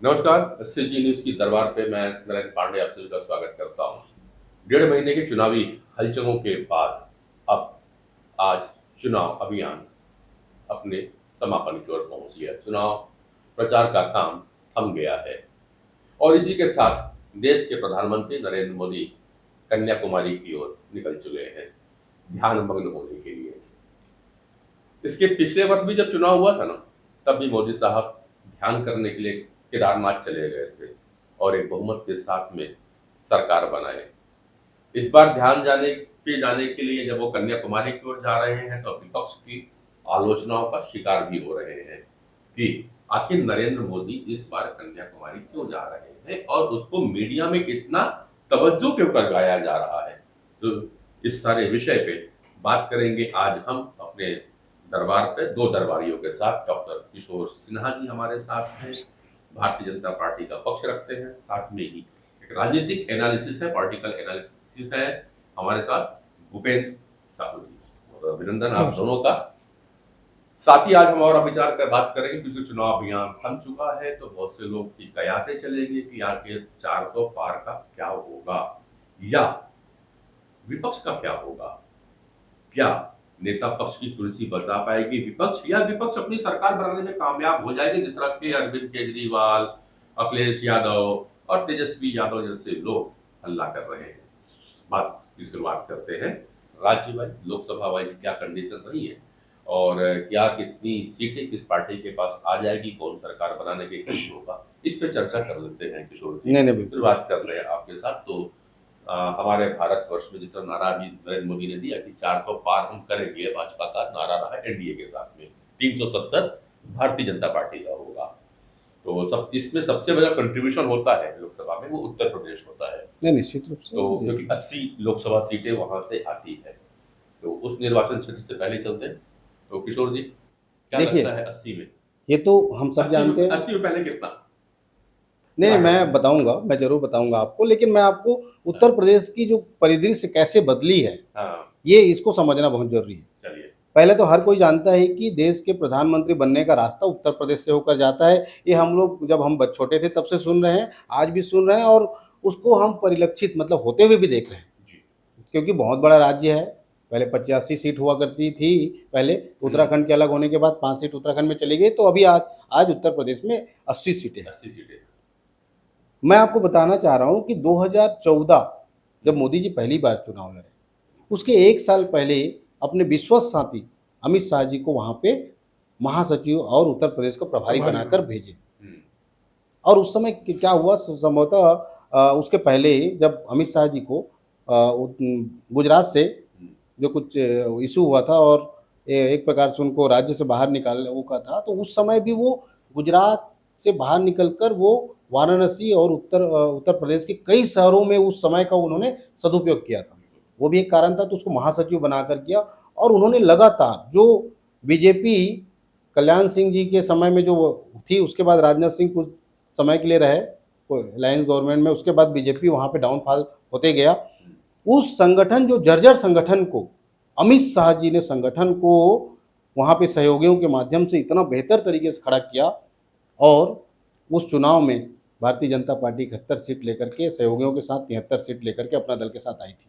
नमस्कार, CG news की दरबार पे मैं नरेंद्र पांडे आप सभी का स्वागत करता हूँ। 1.5 महीने के चुनावी हलचलों के बाद अब आज चुनाव अभियान अपने समापन की ओर पहुंच गया। चुनाव प्रचार का काम थम गया है और इसी के साथ देश के प्रधानमंत्री नरेंद्र मोदी कन्याकुमारी की ओर निकल चुके हैं ध्यान मग्न होने के लिए। इसके पिछले वर्ष भी जब चुनाव हुआ था ना, तब भी मोदी साहब ध्यान करने के लिए केदारनाथ चले गए थे और एक बहुमत के साथ में सरकार बनाए। इस बार जाने के लिए जब वो कन्याकुमारी की ओर जा रहे हैं तो विपक्ष की आलोचनाओं का शिकार भी हो रहे हैं कि आखिर नरेंद्र मोदी इस बार कन्याकुमारी क्यों जा रहे हैं और उसको मीडिया में इतना तवज्जो क्यों करवाया जा रहा है। तो इस सारे विषय पे बात करेंगे आज हम अपने दरबार पे दो दरबारियों के साथ। डॉक्टर किशोर सिन्हा जी हमारे साथ हैं, भारतीय जनता पार्टी का पक्ष रखते हैं, साथ में ही एक राजनीतिक एनालिसिस है, पॉलिटिकल एनालिसिस है हमारे साथ भूपेंद्र साहू जी। और अभिनंदन आप दोनों का। साथ ही आज हम और विचार कर बात करेंगे क्योंकि चुनाव अभियान थम चुका है तो बहुत से लोग की कयासे चलेंगे कि आखिर 400 पार का क्या होगा या विपक्ष का क्या होगा। क्या नेता पक्ष की कुर्सी बचा पाएगी विपक्ष या विपक्ष अपनी सरकार बनाने में कामयाब हो जाएगी, जिस तरह से अरविंद केजरीवाल, अखिलेश यादव और तेजस्वी यादव जैसे लोग हल्ला कर रहे हैं। बात की शुरुआत करते हैं राज्य वाइज, लोकसभा वाइज क्या कंडीशन रही है और क्या कितनी सीटें किस पार्टी के पास आ जाएगी, कौन सरकार बनाने के करीब होगा, इस पे चर्चा कर लेते हैं किशोर जी। नहीं शुरुआत कर रहे हैं आपके साथ। तो हमारे भारतवर्ष में जिस तरह नारा भी नरेंद्र मोदी ने दिया कि 400 पार हम करेंगे, भाजपा का नारा रहा एनडीए के साथ में 370 भारतीय जनता पार्टी का होगा। तो सब इसमें सबसे बड़ा कंट्रीब्यूशन होता है लोकसभा में, वो उत्तर प्रदेश होता है। नहीं, निश्चित रूप से तो क्योंकि 80 लोकसभा सीटें वहां से आती है, तो उस निर्वाचन क्षेत्र से पहले चलते हैं। तो किशोर जी क्या देखिए, लगता है 80 में? ये तो हम सब जानते हैं। 80 में पहले कितना? नहीं, मैं बताऊंगा, मैं जरूर बताऊंगा आपको, लेकिन मैं आपको उत्तर प्रदेश की जो परिदृश्य कैसे बदली है, हाँ, ये इसको समझना बहुत जरूरी है। चलिए। पहले तो हर कोई जानता है कि देश के प्रधानमंत्री बनने का रास्ता उत्तर प्रदेश से होकर जाता है। ये हम लोग जब हम छोटे थे तब से सुन रहे हैं, आज भी सुन रहे हैं और उसको हम परिलक्षित मतलब होते हुए भी देख रहे हैं। जी। क्योंकि बहुत बड़ा राज्य है। पहले 85 सीट हुआ करती थी, पहले उत्तराखंड के अलग होने के बाद 5 सीट उत्तराखंड में चली गई, तो अभी आज उत्तर प्रदेश में 80 सीटें हैं। 80 सीटें। मैं आपको बताना चाह रहा हूं कि 2014 जब मोदी जी पहली बार चुनाव लड़े, उसके एक साल पहले अपने विश्वस्त साथी अमित शाह जी को वहां पे महासचिव और उत्तर प्रदेश को प्रभारी बनाकर भेजे। और उस समय क्या हुआ, संभवतः उसके पहले जब अमित शाह जी को गुजरात से जो कुछ इशू हुआ था और एक प्रकार से उनको राज्य से बाहर निकालने का था, तो उस समय भी वो गुजरात से बाहर निकलकर वो वाराणसी और उत्तर प्रदेश के कई शहरों में उस समय का उन्होंने सदुपयोग किया था। वो भी एक कारण था, तो उसको महासचिव बनाकर किया। और उन्होंने लगातार जो बीजेपी कल्याण सिंह जी के समय में जो थी, उसके बाद राजनाथ सिंह कुछ समय के लिए रहे अलायंस गवर्नमेंट में, उसके बाद बीजेपी वहाँ पे डाउनफॉल होते गया। उस संगठन जो जर्जर संगठन को अमित शाह जी ने संगठन को वहाँ पे सहयोगियों के माध्यम से इतना बेहतर तरीके से खड़ा किया और उस चुनाव में भारतीय जनता पार्टी 71 सीट लेकर के सहयोगियों के साथ 73 सीट लेकर के अपना दल के साथ आई थी।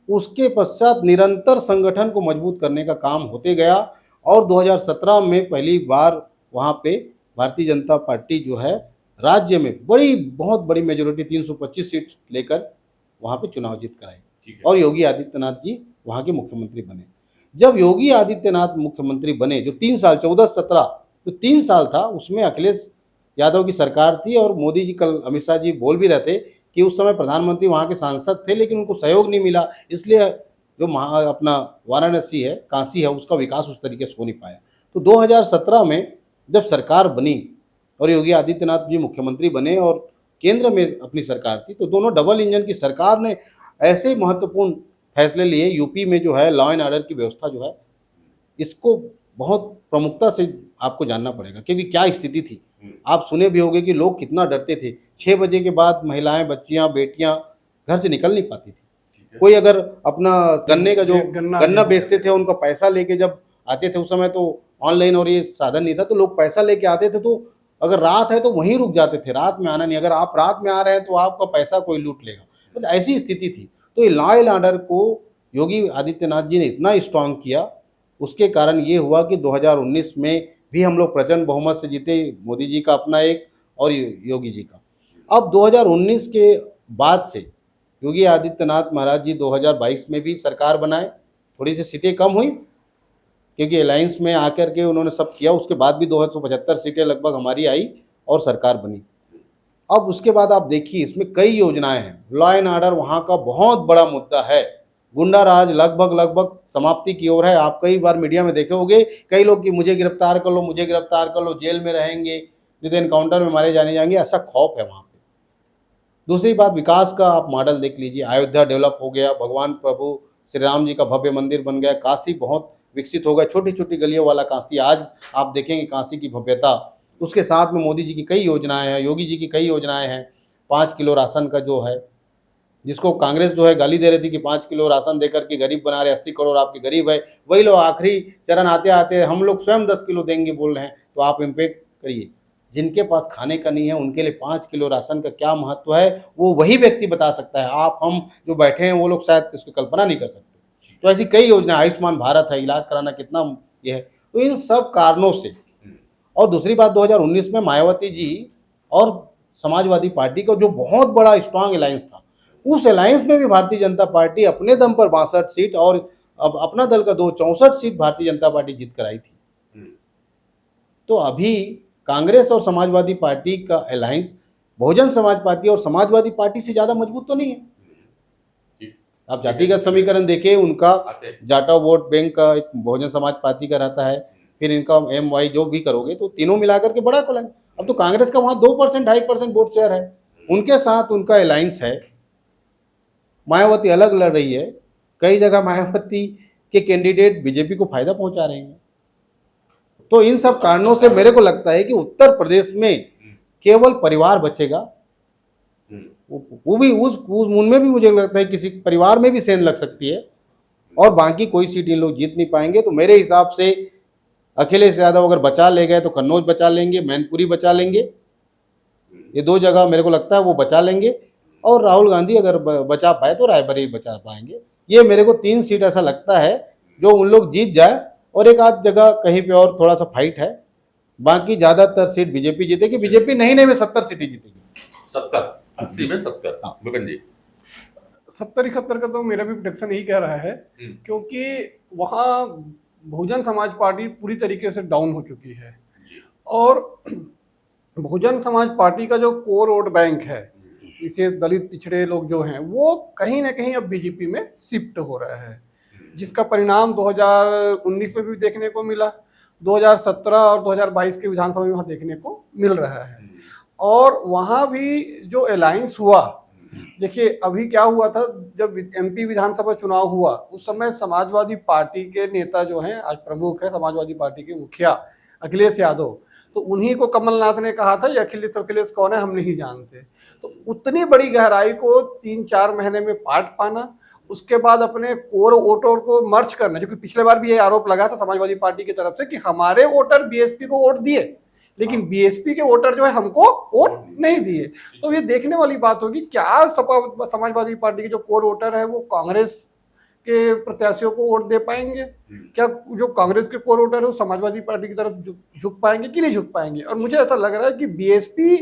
उसके पश्चात निरंतर संगठन को मजबूत करने का काम होते गया और 2017 में पहली बार वहाँ पे भारतीय जनता पार्टी जो है राज्य में बहुत बड़ी मेजोरिटी 325 सीट लेकर वहाँ पे चुनाव जीत कर आई और योगी आदित्यनाथ जी वहाँ के मुख्यमंत्री बने। जब योगी आदित्यनाथ मुख्यमंत्री बने, जो 3 साल 14-17 जो 3 साल था, उसमें अखिलेश यादव की सरकार थी और मोदी जी, कल अमित शाह जी बोल भी रहे थे कि उस समय प्रधानमंत्री वहाँ के सांसद थे लेकिन उनको सहयोग नहीं मिला, इसलिए जो अपना वाराणसी है, काशी है, उसका विकास उस तरीके से हो नहीं पाया। तो 2017 में जब सरकार बनी और योगी आदित्यनाथ जी मुख्यमंत्री बने और केंद्र में अपनी सरकार थी, तो दोनों डबल इंजन की सरकार ने ऐसे महत्वपूर्ण फैसले लिए। यूपी में जो है लॉ एंड ऑर्डर की व्यवस्था जो है, इसको बहुत प्रमुखता से आपको जानना पड़ेगा क्योंकि क्या स्थिति थी। आप सुने भी होंगे कि लोग कितना डरते थे। 6 बजे के बाद महिलाएं, बच्चियां, बेटियां घर से निकल नहीं पाती थी। कोई अगर अपना गन्ने का जो गन्ना बेचते थे, उनका पैसा लेके जब आते थे, उस समय तो ऑनलाइन और ये साधन नहीं था, तो लोग पैसा लेके आते थे तो अगर रात है तो वहीं रुक जाते थे, रात में आना नहीं। अगर आप रात में आ रहे हैं तो आपका पैसा कोई लूट लेगा, मतलब ऐसी स्थिति थी। तो ये लॉ एंड ऑर्डर को योगी आदित्यनाथ जी ने इतना स्ट्रांग किया, उसके कारण ये हुआ कि 2019 में भी हम लोग प्रचंड बहुमत से जीते, मोदी जी का अपना एक और योगी जी का। अब 2019 के बाद से योगी आदित्यनाथ महाराज जी 2022 में भी सरकार बनाए, थोड़ी सी सीटें कम हुई क्योंकि अलायंस में आकर के उन्होंने सब किया, उसके बाद भी 275 सीटें लगभग हमारी आई और सरकार बनी। अब उसके बाद आप देखिए इसमें कई योजनाएं हैं, लॉ एंड ऑर्डर वहाँ का बहुत बड़ा मुद्दा है, गुंडा राज लगभग समाप्ति की ओर है। आप कई बार मीडिया में देखे होंगे कई लोग कि मुझे गिरफ्तार कर लो, मुझे गिरफ्तार कर लो, जेल में रहेंगे, नहीं तो एनकाउंटर में मारे जाएंगे, ऐसा खौफ है वहाँ पे। दूसरी बात, विकास का आप मॉडल देख लीजिए, अयोध्या डेवलप हो गया, भगवान प्रभु श्री राम जी का भव्य मंदिर बन गया, काशी बहुत विकसित हो गया, छोटी छोटी गलियों वाला काशी आज आप देखेंगे काशी की भव्यता। उसके साथ में मोदी जी की कई योजनाएं हैं, योगी जी की कई योजनाएं हैं। 5 किलो राशन का जो है, जिसको कांग्रेस जो है गाली दे रही थी कि 5 किलो राशन देकर के गरीब बना रहे, 80 करोड़ आपके गरीब है, वही लोग आखिरी चरण आते आते हम लोग स्वयं 10 किलो देंगे बोल रहे हैं। तो आप इम्पेक्ट करिए, जिनके पास खाने का नहीं है उनके लिए 5 किलो राशन का क्या महत्व है वो वही व्यक्ति बता सकता है। आप हम जो बैठे हैं वो लोग शायद इसकी कल्पना नहीं कर सकते। तो ऐसी कई योजना, आयुष्मान भारत है, इलाज कराना कितना ये है। तो इन सब कारणों से, और दूसरी बात 2019 में मायावती जी और समाजवादी पार्टी का जो बहुत बड़ा स्ट्रांग अलायंस था, उस अलायंस में भी भारतीय जनता पार्टी अपने दम पर 62 सीट और अब अपना दल का 64 सीट भारतीय जनता पार्टी जीत कर आई थी। तो अभी कांग्रेस और समाजवादी पार्टी का अलायंस बहुजन समाज पार्टी और समाजवादी पार्टी से ज्यादा मजबूत तो नहीं है। आप जातिगत समीकरण देखिए, उनका जाटा वोट बैंक का एक बहुजन समाज पार्टी का रहता है, फिर इनका MY जो भी करोगे तो तीनों मिलाकर के बड़ा कोलन। अब तो कांग्रेस का वहां 2% 2.5% वोट शेयर है, उनके साथ उनका अलायंस है। मायावती अलग लड़ रही है, कई जगह मायावती के कैंडिडेट बीजेपी को फायदा पहुंचा रहे हैं। तो इन सब कारणों से मेरे को लगता है कि उत्तर प्रदेश में केवल परिवार बचेगा, वो भी उनमें भी मुझे लगता है किसी परिवार में भी सेंध लग सकती है, और बाकी कोई सीट इन लोग जीत नहीं पाएंगे। तो मेरे हिसाब से अखिलेश यादव अगर बचा ले गए तो कन्नौज बचा लेंगे, मैनपुरी बचा लेंगे, ये 2 जगह मेरे को लगता है वो बचा लेंगे, और राहुल गांधी अगर बचा पाए तो रायबरेली बचा पाएंगे। ये मेरे को 3 सीट ऐसा लगता है जो उन लोग जीत जाए, और एक आध जगह कहीं पे और थोड़ा सा फाइट है, बाकी ज्यादातर सीट बीजेपी जीतेगी। बीजेपी नहीं में 70 सीटें जीतेगी, 70 80 में 70। बिपिन जी 70-71 का तो मेरा भी प्रेडिक्शन यही कह रहा है, क्योंकि वहाँ बहुजन समाज पार्टी पूरी तरीके से डाउन हो चुकी है, और बहुजन समाज पार्टी का जो कोर वोट बैंक है, इसे दलित पिछड़े लोग जो हैं, वो कहीं ना कहीं अब बीजेपी में शिफ्ट हो रहा है, जिसका परिणाम 2019 में भी देखने को मिला, 2017 और 2022 के विधानसभा में वहाँ देखने को मिल रहा है। और वहाँ भी जो अलायंस हुआ, देखिए अभी क्या हुआ था, जब MP विधानसभा चुनाव हुआ उस समय समाजवादी पार्टी के नेता जो हैं, आज प्रमुख है समाजवादी पार्टी के मुखिया अखिलेश यादव, तो उन्हीं को कमलनाथ ने कहा था ये अखिलेश कौन है हम नहीं जानते। तो उतनी बड़ी गहराई को 3-4 महीने में पाट पाना, उसके बाद अपने कोर वोटर को मर्ज करना, जो कि पिछले बार भी ये आरोप लगा था समाजवादी पार्टी की तरफ से कि हमारे वोटर BSP को वोट दिए, लेकिन BSP के वोटर जो है हमको वोट नहीं दिए। तो ये देखने वाली बात होगी क्या समाजवादी पार्टी के जो कोर वोटर है वो कांग्रेस के प्रत्याशियों को वोट दे पाएंगे, क्या जो कांग्रेस के कोर वोटर है वो समाजवादी पार्टी की तरफ झुक पाएंगे कि नहीं झुक पाएंगे। और मुझे ऐसा लग रहा है कि BSP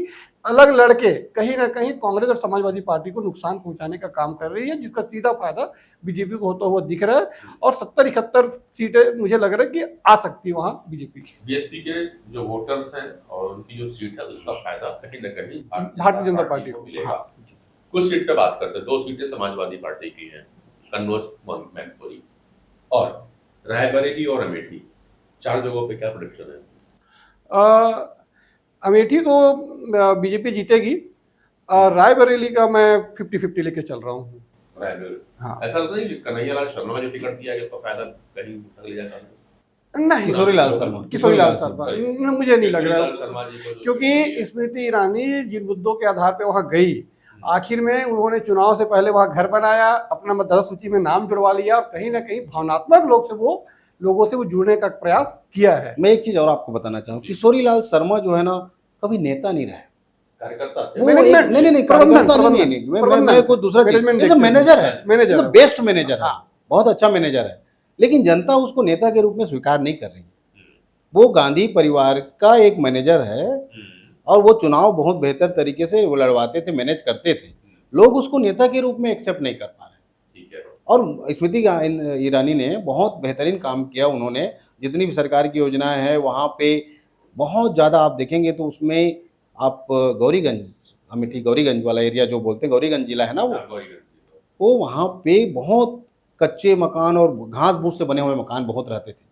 अलग लड़के कहीं ना कहीं कांग्रेस और समाजवादी पार्टी को नुकसान पहुंचाने का काम कर रही है, जिसका सीधा फायदा बीजेपी को होता हुआ दिख रहा है। और 70-71 सीटें मुझे लग रहा है कि आ सकती है वहाँ बीजेपी की। BSP के जो वोटर्स हैं और उनकी जो सीट है उसका फायदा कहीं ना कहीं भारतीय जनता पार्टी को मिलेगा। कुछ सीट पे बात करते हैं, 2 सीटें समाजवादी पार्टी की हैं, कन्नौज मैनपुरी, और रायबरेली और अमेठी, 4 जगहों पे क्या प्रेडिक्शन है? अमेठी तो बीजेपी जीतेगी, रायबरेली का मैं 50-50 लेके चल रहा हूँ। हाँ। ऐसा तो नहीं कि कन्हैयालाल शर्मा जो टिकट दिया गया उसका फायदा कहीं ले जाता है? नहीं, किशोरीलाल शर्मा मुझे नहीं लग रहा है, क्योंकि स्मृति ईरानी जिन मुद्दों के आधार पे वहाँ गई, आखिर में उन्होंने चुनाव से पहले वहाँ घर बनाया, अपना मतदाता सूची में नाम जुड़वा लिया, और कहीं ना कहीं भावनात्मक लोगों से वो जुड़ने का प्रयास किया है। मैं एक चीज और आपको बताना चाहूँ, किशोरीलाल शर्मा जो है ना कभी नेता नहीं रहे। कार्यकर्ता थे। वो मैनेजमेंट, एक नहीं प्रबंधन, कार्यकर्ता नहीं प्रबंधन, नहीं मैं प्रबंधन, कोई दूसरा मैनेजमेंट चीज देखते थे। मैनेजर है, मैनेजर है। बेस्ट मैनेजर है, हाँ। बहुत अच्छा मैनेजर है, लेकिन जनता उसको नेता के रूप में स्वीकार नहीं कर रही है। वो गांधी परिवार का एक मैनेजर है और वो चुनाव बहुत बेहतर तरीके से वो लड़वाते थे, मैनेज करते थे, लोग उसको नेता के रूप में एक्सेप्ट नहीं कर पा रहे। ठीक है। और स्मृति ईरानी ने बहुत बेहतरीन काम किया। उन्होंने जितनी भी सरकार की योजनाएं हैं वहाँ पे बहुत ज़्यादा आप देखेंगे तो उसमें आप गौरीगंज, अमेठी गौरीगंज वाला एरिया जो बोलते हैं, गौरीगंज जिला है ना हाँ, गौरीगंज। वो वहाँ पे बहुत कच्चे मकान और घास फूस से बने हुए मकान बहुत रहते थे।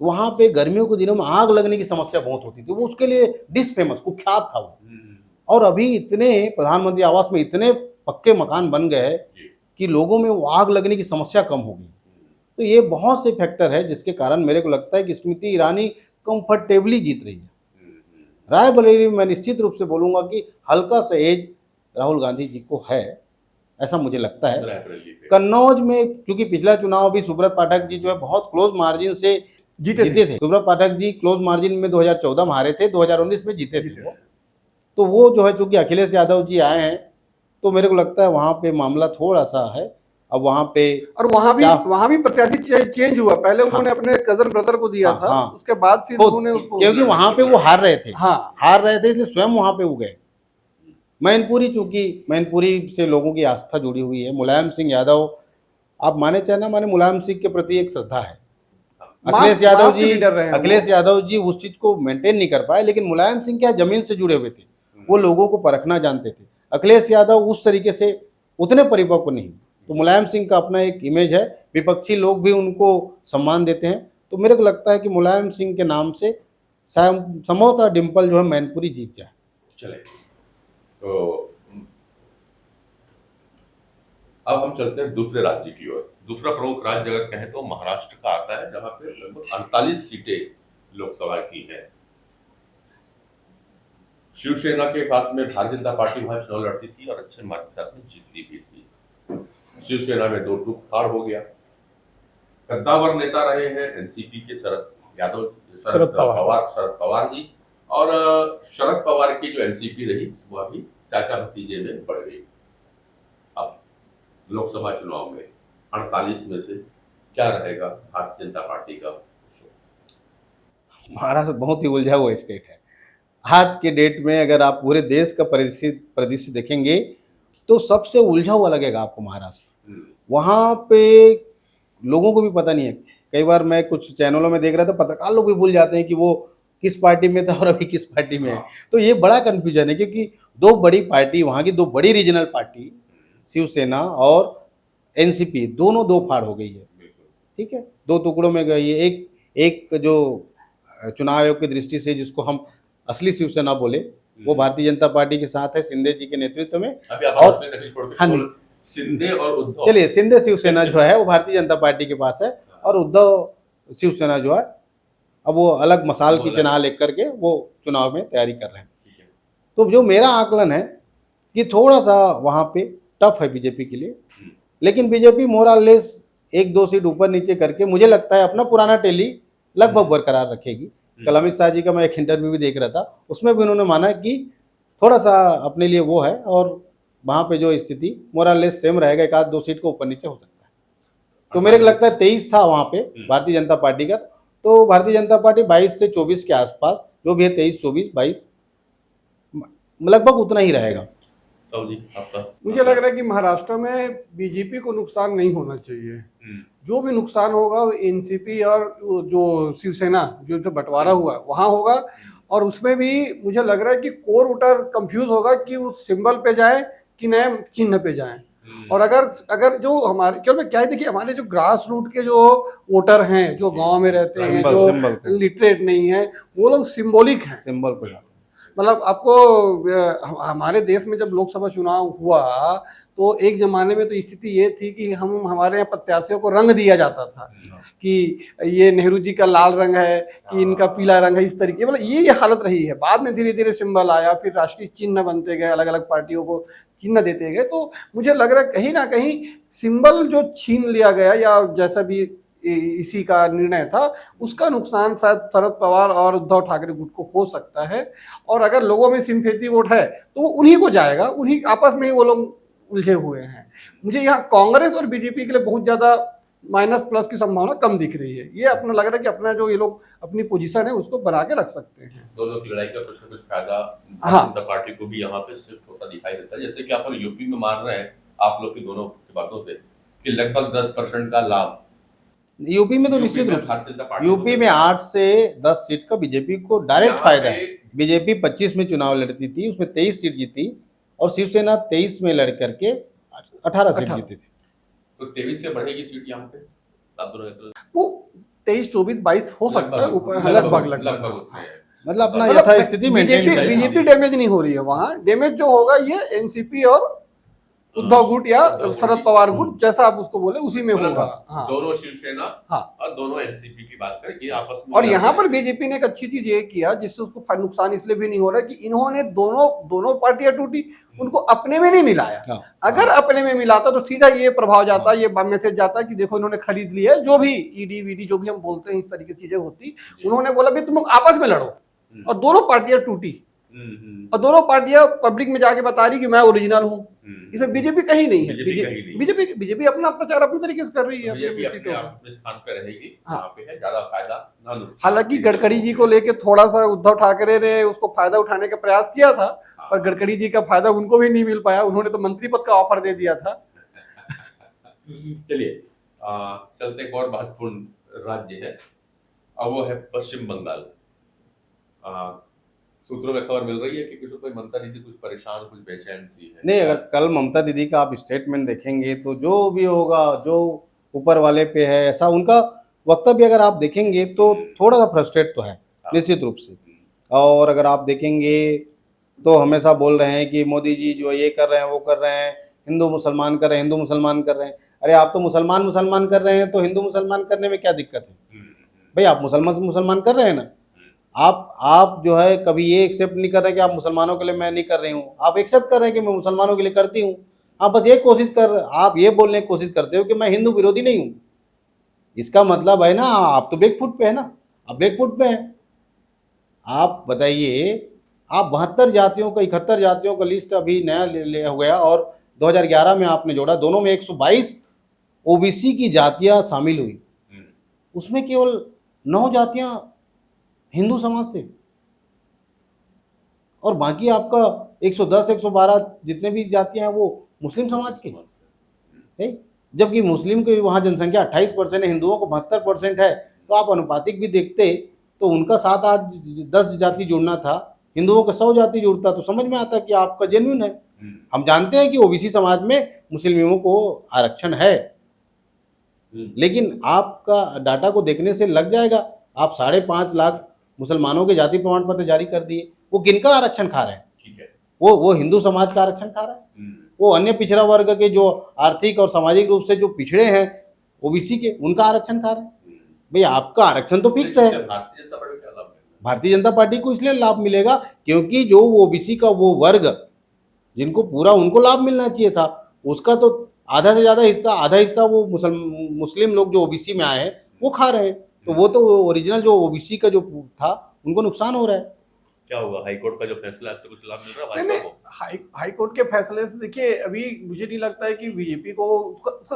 वहाँ पे गर्मियों के दिनों में आग लगने की समस्या बहुत होती थी, वो उसके लिए डिश फेमस कुख्यात था वो। और अभी इतने प्रधानमंत्री आवास में इतने पक्के मकान बन गए कि लोगों में वो आग लगने की समस्या कम हो गई। तो ये बहुत से फैक्टर है जिसके कारण मेरे को लगता है कि स्मृति ईरानी कंफर्टेबली जीत रही है। रायबरेली में मैं निश्चित रूप से बोलूँगा कि हल्का सा एज राहुल गांधी जी को है, ऐसा मुझे लगता है। कन्नौज में क्योंकि पिछला चुनाव भी सुब्रत पाठक जी जो है बहुत क्लोज मार्जिन से जीते थे। सुब्रत पाठक जी क्लोज मार्जिन में 2014 में हारे थे, 2019 में जीते थे वो। तो वो जो है चूंकि अखिलेश यादव जी आए हैं तो मेरे को लगता है वहाँ पे मामला थोड़ा सा है। अब वहाँ पे और वहाँ भी प्रत्याशी चेंज हुआ। पहले उन्होंने अपने कजन ब्रदर को दिया था, उसके बाद फिर उन्होंने उसको, क्योंकि वहाँ पे वो हार रहे थे, हाँ हार रहे थे, इसलिए स्वयं वहाँ पे वो गए। मैनपुरी, चूंकि मैनपुरी से लोगों की आस्था जुड़ी हुई है। मुलायम सिंह यादव, आप माने चाहे ना माने, मुलायम सिंह के प्रति एक श्रद्धा है। अखिलेश यादव जी उस चीज को मेंटेन नहीं कर पाए, लेकिन मुलायम सिंह क्या जमीन से जुड़े हुए थे, वो लोगों को परखना जानते थे। अखिलेश यादव उस तरीके से उतने परिपक्व नहीं। तो मुलायम सिंह का अपना एक इमेज है, विपक्षी लोग भी उनको सम्मान देते हैं। तो मेरे को लगता है कि मुलायम सिंह के नाम से संभवतः डिम्पल जो है मैनपुरी जीत जाए। चले तो अब हम चलते हैं दूसरे राज्य की ओर। दूसरा प्रमुख राज्य अगर कहें तो महाराष्ट्र का आता है, जहां पे लगभग 48 सीटें लोकसभा की हैं। शिवसेना के साथ में भारतीय जनता पार्टी वहां चुनाव लड़ती थी और अच्छे मार्ग के साथ में जीतती भी थी। शिवसेना में 2 टूक फाड़ हो गया। कद्दावर नेता रहे हैं एनसीपी के शरद पवार जी, और शरद पवार की जो एनसीपी रही वह भी चाचा भतीजे में बढ़ गई। अब लोकसभा चुनाव में 48 में से क्या रहेगा भारतीय जनता पार्टी का? महाराष्ट्र बहुत ही उलझा हुआ स्टेट है आज के डेट में। अगर आप पूरे देश का परिदृश्य देखेंगे तो सबसे उलझा हुआ लगेगा आपको महाराष्ट्र। वहाँ पे लोगों को भी पता नहीं है। कई बार मैं कुछ चैनलों में देख रहा था, पत्रकार लोग भी भूल जाते हैं कि वो किस पार्टी में था और अभी किस पार्टी में है। तो ये बड़ा कन्फ्यूजन है, क्योंकि 2 बड़ी पार्टी, वहाँ की 2 बड़ी रीजनल पार्टी शिवसेना और एनसीपी, दोनों 2 फाड़ हो गई है। ठीक है, 2 टुकड़ों में गई है। एक जो चुनाव आयोग की दृष्टि से जिसको हम असली शिवसेना बोले, वो भारतीय जनता पार्टी के साथ है, शिंदे जी के नेतृत्व में। और शिंदे और उद्धव, चलिए शिंदे शिवसेना जो है वो भारतीय जनता पार्टी के पास है, और उद्धव शिवसेना जो है अब वो अलग मसाल की चुनाव लेकर के वो चुनाव में तैयारी कर रहे हैं। तो जो मेरा आकलन है कि थोड़ा सा वहाँ पे टफ है बीजेपी के लिए, लेकिन बीजेपी मोरलेस 1-2 सीट ऊपर नीचे करके मुझे लगता है अपना पुराना टैली लगभग बरकरार रखेगी। कल अमित शाह जी का मैं एक इंटरव्यू भी देख रहा था, उसमें भी उन्होंने माना कि थोड़ा सा अपने लिए वो है, और वहाँ पे जो स्थिति मोरलेस सेम रहेगा, 1-2 सीट को ऊपर नीचे हो सकता है। तो मेरे को लगता है 23 था वहाँ पे भारतीय जनता पार्टी का, तो भारतीय जनता पार्टी 22 से 24 के आसपास, जो भी है 23, 24, 22 लगभग उतना ही रहेगा। मुझे लग रहा है कि महाराष्ट्र में बीजेपी को नुकसान नहीं होना चाहिए। जो भी नुकसान होगा वो एनसीपी और जो शिवसेना जो बंटवारा हुआ वहाँ होगा, और उसमें भी मुझे लग रहा है कि कोर वोटर कंफ्यूज होगा कि उस सिंबल पे जाए कि नए चिन्ह पे जाए। और अगर जो हमारे केवल क्या है, देखिए हमारे जो ग्रास रूट के जो वोटर हैं, जो गांव में रहते हैं, जो लिटरेट नहीं है, वो लोग सिंबॉलिक हैं, सिंबल पे जाते हैं। मतलब आपको हमारे देश में जब लोकसभा चुनाव हुआ तो एक जमाने में तो स्थिति ये थी कि हमारे यहाँ प्रत्याशियों को रंग दिया जाता था कि ये नेहरू जी का लाल रंग है, कि इनका पीला रंग है, इस तरीके, मतलब ये हालत रही है। बाद में धीरे धीरे सिंबल आया, फिर राष्ट्रीय चिन्ह बनते गए, अलग अलग पार्टियों को चिन्ह देते गए। तो मुझे लग रहा है कहीं ना कहीं सिंबल जो छीन लिया गया, या जैसा भी इसी का निर्णय था, उसका नुकसान शायद शरद पवार और उद्धव ठाकरे गुट को हो सकता है। और अगर लोगों में सिंपैथी वोट है तो वो उन्हीं को जाएगा, उन्हीं आपस में ही वो लोग उलझे हुए हैं। मुझे यहाँ कांग्रेस और बीजेपी के लिए बहुत ज्यादा माइनस प्लस की संभावना कम दिख रही है। ये अपना लग रहा है कि अपना जो ये लोग अपनी पोजीशन है उसको बना के रख सकते हैं। दोनों की लड़ाई का कुछ न कुछ फायदा हाँ। जनता पार्टी को भी यहाँ पे शिफ्ट होता दिखाई देता है। जैसे कि आप यूपी में मान रहे हैं आप लोग की दोनों की बातों से कि लगभग 10% का लाभ यूपी में तो निश्चित रूप से यूपी में 8 से 10 सीट का बीजेपी को डायरेक्ट फायदा है। बीजेपी 25 में चुनाव लड़ती थी, उसमें 23 सीट जीती और शिवसेना 23 में लड़ करके 18 सीट जीती थी। तो 23 से बढ़ेगी सीट यहाँ पे वो 23, 24, 22 हो सकता है, लगभग मतलब अपना यथास्थिति मेंटेन करेगा। बीजेपी डैमेज नहीं हो रही है, वहाँ डैमेज जो होगा ये एनसीपी और उद्धव गुट या शरद पवार गुट, जैसा आप उसको बोले उसी में होगा। हाँ। दोनों शिवसेना हाँ और दोनों एनसीपी की बात करें कि आपस में। और यहाँ पर बीजेपी ने एक अच्छी चीज ये किया जिससे उसको नुकसान इसलिए भी नहीं हो रहा कि इन्होंने दोनों पार्टियां टूटी, उनको अपने में नहीं मिलाया। अगर अपने में मिलाता तो सीधा ये प्रभाव जाता, ये मैसेज जाता कि देखो इन्होंने खरीद लिया है, जो भी ईडी वीडी जो भी हम बोलते हैं इस तरीके की चीजें होती। उन्होंने बोला भी तुम आपस में लड़ो, और दोनों पार्टियां टूटी और दोनों पार्टियां पब्लिक में जाके बता रही कि मैं ओरिजिनल हूँ। इसमें बीजेपी कहीं नहीं है। बीजेपी अपना प्रचार अपने तरीके से कर रही है, अपने स्थान पे रहेगी। हाँ। पे है ज्यादा फायदा ना नुकसान। हालांकि गडकरी जी को लेके थोड़ा सा उद्धव ठाकरे ने उसको फायदा उठाने का प्रयास किया था। हाँ। पर गडकरी जी का फायदा उनको भी नहीं मिल पाया, उन्होंने तो मंत्री पद का ऑफर दे दिया था। चलिए चलते एक और महत्वपूर्ण राज्य है और वो है पश्चिम बंगाल। सूत्रों में खबर मिल रही है कि कोई ममता दीदी कुछ परेशान, कुछ बेचैन सी है। नहीं, अगर कल ममता दीदी का आप स्टेटमेंट देखेंगे तो जो भी होगा, जो ऊपर वाले पे है, ऐसा उनका वक्तव्य अगर आप देखेंगे तो थोड़ा सा फ्रस्ट्रेट तो है निश्चित रूप से। और अगर आप देखेंगे तो हमेशा बोल रहे हैं कि मोदी जी जो ये कर रहे हैं वो कर रहे हैं, हिंदू मुसलमान कर रहे हैं, हिंदू मुसलमान कर रहे हैं। अरे आप तो मुसलमान कर रहे हैं तो हिंदू मुसलमान करने में क्या दिक्कत है भाई? आप मुसलमान कर रहे हैं ना। आप जो है कभी ये एक्सेप्ट नहीं कर रहे कि आप मुसलमानों के लिए मैं नहीं कर रही हूँ, आप एक्सेप्ट कर रहे हैं कि मैं मुसलमानों के लिए करती हूँ। आप बस ये आप ये बोलने की कोशिश करते हो कि मैं हिंदू विरोधी नहीं हूँ। इसका मतलब है ना आप तो बैकफुट पे है ना, आप बैकफुट पे हैं। आप बताइए, आप 72 जातियों का 71 जातियों का लिस्ट अभी नया ले हो गया और 2011 में आपने जोड़ा, दोनों में 122 ओबीसी की जातियां शामिल हुई, उसमें केवल 9 जातियां हिंदू समाज से और बाकी आपका 110 112 जितने भी जातियां हैं वो मुस्लिम समाज के है। जबकि मुस्लिम की वहाँ जनसंख्या 28% है, हिंदुओं को 72% है। तो आप अनुपातिक भी देखते तो उनका 7 8 10 जाति जुड़ना था, हिंदुओं का 100 जाति जुड़ता तो समझ में आता कि आपका जेन्युइन है। हम जानते हैं कि ओबीसी समाज में मुस्लिमों को आरक्षण है, लेकिन आपका डाटा को देखने से लग जाएगा। आप 5.5 लाख मुसलमानों के जाति प्रमाण पत्र जारी कर दिए, वो किनका आरक्षण खा रहे हैं? ठीक है, वो हिंदू समाज का आरक्षण खा रहा है। वो अन्य पिछड़ा वर्ग के जो आर्थिक और सामाजिक रूप से जो पिछड़े हैं ओबीसी के, उनका आरक्षण खा रहे हैं। भाई आपका आरक्षण तो फिक्स है। भारतीय जनता पार्टी को इसलिए लाभ मिलेगा क्योंकि जो ओबीसी का वो वर्ग जिनको पूरा उनको लाभ मिलना चाहिए था, उसका तो आधा से ज्यादा हिस्सा, आधा हिस्सा वो मुस्लिम लोग जो ओबीसी में आए हैं वो खा रहे हैं। तो वो तो ओरिजिनल जो ओबीसी का जो था उनको नुकसान हो रहा है। क्या हुआ हाई कोर्ट का जो फैसला है, कुछ लाभ मिल रहा है? नहीं, हाई कोर्ट के फैसले से देखिए अभी मुझे नहीं लगता है कि बीजेपी को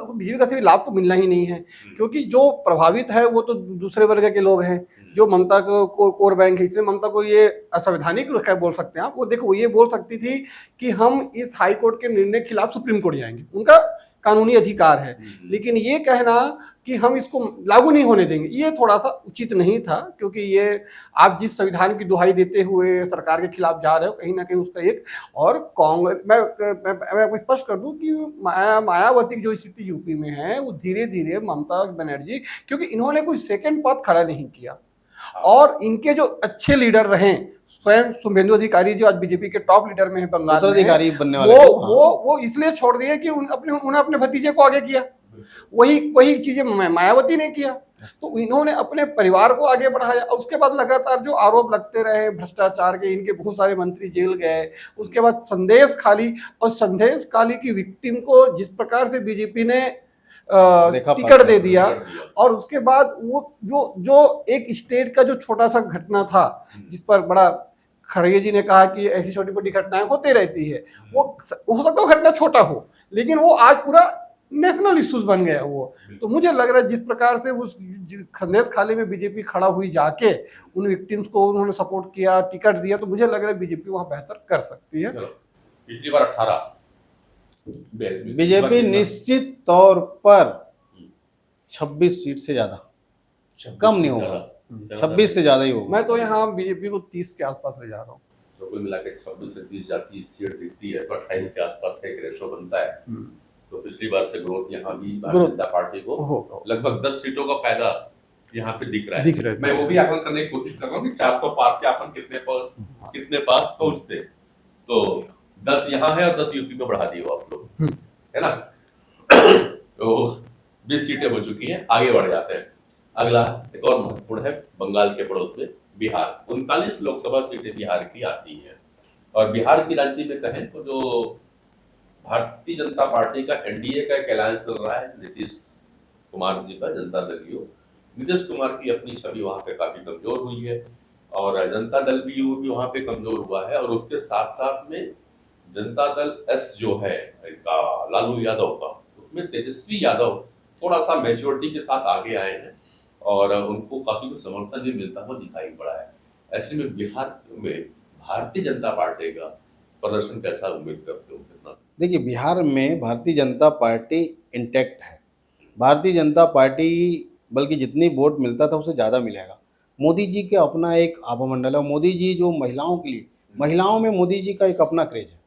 बीजेपी का सिर्फ लाभ तो मिलना ही नहीं है, क्योंकि जो प्रभावित है वो तो दूसरे वर्ग के लोग हैं। जो ममता को कोर बैंक है, इसलिए ममता को ये असंवैधानिक बोल सकते हैं आप। वो देखो वो ये बोल सकती थी कि हम इस हाई कोर्ट के निर्णय के खिलाफ सुप्रीम कोर्ट जाएंगे, उनका कानूनी अधिकार है। लेकिन ये कहना कि हम इसको लागू नहीं होने देंगे, ये थोड़ा सा उचित नहीं था, क्योंकि ये आप जिस संविधान की दुहाई देते हुए सरकार के खिलाफ जा रहे हो, कहीं ना कहीं उसका एक और कांग्रेस मैं स्पष्ट कर दूं कि मायावती की जो स्थिति यूपी में है वो धीरे धीरे ममता बनर्जी, क्योंकि इन्होंने कोई सेकंड पथ खड़ा नहीं किया और इन्के जो अच्छे लीडर रहे, स्वयं शुभेंदु अधिकारी जो आज बीजेपी के टॉप लीडर में है बंगाल में, अधिकारी बनने वाले वो इसलिए छोड़ दिए कि उन्होंने अपने भतीजे को आगे किया। वही चीजें मायावती ने किया, तो इन्होंने अपने परिवार को आगे बढ़ाया। उसके बाद लगातार जो आरोप लगते रहे भ्रष्टाचार के, इनके बहुत सारे मंत्री जेल गए। उसके बाद संदेश खाली की विक्टिम को जिस प्रकार से बीजेपी ने देखा टिकट पात्र दे दिया। टिकट दिया। और उसके बाद वो जो एक स्टेट का जो छोटा सा घटना था, जिस पर बड़ा खड़गे जी ने कहा कि ऐसी छोटी मोटी घटनाएं होती रहती है, वो हो सकता है वो घटना छोटा हो, लेकिन वो आज पूरा नेशनल इश्यूज बन गया वो। तो मुझे लग रहा है जिस प्रकार से उस खंडेर खाली में बीजेपी खड़ा हुई जाके उन विक्टिम्स को उन्होंने सपोर्ट किया, टिकट दिया, तो मुझे लग रहा है बीजेपी वहां बेहतर कर सकती है। चलो, पिछली बार 18 बीजेपी निश्चित तौर पर 26 सीट से ज्यादा, कम नहीं होगा, 26 से ज्यादा ही होगा। मैं तो यहाँ बीजेपी को 30 के आसपास ले जा रहा हूँ। तो कुल मिला के 26 से 30 जाती सीट दिखती है, तो 28 के आसपास का एक रेशो बनता है। तो पिछली बार से ग्रोथ यहाँ भी भारतीय जनता पार्टी को लगभग 10 सीटों का फायदा यहाँ पे दिख रहा है। मैं वो भी आकलन करने की कोशिश कर रहा हूँ कि 400 पार के अपन कितने पास पहुंचते। तो 10 यहाँ है और 10 यूपी में बढ़ा दिए आप लोग, है ना। तो 20 सीटें हो चुकी हैं, आगे बढ़ जाते हैं। अगला एक और महत्वपूर्ण है बंगाल के पड़ोस में बिहार। 39 लोकसभा सीटें बिहार की आती हैं। और बिहार की राजनीति में कहें तो जो भारतीय जनता पार्टी का एनडीए का एक अलायंस चल रहा है, नीतीश कुमार जी का जनता दल यू, नीतीश कुमार की अपनी छवि वहां पे काफी कमजोर हुई है और जनता दल यू भी वहां पे कमजोर हुआ है। और उसके साथ साथ में जनता दल एस जो है इनका लालू यादव का, उसमें तेजस्वी यादव थोड़ा सा मैच्योरिटी के साथ आगे आए हैं और उनको काफी कुछ समर्थन भी मिलता हुआ दिखाई पड़ा है। ऐसे में बिहार में भारतीय जनता पार्टी का प्रदर्शन कैसा उम्मीद करते हो? कितना? देखिए, बिहार में भारतीय जनता पार्टी इंटैक्ट है। भारतीय जनता पार्टी बल्कि जितनी वोट मिलता था उससे ज़्यादा मिलेगा। मोदी जी के अपना एक आभामंडल है। मोदी जी जो महिलाओं के लिए, महिलाओं में मोदी जी का एक अपना क्रेज है।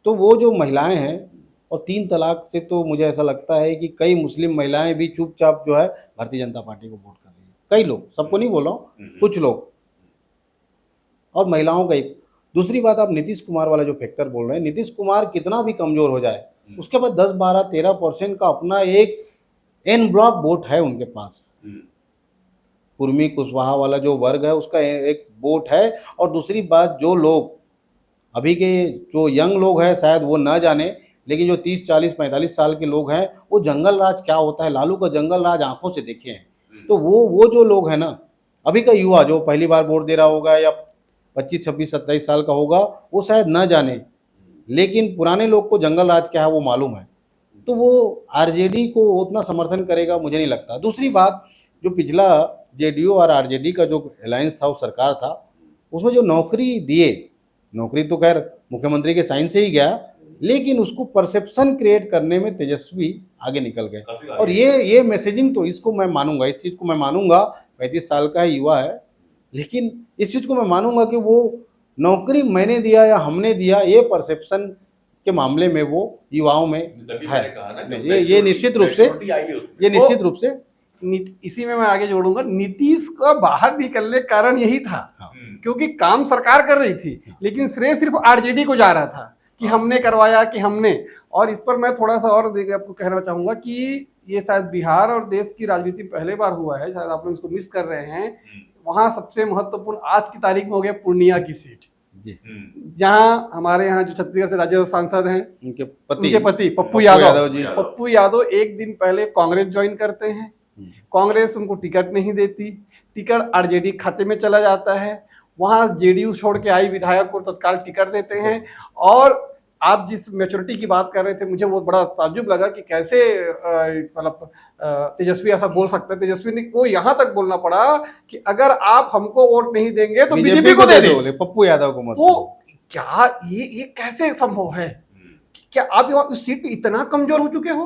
तो वो जो महिलाएं हैं, और 3 तलाक से तो मुझे ऐसा लगता है कि कई मुस्लिम महिलाएं भी चुपचाप जो है भारतीय जनता पार्टी को वोट कर रही है। कई लोग, सबको नहीं बोल रहा हूँ, कुछ लोग, और महिलाओं का एक। दूसरी बात, आप नीतीश कुमार वाला जो फैक्टर बोल रहे हैं, नीतीश कुमार कितना भी कमजोर हो जाए, उसके पास 10, 12, 13% का अपना एक एन ब्लॉक वोट है उनके पास। कुर्मी कुशवाहा वाला जो वर्ग है उसका एक वोट है। और दूसरी बात, जो लोग अभी के जो यंग लोग हैं शायद वो ना जाने, लेकिन जो 30, 40, 45 साल के लोग हैं वो जंगल राज क्या होता है, लालू का जंगल राज आंखों से देखे हैं। तो वो जो लोग हैं ना, अभी का युवा जो पहली बार वोट दे रहा होगा या 25, 26, 27 साल का होगा, वो शायद ना जाने, लेकिन पुराने लोग को जंगल राज क्या है वो मालूम है। तो वो आरजेडी को उतना समर्थन करेगा मुझे नहीं लगता। दूसरी बात, जो पिछला जेडीयू और आरजेडी का जो अलायंस था, वो सरकार था, उसमें जो नौकरी दिए, नौकरी तो खैर मुख्यमंत्री के साइन से ही गया, लेकिन उसको परसेप्शन क्रिएट करने में तेजस्वी आगे निकल गए। और ये मैसेजिंग तो इसको मैं मानूंगा, इस चीज़ को मैं मानूंगा। 35 साल का युवा है, लेकिन इस चीज़ को मैं मानूंगा कि वो नौकरी मैंने दिया या हमने दिया, ये परसेप्शन के मामले में वो युवाओं में है। ये निश्चित रूप से, ये निश्चित रूप से इसी में मैं आगे जोड़ूंगा, नीतीश का बाहर निकलने का कारण यही था। क्योंकि काम सरकार कर रही थी, लेकिन श्रेय सिर्फ आरजेडी को जा रहा था कि हमने करवाया, कि हमने। और इस पर मैं थोड़ा सा और आपको कहना चाहूंगा कि ये शायद बिहार और देश की राजनीति पहले बार हुआ है, शायद आप लोग इसको मिस कर रहे हैं। वहां सबसे महत्वपूर्ण आज की तारीख में हो गया पूर्णिया की सीट, जहां हमारे यहाँ जो छत्तीसगढ़ से राज्यसभा सांसद हैं, उनके पति पप्पू यादव एक दिन पहले कांग्रेस ज्वाइन करते हैं। कांग्रेस उनको टिकट नहीं देती, टिकट आरजेडी खाते में चला जाता है। वहां जेडीयू छोड़ के आई विधायक को तत्काल टिकट देते हैं। और आप जिस मैच्योरिटी की बात कर रहे थे, मुझे वो बड़ा ताज्जुब लगा कि कैसे मतलब तेजस्वी ऐसा बोल सकते हैं। तेजस्वी ने को यहाँ तक बोलना पड़ा कि अगर आप हमको वोट नहीं देंगे तो बीजेपी को दे दे, पप्पू यादव को मत। तो क्या ये कैसे संभव है? क्या आप उस सीट पे इतना कमजोर हो चुके हो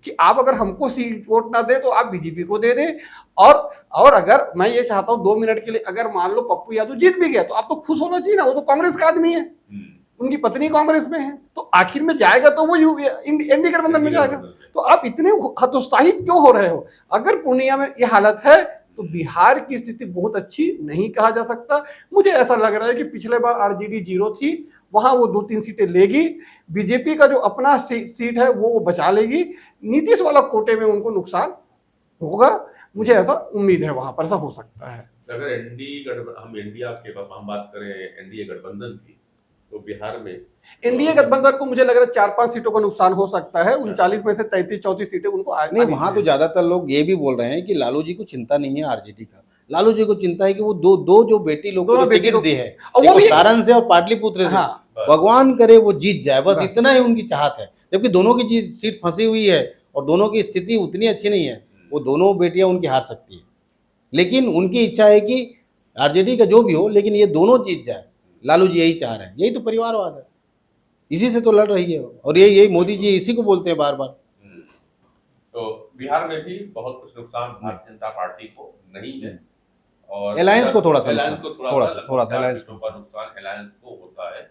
कि आप अगर हमको सीट वोट ना दे तो आप बीजेपी को दे दे? और अगर मैं ये चाहता हूँ 2 मिनट के लिए, अगर मान लो पप्पू यादव जीत भी गया तो आप तो खुश होना चाहिए ना, वो तो कांग्रेस का आदमी है, उनकी पत्नी कांग्रेस में है, तो आखिर में जाएगा तो वो एनडीए गठबंधन में जाएगा। तो आप इतने हतोत्साहित क्यों हो रहे हो? अगर पूर्णिया में ये हालत है तो बिहार की स्थिति बहुत अच्छी नहीं कहा जा सकता। मुझे ऐसा लग रहा है कि पिछले बार आरजेडी 0 थी, वहां वो 2-3 सीटें लेगी। बीजेपी का जो अपना सीट है वो बचा लेगी। नीतीश वाला कोटे में उनको नुकसान होगा, मुझे ऐसा उम्मीद है, वहां पर ऐसा हो सकता है। अगर हम इंडिया के हम बात करें एनडीए गठबंधन की, तो बिहार में एनडीए गठबंधन को मुझे लग रहा है 4-5 सीटों का नुकसान हो सकता है। 39 में से 33-34 सीटें उनको नहीं, वहां तो ज्यादातर लोग ये भी बोल रहे हैं कि लालू जी को चिंता नहीं है आरजेडी का। लालू जी को चिंता है कि वो दो जो बेटी लोग को टिकट दी है, और वो भी सारण से और पाटलिपुत्र से, हाँ, भगवान करे वो जीत जाए, बस इतना ही उनकी चाहत है। जबकि दोनों की सीट फंसी हुई है और दोनों की स्थिति उतनी अच्छी नहीं है, वो दोनों बेटियां उनकी हार सकती है। लेकिन उनकी इच्छा है कि आरजेडी का जो भी हो, लेकिन ये दोनों जीत जाए। लालू जी यही चाह रहे हैं, यही तो परिवारवाद है, इसी से तो लड़ रही है। और यही मोदी जी इसी को बोलते हैं बार बार। तो बिहार में भी बहुत कुछ नुकसान भारतीय जनता पार्टी को नहीं है, और अलायंस को थोड़ा सा अलायंस नुकसान, को थोड़ा सा अलायंस का नुकसान अलायंस को होता है।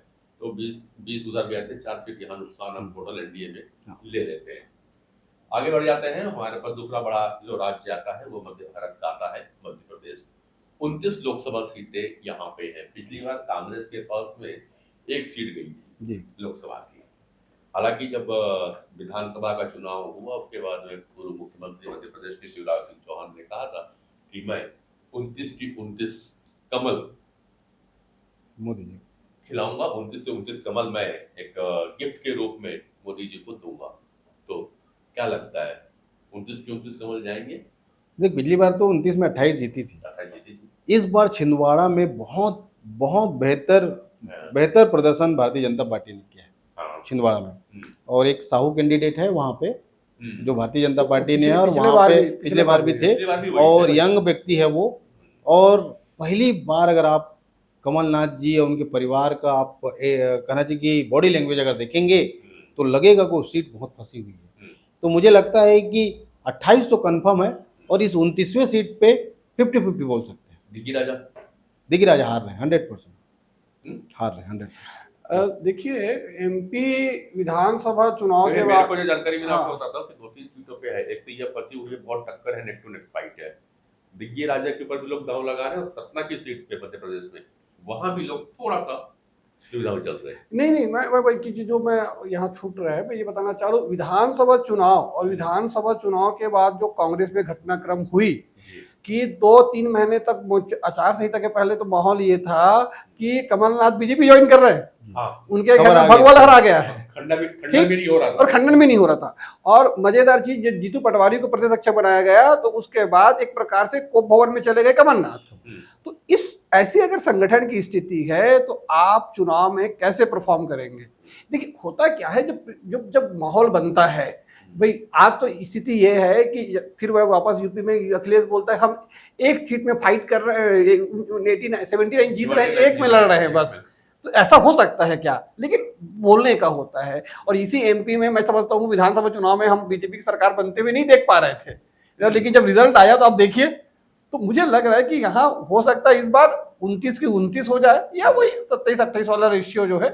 तो 20 उधर गए थे, 4 सीट यहाँ नुकसान हम टोटल एनडीए में ले लेते हैं। आगे बढ़ जाते हैं। हमारे पास दूसरा बड़ा जो राज्य आता है वो मध्य भारत का आता है, मध्य प्रदेश। 29 लोकसभा सीटें यहाँ पे है। पिछली बार कांग्रेस के पास में 1 सीट गई थी लोकसभा की। हालांकि जब विधानसभा का चुनाव हुआ उसके बाद में पूर्व मुख्यमंत्री मध्य प्रदेश के शिवराज सिंह चौहान ने कहा था कि मैं 29 की 29 कमल मोदी जी खिलाऊंगा, 29 से 29 कमल मैं एक गिफ्ट के रूप में मोदी जी को दूंगा। तो क्या लगता है 29 की 29 कमल जाएंगे? देख, पिछली बार तो 29 में 28 जीती थी। इस बार छिंदवाड़ा में बहुत बहुत बेहतर प्रदर्शन भारतीय जनता पार्टी ने किया है छिंदवाड़ा में। और एक साहू कैंडिडेट है वहाँ पे जो भारतीय जनता पार्टी ने है, और वहाँ पे पिछले बार भी थे, और यंग व्यक्ति है वो। और पहली बार अगर आप कमलनाथ जी और उनके परिवार का आप कहना चाहिए कि बॉडी लैंग्वेज अगर देखेंगे तो लगेगा कि सीट बहुत फंसी हुई है। तो मुझे लगता है कि 28 तो कंफर्म है, और इस 29वें सीट पे 50-50 बोल सकते हैं। दिग्गी राजा हार रहे हैं 100%, हार रहे हैं 100%। देखिए, एमपी विधानसभा चुनाव के बाद जो जानकारी मिला आपको बताता हूँ कि 2-3 सीटों पे है। एक तो ये फंसी हुई है, बहुत टक्कर है, नेक टू नेक फाइट है। दिग्गी राजा के ऊपर भी लोग दांव लगा रहे हैं, और सतना की सीट पे मध्य प्रदेश में वहां भी लोग थोड़ा सा सुविधा में चल रहे हैं। नहीं, मैं जो मैं यहाँ छूट रहा है, मैं ये बताना चाह रहा हूँ, विधानसभा चुनाव और विधानसभा चुनाव के बाद जो कांग्रेस में घटनाक्रम हुई कि 2-3 महीने तक आचार संहिता के पहले तो माहौल ये था कि कमलनाथ बीजेपी ज्वाइन कर रहे हैं। उनके घर में भगवा लहरा गया है, खंडन भी नहीं हो रहा था, और खंडन भी नहीं हो रहा था। और मजेदार चीज, जब जीतू पटवारी को प्रत्यक्ष बनाया गया तो उसके बाद एक प्रकार से कोप भवन में चले गए कमलनाथ। तो इस ऐसी अगर संगठन की स्थिति है तो आप चुनाव में कैसे परफॉर्म करेंगे? देखिए, होता क्या है, जब माहौल बनता है, भाई आज तो स्थिति ये है कि फिर वह वापस यूपी में अखिलेश बोलता है हम एक सीट में फाइट कर रहे हैं, 79 जीत रहे हैं, एक में लड़ रहे हैं बस। तो ऐसा हो सकता है क्या? लेकिन बोलने का होता है। और इसी एमपी में मैं समझता हूँ विधानसभा चुनाव में हम बीजेपी की सरकार बनते हुए नहीं देख पा रहे थे, लेकिन जब रिजल्ट आया तो आप देखिए, तो मुझे लग रहा है कि यहाँ हो सकता है इस बार 29 की 29 हो जाए, या वही 27-28 वाला रेशियो जो है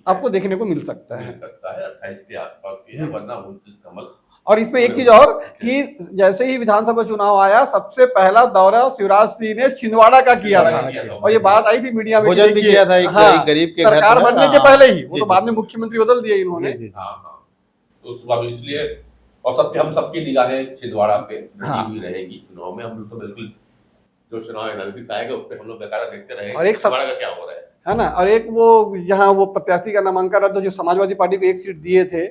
आपको देखने को मिल सकता है। 28 के आसपास की है, वरना 29 कमल। और इसमें एक चीज और कि जैसे ही विधानसभा चुनाव आया, सबसे पहला दौरा शिवराज सिंह ने छिंदवाड़ा का किया था, और ये बात आई थी मीडिया में, भोजन भी किया था एक गरीब के घर पर, सरकार बनने के पहले ही। वो तो बाद में मुख्यमंत्री बदल दिए इन्होंने। तो इसलिए और हम सबकी निगाहें छिंदवाड़ा पे हुई रहेगी चुनाव में। हम तो बिल्कुल जो चुनाव एनालिसिस आएगा उस पर हम लोग बेकार देखते रहेंगे, और एक छिंदवाड़ा का क्या हो रहा है ना। और एक वो यहाँ वो प्रत्याशी का नामांकन रद्द, जो समाजवादी पार्टी को 1 सीट दिए थे,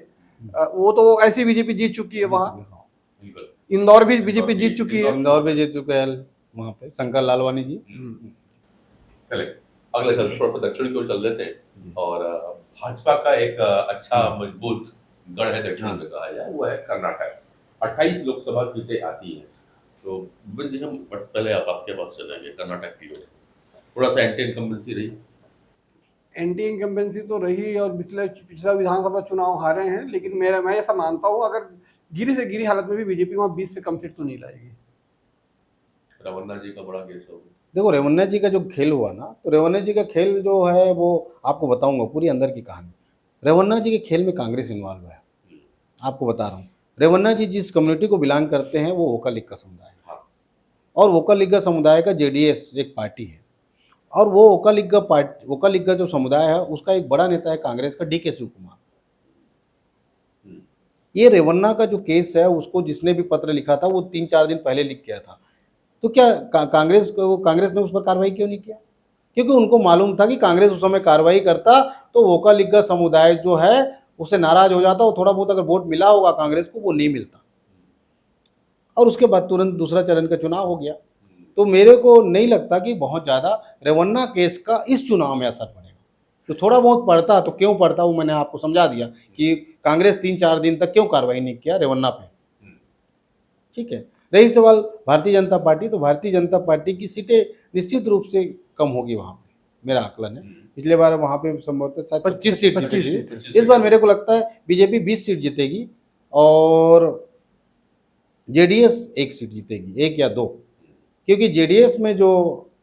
वो तो ऐसी बीजेपी जीत चुकी है वहाँ। इंदौर भी बीजेपी जीत चुकी है, इंदौर भी जीत चुके हैं वहाँ पे शंकर लालवानी जी। चले अगले थोड़ा सा दक्षिण की ओर चल देते हैं। और भाजपा का एक अच्छा मजबूत गढ़ है दक्षिण में कहा जाए, वो है कर्नाटक। 28 लोकसभा सीटें आती हैं। तो हम पहले आपके पास चलेंगे कर्नाटक की ओर। थोड़ा सा एंटी इनकम्बेंसी रही, एंटी इनकम्बेंसी तो रही, और पिछला विधानसभा चुनाव हारे हैं। लेकिन मैं ऐसा मानता हूँ, अगर गिरी से गिरी हालत में भी बीजेपी वहाँ 20 से कम सीट तो नहीं लाएगी। रेवन्ना जी का बड़ा केस होगा। देखो, रेवन्ना जी का जो खेल हुआ ना, तो रेवन्ना जी का खेल जो है वो आपको बताऊंगा पूरी अंदर की कहानी। रेवन्ना जी के खेल में कांग्रेस इन्वॉल्व है, आपको बता रहा हूँ। रेवन्ना जी जिस कम्युनिटी को बिलोंग करते हैं वो वोका लीग का समुदाय है, और वोका लीग का समुदाय का जेडीएस एक पार्टी है, और वो वोका लीग का जो समुदाय है उसका एक बड़ा नेता है कांग्रेस का, डीके शिव कुमार। ये रेवन्ना का जो केस है उसको जिसने भी पत्र लिखा था वो 3-4 दिन पहले लिख गया था। तो क्या कांग्रेस ने उस पर कार्रवाई क्यों नहीं किया? क्योंकि उनको मालूम था कि कांग्रेस उस समय कार्रवाई करता तो वोकालिगा समुदाय जो है उससे नाराज हो जाता और थोड़ा बहुत अगर वोट मिला होगा कांग्रेस को वो नहीं मिलता। और उसके बाद तुरंत दूसरा चरण का चुनाव हो गया। तो मेरे को नहीं लगता कि बहुत ज़्यादा रेवन्ना केस का इस चुनाव में असर पड़ेगा। तो थोड़ा बहुत पड़ता तो क्यों पड़ता वो मैंने आपको समझा दिया कि कांग्रेस 3-4 दिन तक क्यों कार्रवाई नहीं किया रेवन्ना पे। ठीक है, रही सवाल भारतीय जनता पार्टी, तो भारतीय जनता पार्टी की सीटें निश्चित रूप से कम होगी वहाँ पे, मेरा आकलन है। पिछले बार वहाँ पे संभवतः शायद 25 सीट जीती थी। इस बार मेरे को लगता है बीजेपी 20 सीट जीतेगी और जेडीएस 1 सीट जीतेगी, 1 या 2, क्योंकि जेडीएस में जो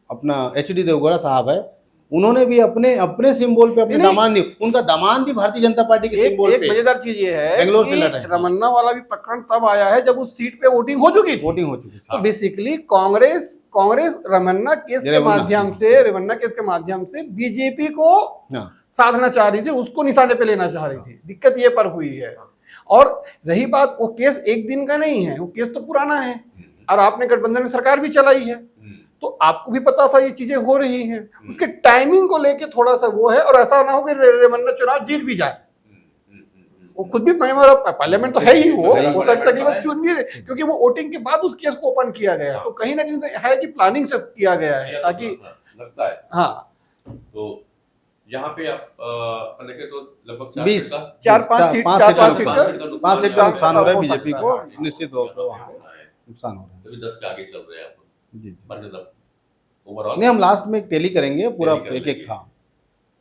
अपना एचडी देवगौड़ा साहब है उन्होंने भी अपने सिंबल पे अपने दामाद नहीं, उनका दामाद भी भारतीय जनता पार्टी के सिंबल पे। एक मजेदार चीज ये है बेंगलोर से कि लड़ रहे हैं। रमन्ना वाला भी प्रकरण तब आया है जब उस सीट पे वोटिंग हो चुकी थी। तो बेसिकली कांग्रेस रमन्ना केस के माध्यम से बीजेपी को साधना चाह रही थी, उसको निशाने पे लेना चाह रही थी। दिक्कत ये पर हुई है। और रही बात, वो केस एक दिन का नहीं है, वो केस तो पुराना है और आपने गठबंधन में सरकार भी चलाई है, तो आपको भी पता था ये चीजें हो रही हैं। उसके टाइमिंग को लेके थोड़ा सा वो है, और ऐसा ना हो कि रमन्ना चुनाव जीत भी जाए। वो खुद भी पार्लियामेंट तो है ही, वो हो सकता है कि वो चुन भी, क्योंकि वो वोटिंग के बाद उस केस को ओपन किया गया, तो कहीं ना कहीं है कि प्लानिंग से किया गया है ताकि लगता है। हाँ, तो यहाँ पे आप देखें तो लगभग 20 4-5 सीट का नुकसान हो रहा है बीजेपी को, निश्चित तौर पर वहाँ पे नुकसान हो रहा है। 10 के आगे चल रहे हैं आप जी मतलब ओवरऑल। नहीं, हम लास्ट में एक टेली करेंगे पूरा एक था।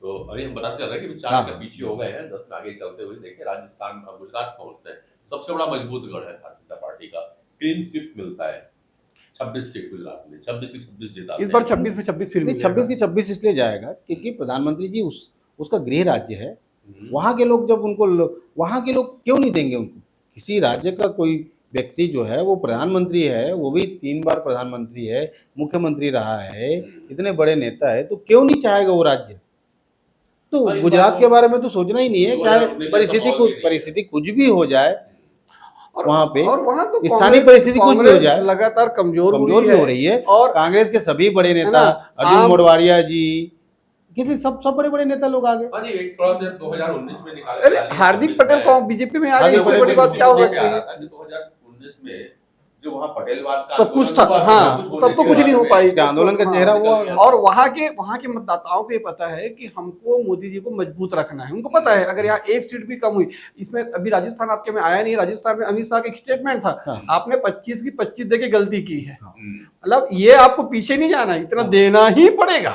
तो अभी हम बात कर रहे हैं कि 4 के पीछे हो गए हैं, 10 में आगे चलते हुए देखिए राजस्थान और गुजरात पहुंचते हैं। सबसे बड़ा मजबूत गढ़ है भारतीय जनता पार्टी का, क्लीन स्वीप मिलता है 26 सीट गुजरात में, 26 की 26 जीता। इस बार 26 में 26 फिर 26 की 26 इसलिए जाएगा क्योंकि प्रधानमंत्री जी उसका गृह राज्य है। वहाँ के लोग जब उनको वहाँ के लोग क्यों नहीं देंगे उनको? किसी राज्य का कोई व्यक्ति जो है वो प्रधानमंत्री है, वो भी 3 बार प्रधानमंत्री है, मुख्यमंत्री रहा है, इतने बड़े नेता है, तो क्यों नहीं चाहेगा वो राज्य? तो गुजरात के बारे में तो सोचना ही नहीं है, चाहे परिस्थिति कुछ भी हो जाए वहाँ पे, और वहाँ तो स्थानीय परिस्थिति कुछ भी हो जाए, लगातार कमजोर भी हो रही है। और कांग्रेस के सभी बड़े नेता, अर्जुन मोढवाडिया जी, कितने सब बड़े नेता लोग आ गए। एक थोड़ा सा 2019 में निकाला, अरे हार्दिक पटेल को बीजेपी में आ गए, इससे बड़ी बात क्या हो सकती है? 2019 में जो वहाँ पटेलवाद का सब कुछ था, हाँ, तब तो कुछ नहीं हो पाई, आंदोलन का चेहरा हुआ। और वहाँ के मतदाताओं को ये पता है कि हमको मोदी जी को मजबूत रखना है। उनको पता है अगर यहाँ 1 सीट भी कम हुई, इसमें अभी राजस्थान आपके में आया नहीं, राजस्थान में अमित शाह का स्टेटमेंट था, आपने 25 की 25 देके गलती की है, मतलब ये आपको पीछे नहीं जाना, इतना देना ही पड़ेगा।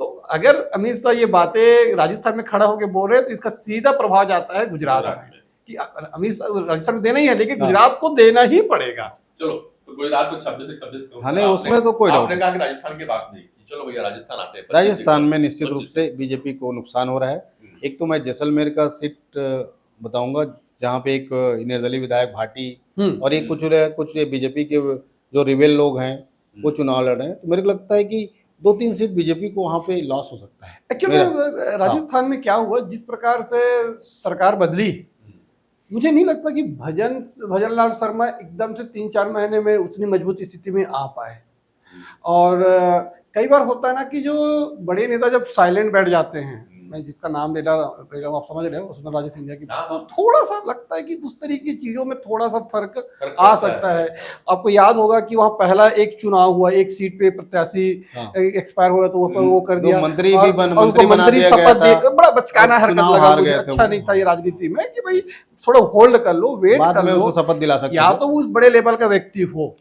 तो अगर अमित शाह ये बातें राजस्थान में खड़ा होकर बोल रहे हैं तो इसका सीधा प्रभाव जाता है गुजरात में कि अमित शाह राजस्थान में देना ही है, लेकिन गुजरात को देना ही पड़ेगा। चलो, तो गुजरात को 26 हाँ नहीं, उसमें तो कोई डाउट नहीं। आपने कहा कि राजस्थान की बात नहीं, चलो भैया राजस्थान आते हैं। राजस्थान में निश्चित रूप से बीजेपी को नुकसान हो रहा है। एक तो मैं जैसलमेर का सीट बताऊंगा जहाँ पे एक निर्दलीय विधायक भाटी और एक कुछ बीजेपी के जो रिबेल लोग हैं वो चुनाव लड़ रहे हैं, तो मेरे को लगता है कि 2-3 सीट बीजेपी को वहाँ पे लॉस हो सकता है। एक्चुअली राजस्थान में क्या हुआ, जिस प्रकार से सरकार बदली, मुझे नहीं लगता कि भजनलाल शर्मा एकदम से 3-4 महीने में उतनी मजबूत स्थिति में आ पाए। और कई बार होता है ना कि जो बड़े नेता जब साइलेंट बैठ जाते हैं, मैं जिसका नाम ले रहा हूँ आप समझ रहे हो, वसुंधरा राजे सिंधिया की, तो थोड़ा सा लगता है कि उस तरीके की चीजों में थोड़ा सा फर्क आ सकता है। आपको याद होगा कि वहाँ पहला एक चुनाव हुआ, 1 सीट पे प्रत्याशी एक्सपायर हुआ तो वो कर दिया, मंत्री शपथ दे, बड़ा बचकाना हरकत लगा, मुझे अच्छा नहीं था ये राजनीति में कि भाई थोड़ा होल्ड कर लो, वेट कर लो, शपथ दिला सकते, या तो उस बड़े लेवल का व्यक्ति हो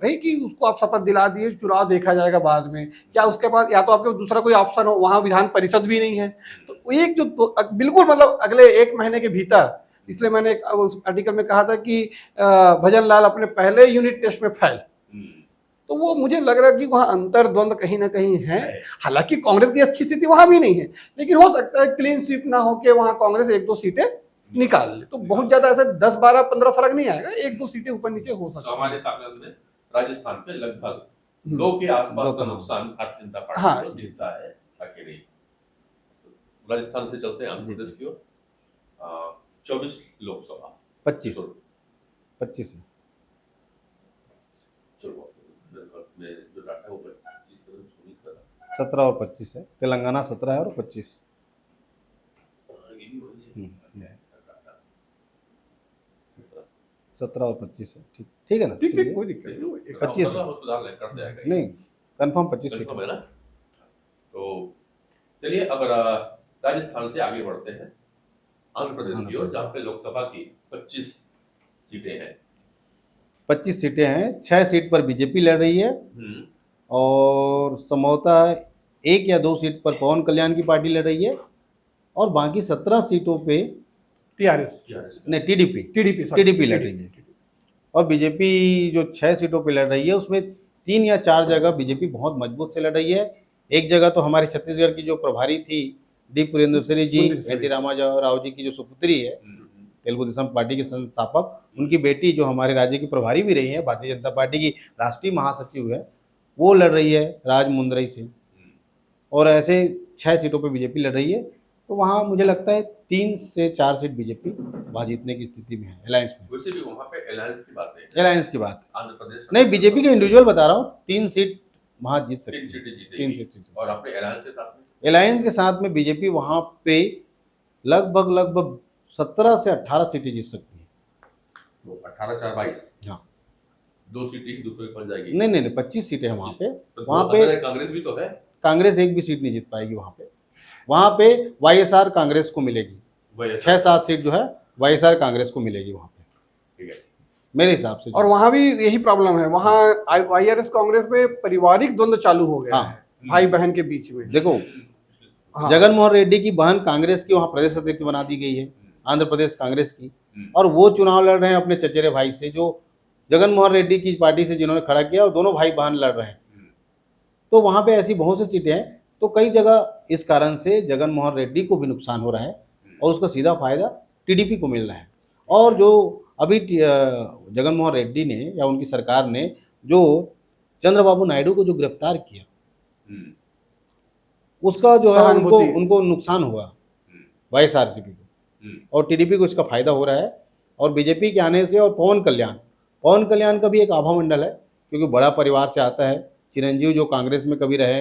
भाई कि उसको आप शपथ दिला दिए, चुनाव देखा जाएगा बाद में, क्या उसके पास या तो आपके दूसरा कोई ऑप्शन हो, वहां विधान परिषद भी नहीं है, तो एक जो बिल्कुल मतलब अगले 1 महीने के भीतर, इसलिए मैंने उस आर्टिकल में कहा था कि भजनलाल अपने पहले यूनिट टेस्ट में फेल, तो वो मुझे लग रहा है कि वहाँ अंतर्द्वंद कहीं ना कहीं है। हालांकि कांग्रेस की अच्छी स्थिति वहां भी नहीं है, लेकिन हो सकता है क्लीन स्वीप ना होके वहां कांग्रेस 1-2 सीटें निकाल ले, तो बहुत ज्यादा ऐसे 10, 12, 15 फर्क नहीं आएगा, 1-2 सीटें ऊपर नीचे हो सकता है। हमारे सामने राजस्थान पे लगभग 2 के आसपास का नुकसान भारतीय जनता पार्टी को दिखता है अकेले। राजस्थान से चलते हैं आंध्र प्रदेश की ओर। 24 लोकसभा 25 चलो में जो डाटा है वो 25 17 और 25 है, तेलंगाना 17 है और 25। ये भी वही से हम्म। है, 17 और 25 है। ठीक ठीक है ना, ठीक ठीक, चलिए। कोई दिक्कत नहीं। 25 सुधार ले कर जाएगा ये। नहीं, कंफर्म 25 सीट कंफर्म है। है ना। तो चलिए अब राजस्थान से आगे बढ़ते हैं आंध्र प्रदेश की ओर, जहाँ पे लोकसभा की 25 सीटें हैं। 25 सीटें हैं, 6 सीट पर बीजेपी लड़ रही है और संभवतः 1 या 2 सीट पर पवन कल्याण की पार्टी लड़ रही है और बाकी 17 सीटों पे टीआरएस नहीं टीडीपी टीडीपी लड़ रही है। और बीजेपी जो 6 सीटों पे लड़ रही है उसमें 3 या 4 जगह बीजेपी बहुत मजबूत से लड़ रही है। एक जगह तो हमारी छत्तीसगढ़ की जो प्रभारी थी डी पुरेंद्रश्वरी जी, एनटी रामाराव जी की जो सुपुत्री है, तेलुगु देशम पार्टी के संस्थापक, उनकी बेटी जो हमारे राज्य की प्रभारी भी रही है, भारतीय जनता पार्टी की राष्ट्रीय महासचिव है, वो लड़ रही है राजमुंदरई से। और ऐसे 6 सीटों पे बीजेपी लड़ रही है। तो वहाँ मुझे लगता है 3 से 4 सीट बीजेपी वहाँ जीतने की स्थिति में है, अलायंस में। वैसे भी वहाँ पे अलायंस की बात है, अलायंस की बात आंध्र प्रदेश नहीं, बीजेपी के इंडिविजुअल बता रहा हूँ, 3 सीट वहाँ जीत सकती 3 है। सीटें 3 जीतेगी। सीट और अपने अलायंस के साथ में अलायंस के साथ में बीजेपी वहाँ पे लगभग 17 से 18 सीटें जीत सकती है। तो 18-4-22, हाँ 2 सीटें ही दूसरे की बन जाएगी। नहीं 25 सीटें हैं वहाँ पे। तो वहाँ दो पे अगर कांग्रेस भी तो है। कांग्रेस एक भी सीट नहीं जीत पाएगी वहाँ पे वाईएसआर कांग्रेस को मिलेगी। वही 6-7 सीट जो है वाईएसआर कांग्रेस को मिलेगी वहाँ पे, ठीक है। मेरे हिसाब से। और वहाँ भी यही प्रॉब्लम है, वहाँ आईआरएस कांग्रेस में पारिवारिक द्वंद्व चालू हो गया हाँ। है भाई बहन के बीच में। देखो, हाँ। जगन मोहन रेड्डी की बहन कांग्रेस की वहाँ प्रदेश अध्यक्ष बना दी गई है, आंध्र प्रदेश कांग्रेस की, और वो चुनाव लड़ रहे हैं अपने चचेरे भाई से, जो जगन मोहन रेड्डी की पार्टी से जिन्होंने खड़ा किया, और दोनों भाई बहन लड़ रहे हैं। तो वहाँ पे ऐसी बहुत सी सीटें हैं। तो कई जगह इस कारण से जगन मोहन रेड्डी को भी नुकसान हो रहा है और उसका सीधा फायदा टीडीपी को मिल रहा है। और जो अभी जगन मोहन रेड्डी ने या उनकी सरकार ने जो चंद्रबाबू नायडू को जो गिरफ्तार किया, उसका जो है उनको नुकसान हुआ वाईएसआरसीपी को, और टीडीपी को इसका फायदा हो रहा है। और बीजेपी के आने से, और पवन कल्याण का भी एक आभा मंडल है, क्योंकि बड़ा परिवार से आता है। चिरंजीव जो कांग्रेस में कभी रहे,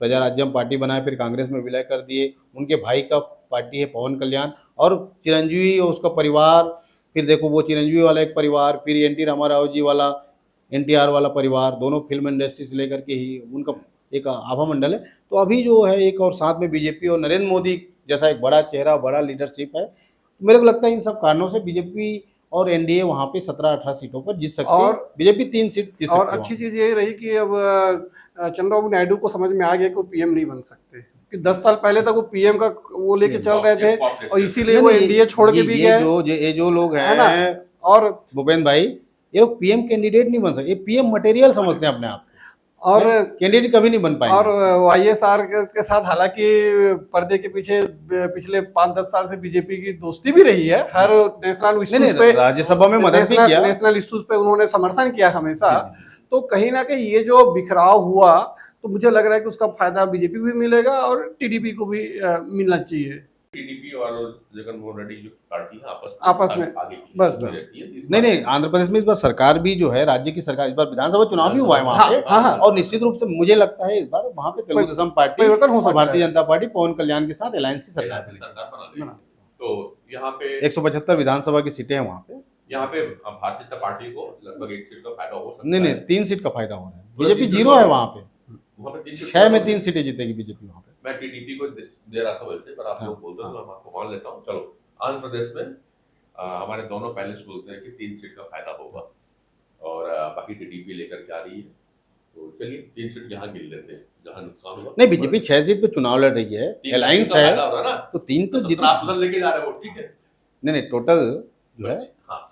प्रजा राज्यम पार्टी बनाए, फिर कांग्रेस में विलय कर दिए, उनके भाई का पार्टी है पवन कल्याण, और चिरंजीवी और उसका परिवार, फिर देखो वो चिरंजीवी वाला एक परिवार, फिर एनटी रामाराव जी वाला, एनटीआर वाला परिवार, दोनों फिल्म इंडस्ट्री से लेकर के ही उनका एक आभा मंडल है। तो अभी जो है एक, और साथ में बीजेपी और नरेंद्र मोदी जैसा एक बड़ा चेहरा, बड़ा लीडरशिप है। मेरे को लगता है इन सब कारणों से बीजेपी और एनडीए वहाँ पे 17-18 सीटों पर जीत सकती है। बीजेपी 3 सीट जीत सकती है। और अच्छी चीज ये रही कि अब चंद्रबाबू नायडू को समझ में आ गया कि वो पीएम नहीं बन सकते, कि 10 साल पहले तक वो पीएम का वो लेके चल रहे थे, और इसीलिए वो एनडीए छोड़ के भी गए। ये जो लोग है ना, हैं, और भूपेंद्र भाई, ये लोग पीएम कैंडिडेट नहीं बन सकते, ये पीएम मटेरियल समझते हैं अपने आप, और कैंडिडेट कभी नहीं बन पाएंगे। और वाईएसआर के साथ हालांकि पर्दे के पीछे पिछले 5-10 साल से बीजेपी की दोस्ती भी रही है, हर नेशनल इश्यूज पे, राज्यसभा में मदद भी किया, नेशनल इश्यूज पे उन्होंने समर्थन किया हमेशा। तो कहीं ना कहीं ये जो बिखराव हुआ, तो मुझे लग रहा है कि उसका फायदा बीजेपी भी मिलेगा और टीडीपी को भी मिलना चाहिए। टीडीपी और जगन मोहन रेड्डी जो पार्टी है आपस में आगे बस नहीं आंध्र प्रदेश में इस बार सरकार भी जो है, राज्य की सरकार, इस बार विधानसभा चुनाव भी हुआ है वहाँ पे। हाँ। और निश्चित रूप से मुझे लगता है इस बार वहाँ पे तेलुगु देशम पार्टी और भारतीय जनता पार्टी पवन कल्याण के साथ अलायंस की सरकार बना। तो यहाँ पे 175 विधानसभा की सीटें हैं वहाँ पे। यहाँ पे भारतीय जनता पार्टी को लगभग 1 सीट का फायदा हो सकता है। नहीं 3 सीट का फायदा हो रहा है। बीजेपी 0 है वहाँ पे, 6 में 3 सीटें जीतेगी बीजेपी वहाँ पे। मैं टीडीपी को दे रहा था वैसे, पर आप लोग बोलते हैं तो मैं आपको मान लेता हूँ। चलो, आंध्र प्रदेश में हमारे दोनों पैनलिस्ट बोलते हैं कि 3 सीट का फायदा होगा, और बाकी टीडीपी लेकर के आ रही है। तो चलिए 3 सीट यहाँ गिन लेते हैं जहाँ नुकसान हुआ। नहीं, बीजेपी 6 सीट पे चुनाव लड़ रही है, अलायंस है, तो 3 तो जीत लेके जा रहे हो, ठीक है। नहीं टोटल जो है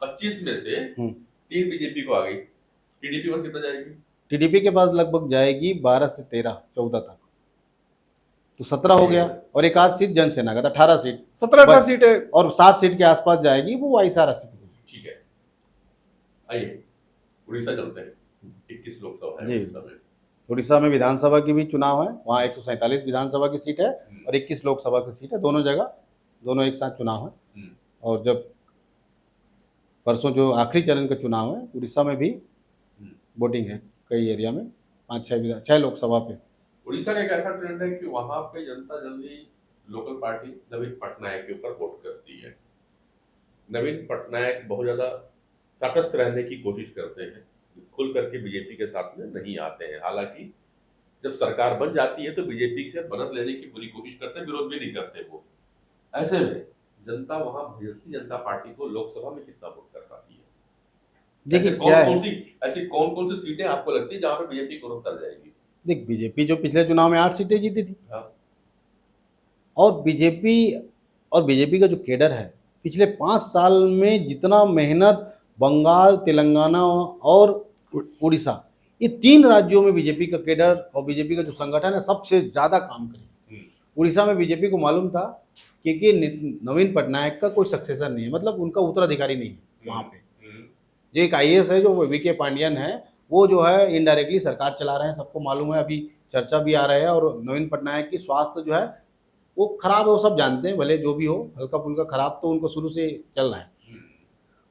25 में से 3 बीजेपी को आ गई। टीडीपी पर कितना जाएगी? टीडीपी के पास लगभग जाएगी 12 से 13-14 तक, तो 17 हो गया, और एक आध सीट जनसेना का, 18 सीट, 17-18 सीटें, और 7 सीट के आसपास जाएगी वो वाईएसआरसीपी। ठीक है, आइए उड़ीसा चलते हैं। 21 लोकसभा है उड़ीसा में। उड़ीसा में विधानसभा की भी चुनाव है, वहाँ 147 विधानसभा की सीट है और 21 लोकसभा की सीट है, दोनों जगह दोनों एक साथ चुनाव है। और जब परसों जो आखिरी चरण का चुनाव है, उड़ीसा में भी वोटिंग है कई एरिया में, 5-6 लोकसभा पे। उड़ीसा का एक ऐसा ट्रेंड है कि वहां पे जनता जल्दी लोकल पार्टी नवीन पटनायक के ऊपर वोट करती है। नवीन पटनायक बहुत ज्यादा तटस्थ रहने की कोशिश करते हैं, खुल करके बीजेपी के साथ में नहीं आते हैं। हालांकि जब सरकार बन जाती है तो बीजेपी से मदद लेने की पूरी कोशिश करते हैं, विरोध भी नहीं करते वो। ऐसे में जनता वहां भारतीय जनता पार्टी को लोकसभा में कितना वोट कर पाती है? देखिए क्या है, ऐसी कौन कौन सी सीटें आपको लगती है जहां पे बीजेपी को कर जाएगी? देख बीजेपी जो पिछले चुनाव में 8 सीटें जीती थी, हाँ। और बीजेपी का जो केडर है पिछले 5 साल में जितना मेहनत बंगाल, तेलंगाना और उड़ीसा, ये 3 राज्यों में बीजेपी का केडर और बीजेपी का जो संगठन है सबसे ज्यादा काम करे। उड़ीसा में बीजेपी को मालूम था कि नवीन पटनायक का कोई सक्सेसर नहीं है, मतलब उनका उत्तराधिकारी नहीं है वहाँ पे। जो एक IAS है जो VK पांडियन है, वो जो है इनडायरेक्टली सरकार चला रहे हैं, सबको मालूम है। अभी चर्चा भी आ रहा है, और नवीन पटनायक की स्वास्थ्य जो है वो खराब है, वो सब जानते हैं, भले जो भी हो, हल्का फुल्का खराब तो उनको शुरू से चल रहा है।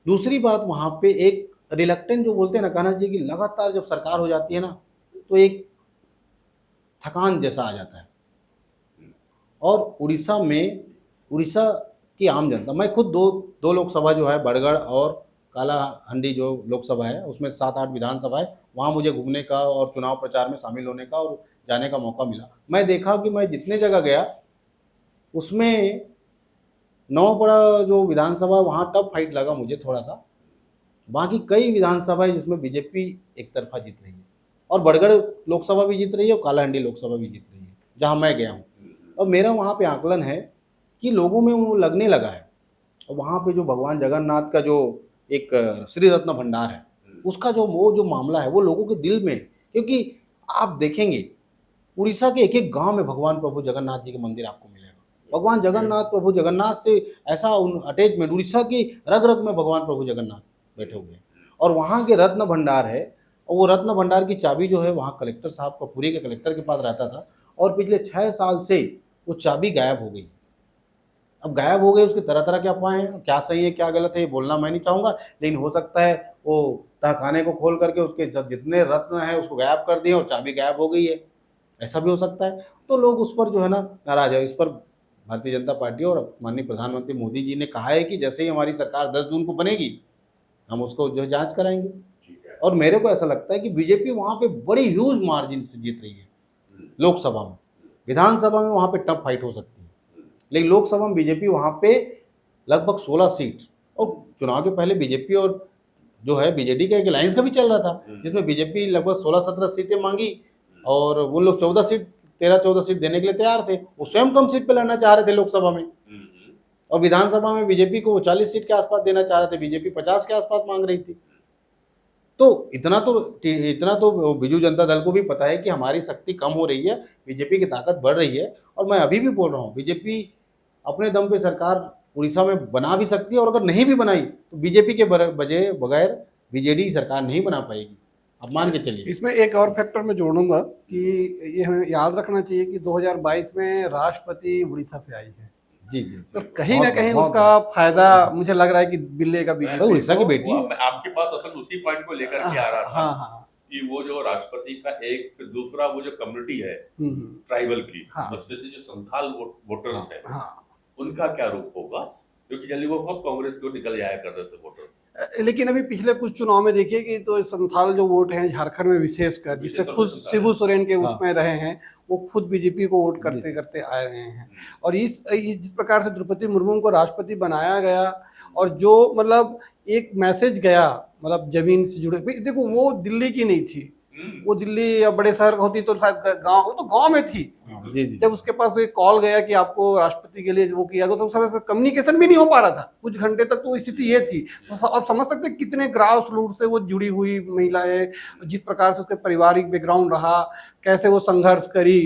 दूसरी बात, वहाँ पे एक रिलक्टेंट जो बोलते हैं ना, कहना चाहिए कि लगातार जब सरकार हो जाती है ना तो एक थकान जैसा आ जाता है। और उड़ीसा की आम जनता, मैं खुद दो लोकसभा जो है बड़गढ़ और कालाहांडी जो लोकसभा है, उसमें 7-8 विधानसभा है, वहाँ मुझे घूमने का और चुनाव प्रचार में शामिल होने का और जाने का मौका मिला। मैं देखा कि मैं जितने जगह गया उसमें नौपड़ा जो विधानसभा, वहाँ टफ फाइट लगा मुझे थोड़ा सा। बाकी कई विधानसभा है जिसमें बीजेपी एक तरफा जीत रही है, और बड़गढ़ लोकसभा भी जीत रही है और कालाहांडी लोकसभा भी जीत रही है जहाँ मैं गया हूँ। और मेरा वहाँ पे आकलन है कि लोगों में वो लगने लगा है। और वहाँ पे जो भगवान जगन्नाथ का जो एक श्री रत्न भंडार है, उसका जो मामला है वो लोगों के दिल में, क्योंकि आप देखेंगे उड़ीसा के एक एक गांव में भगवान प्रभु जगन्नाथ जी के मंदिर आपको मिलेगा। भगवान जगन्नाथ, प्रभु जगन्नाथ से ऐसा अटैचमेंट, उड़ीसा की रग रग में भगवान प्रभु जगन्नाथ बैठे हुए हैं। और वहाँ के रत्न भंडार है, और वो रत्न भंडार की चाबी जो है वहाँ कलेक्टर साहब का, पुरी के कलेक्टर के पास रहता था, और पिछले 6 साल से वो चाबी गायब हो गई। अब गायब हो गई, उसके तरह तरह के अफवाहें हैं, क्या सही है क्या गलत है ये बोलना मैं नहीं चाहूँगा, लेकिन हो सकता है वो तहखाने को खोल करके उसके जितने रत्न हैं उसको गायब कर दिए और चाबी गायब हो गई है, ऐसा भी हो सकता है। तो लोग उस पर जो है ना नाराज है। इस पर भारतीय जनता पार्टी और माननीय प्रधानमंत्री मोदी जी ने कहा है कि जैसे ही हमारी सरकार 10 जून को बनेगी हम उसको जो जांच कराएंगे। और मेरे को ऐसा लगता है कि बीजेपी वहाँ पे बड़ी ह्यूज मार्जिन से जीत रही है लोकसभा में। विधानसभा में वहाँ पे टफ फाइट हो सकती है, लेकिन लोकसभा में बीजेपी वहाँ पे लगभग 16 सीट, और चुनाव के पहले बीजेपी और जो है बीजेडी का एक अलायंस का भी चल रहा था, जिसमें बीजेपी लगभग 16-17 सीटें मांगी और वो लोग 13-14 सीट देने के लिए तैयार थे। वो स्वयं कम सीट पे लड़ना चाह रहे थे लोकसभा में, और विधानसभा में बीजेपी को वो 40 सीट के आसपास देना चाह रहे थे, बीजेपी 50 के आसपास मांग रही थी। तो इतना तो बीजू जनता दल को भी पता है कि हमारी शक्ति कम हो रही है, बीजेपी की ताकत बढ़ रही है। और मैं अभी भी बोल रहा हूँ, बीजेपी अपने दम पे सरकार उड़ीसा में बना भी सकती है, और अगर नहीं भी बनाई तो बीजेपी के बगैर बीजेडी सरकार नहीं बना पाएगी। अब मान के चलिए। इसमें एक और फैक्टर मैं जोड़ूंगा कि ये हमें याद रखना चाहिए कि 2022 में राष्ट्रपति उड़ीसा से आई है। जी जी, तो कहीं ना कहीं उसका फायदा मुझे लग रहा है कि बिल्ले का बीजेपी, उड़ीसा की बेटी है। मैं आपके पास असल उसी पॉइंट को लेकर के आ रहा था। हाँ, कि वो जो राष्ट्रपति का एक, फिर दूसरा वो जो कम्युनिटी है ट्राइबल की, स्पेशली जो संथाल वोटर्स है, उनका क्या रूप होगा, क्योंकि जल्दी वो बहुत कांग्रेस को निकल जाया करते थे वोटर। लेकिन अभी पिछले कुछ चुनाव में देखिए कि तो संथाल जो वोट हैं झारखंड में विशेषकर, जिससे खुद शिबू सोरेन के उसमें रहे हैं, वो खुद बीजेपी को वोट करते करते आ रहे हैं। और इस जिस प्रकार से द्रौपदी मुर्मू को राष्ट्रपति बनाया गया, और जो मतलब एक मैसेज गया, मतलब जमीन से जुड़े, देखो वो दिल्ली की नहीं थी, वो दिल्ली या बड़े शहर होती तो शायद गांव, वो तो गांव में थी। जी जी। जब उसके पास एक कॉल गया कि आपको राष्ट्रपति के लिए वो किया गया, तो उस समय कम्युनिकेशन भी नहीं हो पा रहा था, कुछ घंटे तक तो स्थिति ये थी। तो आप समझ सकते हैं कितने ग्रास रूट से वो जुड़ी हुई महिला है, जिस प्रकार से उसके पारिवारिक बैकग्राउंड रहा, कैसे वो संघर्ष करी,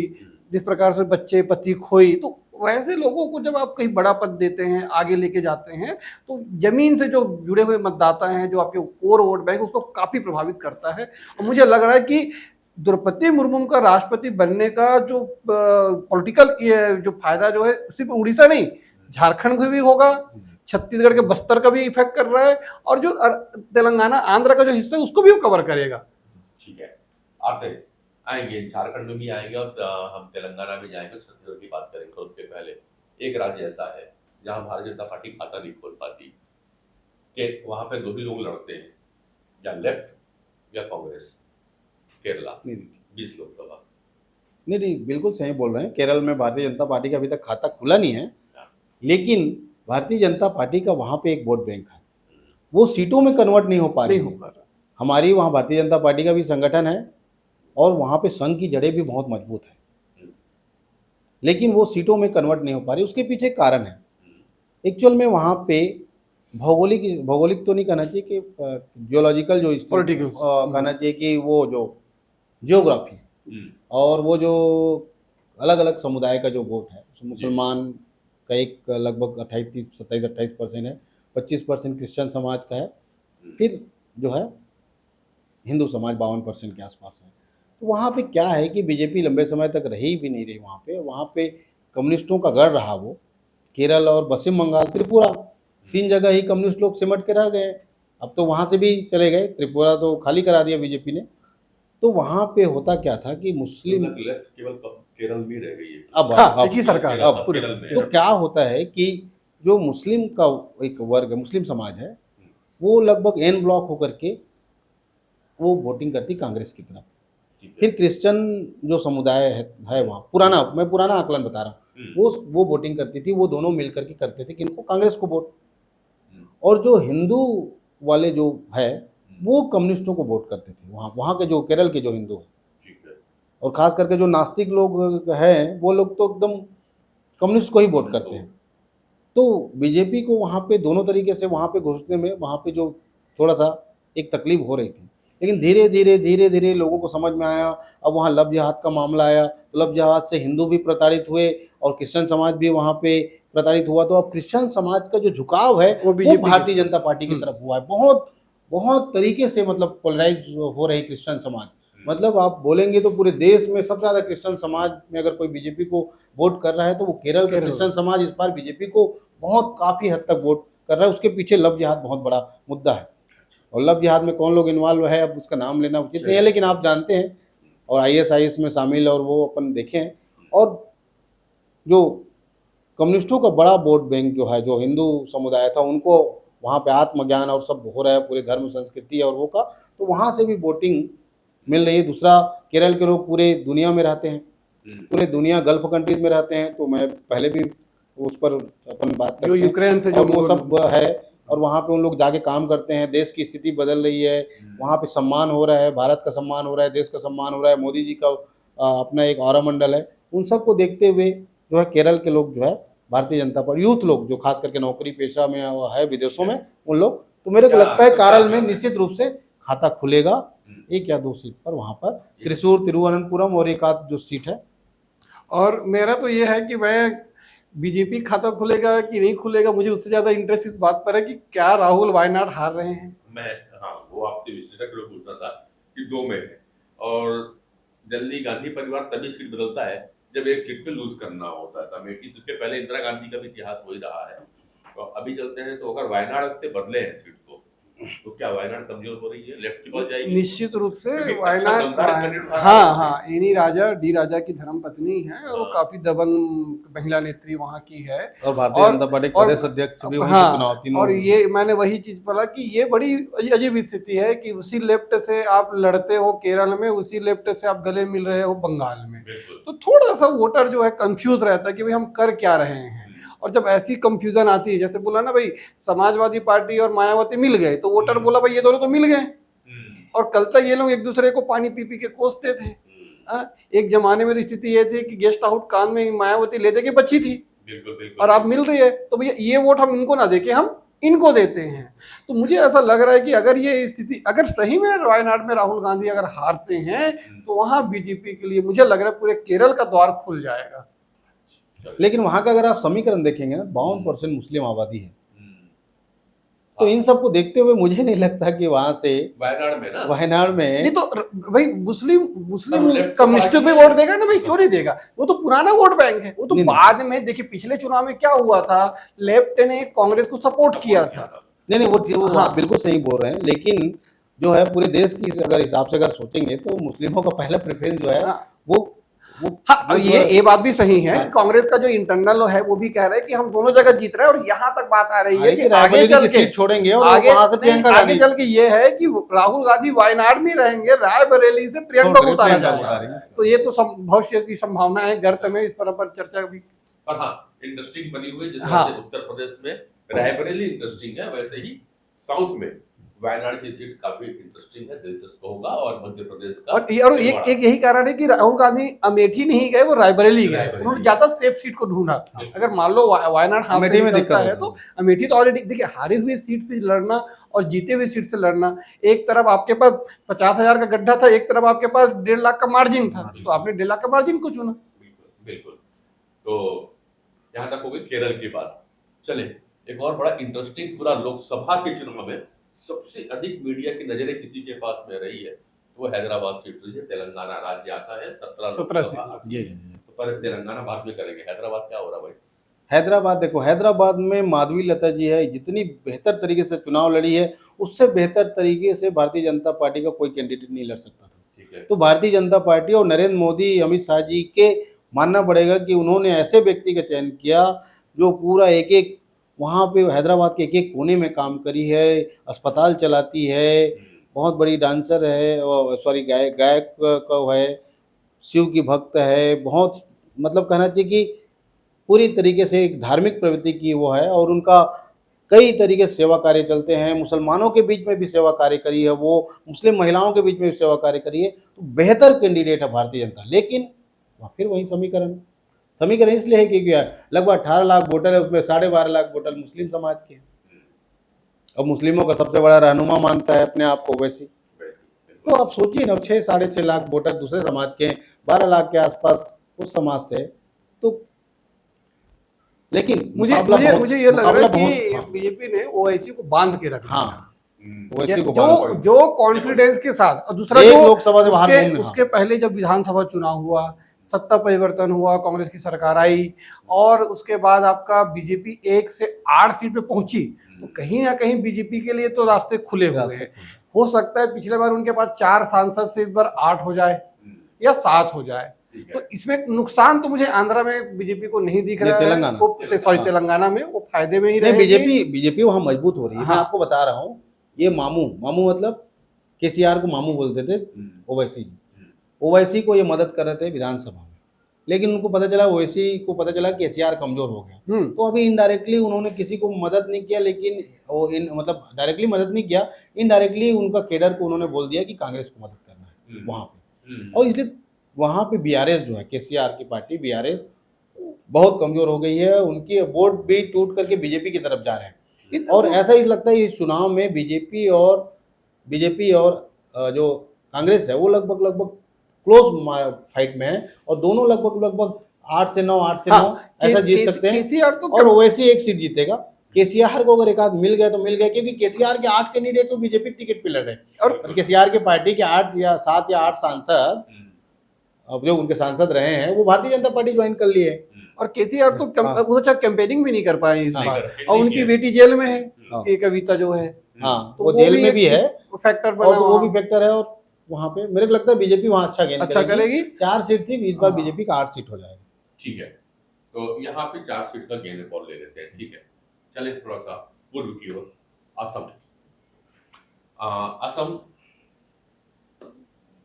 जिस प्रकार से बच्चे पति खोई। तो वैसे लोगों को जब आप कहीं बड़ा पद देते हैं, आगे लेके जाते हैं, तो जमीन से जो जुड़े हुए मतदाता हैं, जो आपके कोर वोट बैंक, उसको काफी प्रभावित करता है। और मुझे लग रहा है कि द्रौपदी मुर्मू का राष्ट्रपति बनने का जो पॉलिटिकल जो फायदा जो है, सिर्फ उड़ीसा नहीं, झारखंड में भी होगा, छत्तीसगढ़ के बस्तर का भी इफेक्ट कर रहा है, और जो तेलंगाना आंध्र का जो हिस्सा है उसको भी वो कवर करेगा। ठीक है, आते आएंगे, झारखंड में भी आएंगे और हम तेलंगाना में जाएंगे, छत्तीसगढ़ की बात करेंगे। उसके पहले एक राज्य ऐसा है जहां भारतीय जनता पार्टी खाता नहीं खोल पाती, कि वहां पे दो ही लोग लड़ते हैं, या लेफ्ट या कांग्रेस। केरला, नहीं 20 लोकसभा। नहीं नहीं, बिल्कुल सही बोल रहे हैं। केरल में भारतीय जनता पार्टी का अभी तक खाता खुला नहीं है, लेकिन भारतीय जनता पार्टी का वहाँ पे एक वोट बैंक है, वो सीटों में कन्वर्ट नहीं हो पा रही नहीं हो है। पा रहा। हमारी वहाँ भारतीय जनता पार्टी का भी संगठन है और वहाँ पे संघ की जड़ें भी बहुत मजबूत है, लेकिन वो सीटों में कन्वर्ट नहीं हो पा रही। उसके पीछे कारण है, एक्चुअल में वहाँ पे भौगोलिक तो नहीं कहना चाहिए कि जियोलॉजिकल जो Political। कहना चाहिए कि वो जो जियोग्राफी और वो जो अलग अलग समुदाय का जो वोट है, मुसलमान का एक लगभग 27-28% है, 25% क्रिश्चियन समाज का है, फिर जो है हिंदू समाज 52% के आसपास है। तो वहाँ पे क्या है कि बीजेपी लंबे समय तक रही भी नहीं रही वहाँ पे कम्युनिस्टों का गढ़ रहा वो। केरल और पश्चिम बंगाल, त्रिपुरा, 3 जगह ही कम्युनिस्ट लोग सिमट के रह गए। अब तो वहाँ से भी चले गए, त्रिपुरा तो खाली करा दिया बीजेपी ने। तो वहाँ पे होता क्या था कि मुस्लिम लेफ्ट केवल केरल में रह गई है। हाँ, एक ही सरकार है अब पूरे। तो क्या होता है कि जो मुस्लिम का एक वर्ग है, मुस्लिम समाज है, वो लगभग एन ब्लॉक होकर के वो वोटिंग करती कांग्रेस की तरफ। फिर क्रिश्चियन जो समुदाय है वहाँ, मैं पुराना आकलन बता रहा हूँ, वो वोटिंग करती थी, वो दोनों मिल करके करते थे किनको, कांग्रेस को वोट। और जो हिंदू वाले जो है वो कम्युनिस्टों को वोट करते थे वहाँ के जो केरल के जो हिंदू हैं, और खास करके जो नास्तिक लोग हैं वो लोग तो एकदम कम्युनिस्ट को ही वोट करते हैं। तो बीजेपी को वहाँ पे दोनों तरीके से वहाँ पे घुसने में वहाँ पे जो थोड़ा सा एक तकलीफ हो रही थी, लेकिन धीरे धीरे लोगों को समझ में आया। अब वहाँ लव जिहाद का मामला आया, तो लव जिहाद से हिंदू भी प्रताड़ित हुए और क्रिश्चियन समाज भी वहाँ पे प्रताड़ित हुआ। तो अब क्रिश्चियन समाज का जो झुकाव है वो भारतीय जनता पार्टी की तरफ हुआ है। बहुत तरीके से मतलब पोलराइज हो रही क्रिश्चियन समाज। मतलब आप बोलेंगे तो पूरे देश में सबसे ज़्यादा क्रिश्चियन समाज में अगर कोई बीजेपी को वोट कर रहा है तो वो केरल का क्रिश्चियन समाज इस बार बीजेपी को बहुत काफ़ी हद तक वोट कर रहा है। उसके पीछे लव जिहाद बहुत बड़ा मुद्दा है, और लव जिहाद में कौन लोग इन्वॉल्व है अब उसका नाम लेना उचित नहीं है, लेकिन आप जानते हैं, और ISIS में शामिल और वो अपन देखे हैं। और जो कम्युनिस्टों का बड़ा वोट बैंक जो है, जो हिंदू समुदाय था, उनको वहाँ पे आत्मज्ञान और सब हो रहा है पूरे धर्म संस्कृति और वो का, तो वहाँ से भी वोटिंग मिल रही है। दूसरा, केरल के लोग पूरे दुनिया में रहते हैं, पूरे दुनिया गल्फ कंट्रीज में रहते हैं, तो मैं पहले भी उस पर अपन बात करते हैं, यूक्रेन से जो वो सब है, और वहाँ पे उन लोग जाके काम करते हैं। देश की स्थिति बदल रही है, वहाँ पे सम्मान हो रहा है, भारत का सम्मान हो रहा है, देश का सम्मान हो रहा है, मोदी जी का अपना एक ऑरा मंडल है। उन सबको देखते हुए जो है केरल के लोग जो है भारतीय जनता पार्टी, यूथ लोग जो खास करके नौकरी पेशा में है विदेशों में, उन लोग, तो मेरे को लगता है केरल में निश्चित रूप से खाता खुलेगा 1 या 2 सीट पर, वहाँ पर त्रिशूर, तिरुवनंतपुरम और एक आध जो सीट है। और मेरा तो ये है कि मैं बीजेपी खाता खुलेगा कि नहीं खुलेगा, मुझे उससे ज्यादा इंटरेस्ट इस बात पर है कि क्या राहुल वायनाड हार रहे हैं। हाँ, वो आपसे विश्लेषक लोग पूछना था कि 2 में है, और जनरली गांधी परिवार तभी सीट बदलता है जब एक सीट पे लूज करना होता था। अमेठी उसके पहले इंदिरा गांधी का भी इतिहास वही रहा है। तो अभी चलते हैं, तो अगर वायनाड से बदले हैं सीट को, तो क्या वायनाड कमजोर हो रही है, लेफ्ट की बात जाएगी? निश्चित रूप से अच्छा वायनाड, हाँ, एनी राजा, डी राजा की धर्मपत्नी है और वो काफी दबंग महिला नेत्री वहाँ की है, और भारतीय जनता पार्टी के प्रदेश अध्यक्ष भी वहीं से चुनाव तीनों। और ये मैंने वही चीज पढ़ा कि ये बड़ी अजीब स्थिति है कि उसी लेफ्ट से आप लड़ते हो केरल में, उसी लेफ्ट से आप गले मिल रहे हो बंगाल में, तो थोड़ा सा वोटर जो है कंफ्यूज रहता है कि भाई हम कर क्या रहे हैं। और जब ऐसी कंफ्यूजन आती है, जैसे बोला ना भाई समाजवादी पार्टी और मायावती मिल गए, तो वोटर बोला भाई ये दोनों तो मिल गए, और कल तक ये लोग एक दूसरे को पानी पी पी के कोसते थे। एक जमाने में तो स्थिति ये थी कि गेस्ट हाउस कान में मायावती ले दे के बची थी, और आप मिल रही है, तो भैया ये वोट हम इनको ना देके हम इनको देते हैं। तो मुझे ऐसा लग रहा है कि अगर ये स्थिति, अगर सही में वायनाड में राहुल गांधी अगर हारते हैं, तो वहां बीजेपी के लिए मुझे लग रहा है पूरे केरल का द्वार खुल जाएगा। लेकिन वहां का अगर आप समीकरण देखेंगे ना, 52% मुस्लिम आबादी है, तो इन सबको देखते हुए मुझे नहीं लगता कि वहां से वायनाड में नहीं तो भाई मुस्लिम कम्युनिस्ट भी वोट देगा ना भाई, क्यों नहीं देगा, वो तो पुराना वोट बैंक है। वो तो बाद में देखिए पिछले चुनाव में क्या हुआ था, लेफ्ट ने कांग्रेस को सपोर्ट किया था। नहीं वो हाँ बिल्कुल सही बोल रहे हैं, लेकिन जो है पूरे देश की अगर हिसाब से अगर सोचेंगे तो मुस्लिमों का पहला प्रेफरेंस जो है वो हाँ, और जो है- ये बात भी सही है हाँ। कि कांग्रेस का जो इंटरनल है वो भी कह रहे हैं कि हम दोनों जगह जीत रहे हैं, और यहाँ तक बात आ रही है कि आगे रायबरेली चल की के सीट छोड़ेंगे और आगे वहां से प्रियंका आगे गांधी चल के ये है कि राहुल गांधी वायनाड में रहेंगे, रायबरेली से प्रियंका को उतारा जाएगा। तो ये तो भविष्य की संभावना है, गर्त में इस पर चर्चा भी। पर हाँ, इंटरेस्टिंग बनी हुई है। जैसे हाँ। उत्तर प्रदेश में रायबरेली इंटरेस्टिंग है, वैसे ही साउथ में वायनाड की सीट काफी इंटरेस्टिंग है, दिलचस्प होगा। और मध्य प्रदेश का और एक यही कारण है कि राहुल गांधी अमेठी नहीं गए, वो रायबरेली गए। रायबरेली। उन्होंने ज्यादा सेफ सीट को ढूंढा। अगर मान लो वायनाड हाथ से अमेठी में निकलता दिक्कत है तो अमेठी तो ऑलरेडी देखिए, हारी हुई सीट से लड़ना और जीते हुई सीट से लड़ना, एक तरफ आपके पास 50,000 का गड्ढा था, एक तरफ आपके पास 1.5 लाख का मार्जिन था, तो आपने 1.5 लाख का मार्जिन को चुना। बिल्कुल। तो यहाँ तक हो गई केरल की बात। चले, एक और बड़ा इंटरेस्टिंग, पूरा लोकसभा के चुनाव में सबसे अधिक मीडिया की नजरें किसी के पास में रही है, तो वो हैदराबाद सीट रही है। तेलंगाना राज्य आता है, 17 सीट। जी। तो पर तेलंगाना बाद में करेंगे, हैदराबाद क्या हो रहा भाई? हैदराबाद देखो, हैदराबाद में माधवी लता जी है, जितनी बेहतर तरीके से चुनाव लड़ी है उससे बेहतर तरीके से भारतीय जनता पार्टी का कोई कैंडिडेट नहीं लड़ सकता था। ठीक है। तो भारतीय जनता पार्टी और नरेंद्र मोदी, अमित शाह जी के मानना पड़ेगा कि उन्होंने ऐसे व्यक्ति का चयन किया जो पूरा एक एक वहाँ पे हैदराबाद के एक एक कोने में काम करी है, अस्पताल चलाती है, बहुत बड़ी डांसर है, सॉरी गायक का है, शिव की भक्त है, बहुत मतलब कहना चाहिए कि पूरी तरीके से एक धार्मिक प्रवृत्ति की वो है। और उनका कई तरीके से सेवा कार्य चलते हैं, मुसलमानों के बीच में भी सेवा कार्य करी है, वो मुस्लिम महिलाओं के बीच में भी सेवा कार्य करी है। तो बेहतर कैंडिडेट है भारतीय जनता। लेकिन फिर वही समीकरण इसलिए है क्योंकि लगभग 18 लाख वोटर है, उसमें 12.5 लाख वोटर मुस्लिम समाज के हैं। अब मुस्लिमों का सबसे बड़ा रहनुमा मानता है अपने आप को वैसी। तो आप सोचिए ना, 6-6.5 लाख वोटर दूसरे समाज के हैं, 12 लाख के आसपास उस समाज से। तो लेकिन मुझे ये लग रहा है कि बीजेपी ने ओवैसी को बांध के रखा। हाँ, जो कॉन्फिडेंस के साथ। और दूसरा जो लोकसभा से बाहर उसके पहले जब विधानसभा चुनाव हुआ, सत्ता परिवर्तन हुआ, कांग्रेस की सरकार आई, और उसके बाद आपका बीजेपी 1 से 8 सीट पे पहुंची, तो कहीं ना कहीं बीजेपी के लिए तो रास्ते खुले हुए हैं। हो सकता है पिछले बार उनके पास 4 सांसद से इस बार 8 हो जाए या 7 हो जाए। तो इसमें नुकसान तो मुझे आंध्रा में बीजेपी को नहीं दिख रहा है। तेलंगाना में वो फायदे में ही रहेगी। बीजेपी वहां मजबूत हो रही है। मैं आपको बता रहा हूँ, ये मामू मतलब केसीआर को मामू बोलते थे ओवैसी को ये मदद कर रहे थे विधानसभा में, लेकिन उनको पता चला, ओवैसी को पता चला कि केसीआर कमजोर हो गया। तो अभी इनडायरेक्टली उन्होंने किसी को मदद नहीं किया, लेकिन मतलब डायरेक्टली मदद नहीं किया, इनडायरेक्टली उनका केडर को उन्होंने बोल दिया कि कांग्रेस को मदद करना है वहाँ पे। और इसलिए वहाँ पे बीआरएस जो है, केसीआर की पार्टी बीआरएस बहुत कमजोर हो गई है, उनकी वोट भी टूट करके बीजेपी की तरफ जा रहे हैं। और ऐसा ही लगता है इस चुनाव में बीजेपी और जो कांग्रेस है वो लगभग क्लोज फाइट में है, और दोनों लगभग 8 से 9 ऐसा जीत सकते हैं। और ओवैसी 1 सीट जीतेगा। केसीआर को अगर एक आध मिल गए तो मिल गए, क्योंकि केसीआर के 8 कैंडिडेट तो बीजेपी टिकट पे लड़ रहे हैं, और केसीआर की पार्टी के 7 या 8 सांसद अब जो उनके सांसद रहे हैं वो भारतीय जनता पार्टी ज्वाइन कर लिए। और केसीआर तो अच्छा कैंपेनिंग भी नहीं कर पाए इस बार, और उनकी बेटी जेल में है, ये कविता जो है। हाँ, वो जेल में भी है, फैक्टर बना, वो भी फैक्टर है। और वहाँ पे मेरे को लगता है बीजेपी वहाँ अच्छा करेगी। 4 सीट थी, इस बार बीजेपी का 8 सीट हो जाएगा। ठीक है, तो यहाँ पे 4 सीट का गेन फॉल ले लेते हैं। ठीक है, चले थोड़ा सा पूर्व की ओर, असम। असम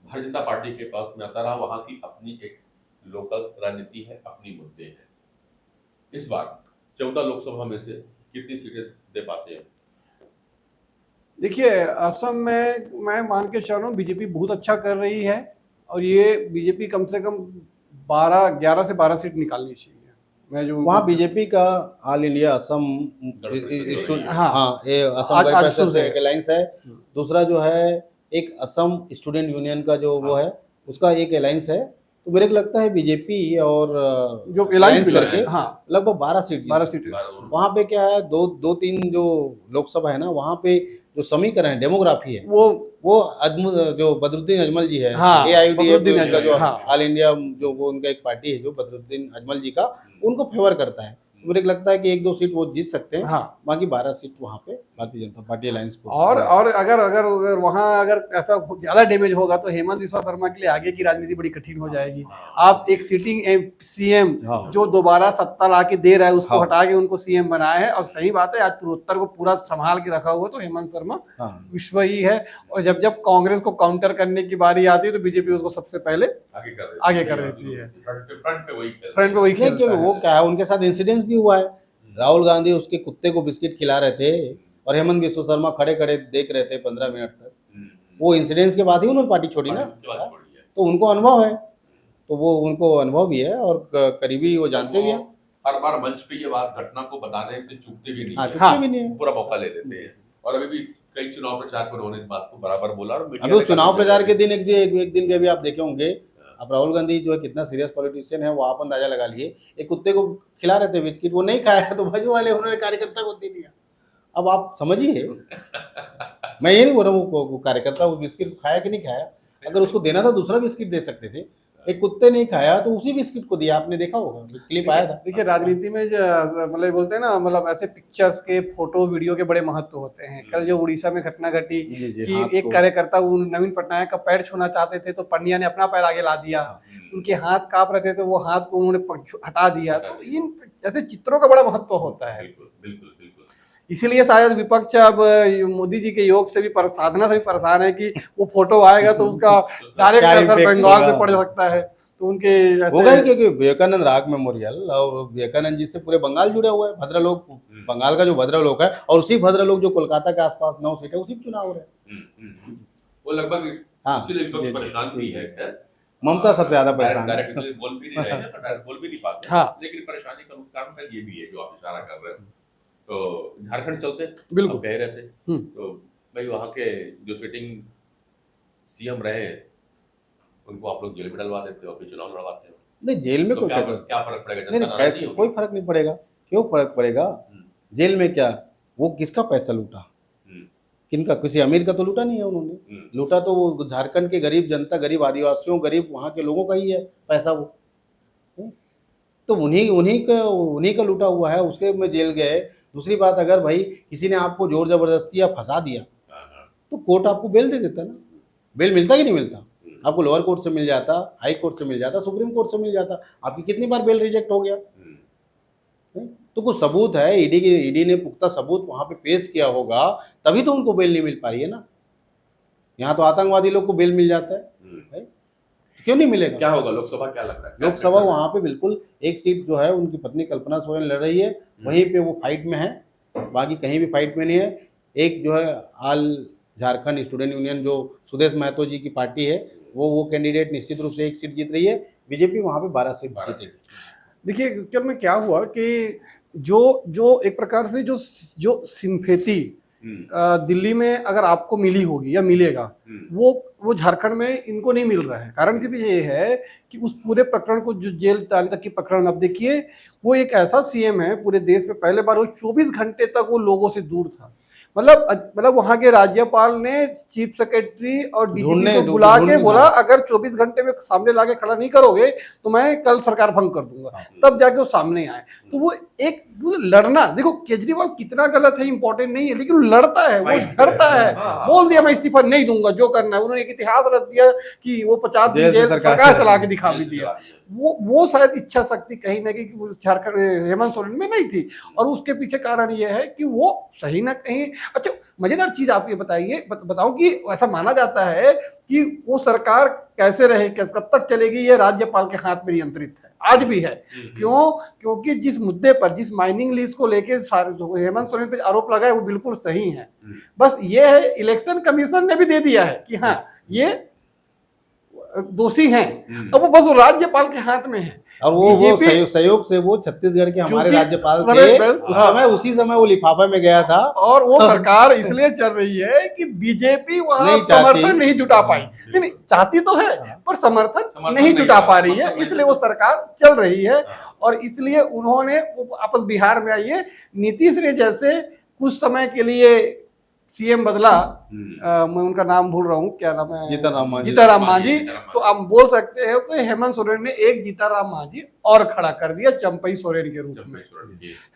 भारतीय जनता पार्टी के पास में आता रहा, वहां की अपनी एक लोकल राजनीति है, अपनी मुद्दे हैं। इस बार 14 लोकसभा में से कितनी सीटें दे पाते हैं? देखिए, असम में मैं मान के चल रहा हूँ बीजेपी बहुत अच्छा कर रही है, और ये बीजेपी कम से कम 11 से 12 सीट निकालनी चाहिए। मैं जो वहाँ बीजेपी का ऑल इंडिया असम असम से एक अलायंस है। दूसरा जो है एक असम स्टूडेंट यूनियन का जो वो है, उसका एक अलायंस है। तो मेरे को लगता है बीजेपी और जो अलायंस करके लगभग 12 सीट। वहाँ पे क्या है, 2-3 जो लोकसभा है ना, वहाँ पे जो समीकरण है, डेमोग्राफी है, वो जो बदरुद्दीन अजमल जी है, AIUDF का जो ऑल इंडिया जो वो उनका एक पार्टी है जो बदरुद्दीन अजमल जी का, उनको फेवर करता है। मुझे लगता है कि 1-2 सीट वो जीत सकते हैं। हाँ। बाकी 12 सीट वहाँ पे भारतीय जनता पार्टी अलायंस को। और अगर वहाँ अगर ऐसा ज्यादा डैमेज होगा तो हेमंत बिस्वा शर्मा के लिए आगे की राजनीति बड़ी कठिन हो जाएगी। आप एक सिटिंग सीएम हाँ। जो दोबारा सत्ता ला के दे रहा है उसको हाँ। हटा के उनको सीएम बनाया है, और सही बात है आज पूर्वोत्तर को पूरा संभाल के रखा हुआ तो हेमंत शर्मा हाँ। विश्व ही है। और जब जब कांग्रेस को काउंटर करने की बारी आती है तो बीजेपी उसको सबसे पहले आगे कर देती है, फ्रंट पे वही फ्रंट पे वही नहीं, खेलता क्योंकि वो है। क्या है, उनके साथ इंसिडेंस भी हुआ है। राहुल गांधी उसके कुत्ते को बिस्किट खिला रहे थे और हेमंत बिस्वा शर्मा खड़े खड़े देख रहे थे 15 मिनट तक। वो इंसिडेंट्स के बाद ही उन्होंने पार्टी छोड़ी ना, तो उनको अनुभव है, तो वो उनको अनुभव भी है और करीबी वो जानते भी हैं। हर बार मंच पे ये बात घटना को बताने से चूकते भी नहीं हाँ, है। चुपके भी नहीं है। पूरा मौका ले देते हैं। और अभी भी कई चुनाव प्रचार पर उन्होंने इस बात को बराबर बोला। और अभी वो चुनाव प्रचार के दिन एक दिन के भी आप देखे होंगे। अब राहुल गांधी जो है कितना सीरियस पॉलिटिशियन है वो आप अंदाजा लगा लिए। एक कुत्ते को खिला रहे थे बिस्किट, वो नहीं खाया तो बाजू वाले उन्होंने कार्यकर्ता को दे दिया। अब आप समझिए, मैं ये नहीं बोल रहा हूँ वो कार्यकर्ता वो बिस्किट खाया कि नहीं खाया, अगर उसको देना था दूसरा बिस्किट दे सकते थे। एक कुत्ते नहीं खाया तो उसी बिस्किट को दिया, आपने देखा होगा, क्लिप आया था। देखिए राजनीति में मतलब बोलते हैं ना, मतलब ऐसे पिक्चर्स के फोटो वीडियो के बड़े महत्व होते हैं। कल जो उड़ीसा में घटना घटी कि एक कार्यकर्ता नवीन पटनायक का पैर छूना चाहते थे तो पंड्या ने अपना पैर आगे ला दिया, उनके हाथ कांप रहे थे तो वो हाथ को उन्होंने हटा दिया। तो इन ऐसे चित्रों का बड़ा महत्व होता है। बिल्कुल। इसीलिए शायद विपक्ष अब मोदी जी के योग से भी साधना से भी परेशान है कि वो फोटो आएगा तो उसका डायरेक्ट असर बंगाल पे पड़ सकता है। तो उनके होगा ही, क्योंकि विवेकानंद राग मेमोरियल और विवेकानंद जी से पूरे बंगाल जुड़े हुए हैं। भद्रलोक, बंगाल का जो भद्रलोक है, और उसी भद्रलोक जो कोलकाता के आसपास 9 सीट है, उसी चुनाव हो रहे हैं। वो लगभग हाँ, इसीलिए विपक्ष परेशान भी है। ममता सबसे ज्यादा परेशान है। डायरेक्ट बोल भी नहीं रहे हैं, डायरेक्ट बोल भी नहीं पाते। हाँ। लेकिन परेशानी का कारण है ये भी है जो आप इशारा कर रहे हैं। तो झारखंड चलते बिल्कुल कह रहे थे, तो भाई वहाँ के जो सिटिंग सीएम रहे उनको आप लोग जेल में डलवा देते हो, फिर चुनाव लड़वाते हो। नहीं, जेल में तो कोई क्या फर्क पड़ेगा? जनता नहीं, कोई फर्क नहीं पड़ेगा। क्यों फर्क पड़ेगा? जेल में क्या, वो किसका पैसा लूटा, किनका? किसी अमीर का तो लूटा नहीं है उन्होंने। लूटा तो वो झारखंड के गरीब जनता, गरीब आदिवासियों, गरीब वहाँ के लोगों का ही है पैसा वो। तो उन्हीं का लूटा हुआ है, उसके में जेल गए। दूसरी बात, अगर भाई किसी ने आपको जोर जबरदस्ती या फंसा दिया तो कोर्ट आपको बेल दे देता ना। बेल मिलता कि नहीं मिलता? आपको लोअर कोर्ट से मिल जाता, हाई कोर्ट से मिल जाता, सुप्रीम कोर्ट से मिल जाता। आपकी कितनी बार बेल रिजेक्ट हो गया? तो कुछ सबूत है, ईडी ने पुख्ता सबूत वहां पे पेश किया होगा, तभी तो उनको बेल नहीं मिल पा रही है ना। यहाँ तो आतंकवादी लोग को बेल मिल जाता है, क्यों नहीं मिलेगा? क्या होगा लोकसभा, क्या लगता है? लोकसभा वहां पे बिल्कुल एक सीट जो है उनकी पत्नी कल्पना सोरेन लड़ रही है, वहीं पे वो फाइट में है, बाकी कहीं भी फाइट में नहीं है। एक जो है आल झारखंड स्टूडेंट यूनियन जो सुदेश महतो जी की पार्टी है, वो कैंडिडेट निश्चित रूप से एक सीट जीत रही है। बीजेपी वहां पे 12 सीट जीतेगी। देखिए कल में क्या हुआ कि जो एक प्रकार से जो सिंपैथी दिल्ली में अगर आपको मिली होगी या मिलेगा, वो झारखंड में इनको नहीं मिल रहा है। कारण के पीछे ये है कि उस पूरे प्रकरण को, जो जेल जाने तक की प्रकरण, अब देखिए वो एक ऐसा सीएम है पूरे देश में, पहले बार वो 24 घंटे तक वो लोगों से दूर था। मतलब वहां के राज्यपाल ने चीफ सेक्रेटरी और डीजीपी को बुला के बोला अगर 24 घंटे में सामने लाके खड़ा नहीं करोगे तो मैं कल सरकार भंग कर दूंगा। तब जाके वो सामने आए। तो वो एक लड़ना, देखो केजरीवाल कितना गलत है इंपॉर्टेंट नहीं है, लेकिन वो लड़ता है, वो लड़ता है। बोल दिया मैं इस्तीफा नहीं दूंगा, जो करना है। उन्होंने एक इतिहास रच दिया कि वो 50 दिन जेल सरकार चला के दिखा भी दिया। वो शायद इच्छा शक्ति कहीं ना कहीं झारखंड हेमंत सोरेन में नहीं थी, और उसके पीछे कारण ये है कि वो सही ना कहीं। अच्छा, मजेदार चीज आप ये बताइए, बताओ कि ऐसा माना जाता है कि वो सरकार कैसे रहे, कब तक चलेगी, ये राज्यपाल के हाथ में नियंत्रित है, आज भी है। क्यों? क्योंकि जिस मुद्दे पर, जिस माइनिंग लीज को लेके हेमंत सोरेन पे आरोप लगाए वो बिल्कुल सही है। बस ये है, इलेक्शन कमीशन ने भी दे दिया है कि हाँ ये दोषी हैं, अब वो बस वो राज्यपाल के हाथ में है। और वो सहयोग से वो छत्तीसगढ़ के हमारे राज्यपाल थे, उसी समय वो लिफाफे में गया था। और वो सरकार इसलिए चल रही है कि बीजेपी वहां समर्थन नहीं जुटा पाई। नहीं, चाहती तो है पर समर्थन नहीं जुटा पा रही है, इसलिए वो सरकार चल रही है। और इसलिए उन्होंने वापस बिहार में आइए, नीतीश ने जैसे कुछ समय के लिए सीएम बदला, मैं उनका नाम भूल रहा हूँ, क्या नाम है, जीतन राम मांझी। तो आप बोल सकते हो कि हेमंत सोरेन ने एक जीतन राम मांझी और खड़ा कर दिया चंपई सोरेन के रूप में,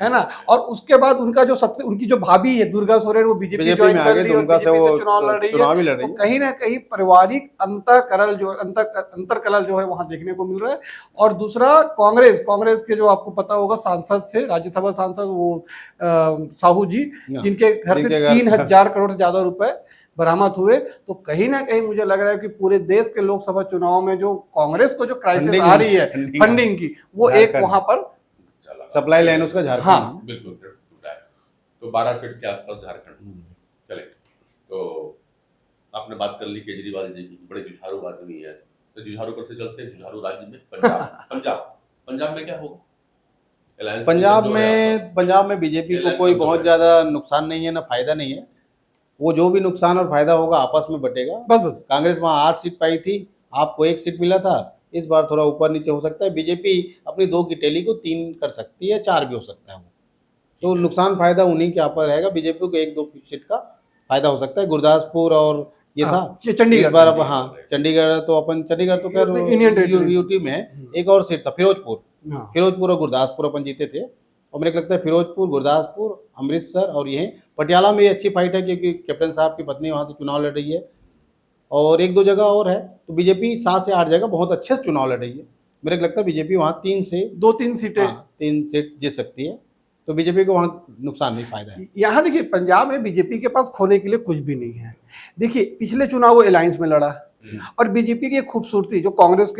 है ना। और उसके बाद उनका जो सबसे उनकी जो भाभी है दुर्गा सोरेन, वो बीजेपी ज्वाइन में आ कर गए ली तो और उनका से बीजेपी वो से चुनाव लड़ रही है। तो कहीं ना कहीं पारिवारिक अंतरकलह जो है वहां देखने को मिल रहा है। और दूसरा कांग्रेस के जो आपको पता होगा सांसद थे, राज्यसभा सांसद वो साहू जी, जिनके घर से 3,000 करोड़ से ज्यादा रुपए बरामद हुए। तो कहीं ना कहीं मुझे लग रहा है कि पूरे देश के लोकसभा चुनाव में जो कांग्रेस को जो क्राइसिस आ रही है फंडिंग की, वो एक वहां पर सप्लाई लाइन उसका झारखंड। हाँ बिल्कुल। तो 12 सीट के आसपास झारखंड चले। तो आपने बात कर ली केजरीवाल जी की, बड़े जुझारू आदमी है, तो जुझारू करते चलते हैं जुझारू राज्य में पंजाब में क्या होगा? पंजाब में बीजेपी को कोई बहुत ज्यादा नुकसान नहीं है, ना फायदा नहीं है। वो जो भी नुकसान और फायदा होगा आपस में बटेगा। बस कांग्रेस वहाँ 8 सीट पाई थी, आपको 1 सीट मिला था, इस बार थोड़ा ऊपर नीचे हो सकता है। बीजेपी अपनी 2 की टैली को 3 कर सकती है, 4 भी हो सकता है वो। तो नुकसान फायदा उन्हीं के पर रहेगा। बीजेपी को 1-2 सीट का फायदा हो सकता है। गुरदासपुर और ये था चंडीगढ़, बार अब हाँ चंडीगढ़ तो चंडीगढ़ तो खैर यूटी में है। एक और सीट था फिरोजपुर और गुरदासपुर अपन जीते थे। और मेरे को लगता है फिरोजपुर, गुरदासपुर, अमृतसर और ये पटियाला में ये अच्छी फाइट है, क्योंकि कैप्टन साहब की पत्नी वहाँ से चुनाव लड़ रही है। और 1-2 जगह और है, तो बीजेपी 7 से 8 जगह बहुत अच्छे से चुनाव लड़ रही है। मेरे को लगता है बीजेपी वहाँ 2-3 सीटें 3 सीट जीत सकती है। तो बीजेपी को वहाँ नुकसान नहीं, फायदा है। यहाँ देखिए पंजाब में बीजेपी के पास खोने के लिए कुछ भी नहीं है। देखिए पिछले चुनाव वो अलायंस में लड़ा, और बीजेपी की एक खूबसूरती जो कांग्रेस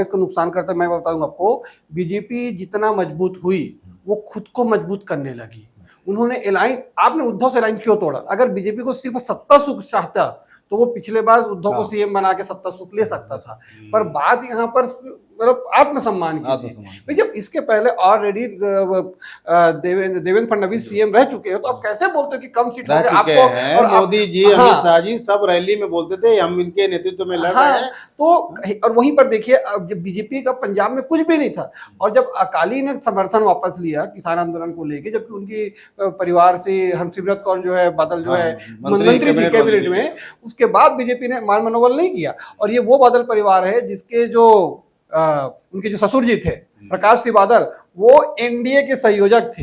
को नुकसान करता है, मैं बताऊंगा आपको, बीजेपी जितना मजबूत हुई वो खुद को मजबूत करने लगी। उन्होंने आपने उद्धव से अलायंस क्यों तोड़ा? अगर बीजेपी को सिर्फ सत्ता सुख चाहता तो वो पिछले बार उद्धव को सीएम बना के सत्ता सुख ले सकता था। पर बात यहाँ पर मतलब आत्मसम्मान की थी। जब इसके पहले ऑलरेडी देवेंद्र फडणवीस सीएम रह चुके हैं, तो आप कैसे बोलते हो कि कम सीट आपको? और मोदी जी, अमित शाह जी सब रैली में बोलते थे हम इनके नेतृत्व में लड़ रहे हैं। तो और वहीं पर देखिए अब जब बीजेपी का पंजाब में कुछ भी नहीं था, और जब अकाली ने समर्थन वापस लिया किसान आंदोलन को लेकर, जबकि उनकी परिवार से हरसिमरत कौर जो है बादल जो है मंत्री थी कैबिनेट में, उसके बाद बीजेपी ने मान मनोबल नहीं किया। और ये वो बादल परिवार है जिसके जो उनके जो ससुर जी थे प्रकाश सिंह बादल, वो एनडीए के संयोजक थे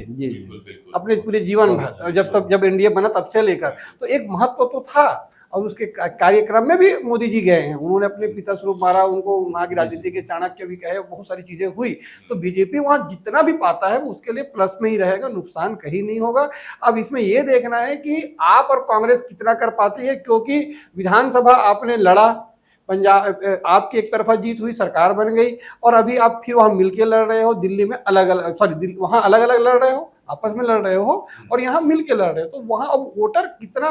अपने पूरे जीवन भर, जब एनडीए बना तब से लेकर। तो एक महत्व तो था। और उसके कार्यक्रम में भी मोदी जी गए हैं, उन्होंने अपने पिता स्वरूप मारा, उनको वहाँ की राजनीति के चाणक्य भी कहे, बहुत सारी चीजें हुई। तो बीजेपी वहाँ जितना भी पाता है वो उसके लिए प्लस में ही रहेगा, नुकसान कहीं नहीं होगा। अब इसमें ये देखना है कि आप और कांग्रेस कितना कर पाती है, क्योंकि विधानसभा आपने लड़ा, पंजाब आपकी एक तरफा जीत हुई, सरकार बन गई, और अभी आप फिर वहां मिलके लड़ रहे हो, दिल्ली में वहां अलग अलग लड़ रहे हो, आपस में लड़ रहे हो, और यहाँ मिलके लड़ रहे हो। तो वहां अब वोटर कितना,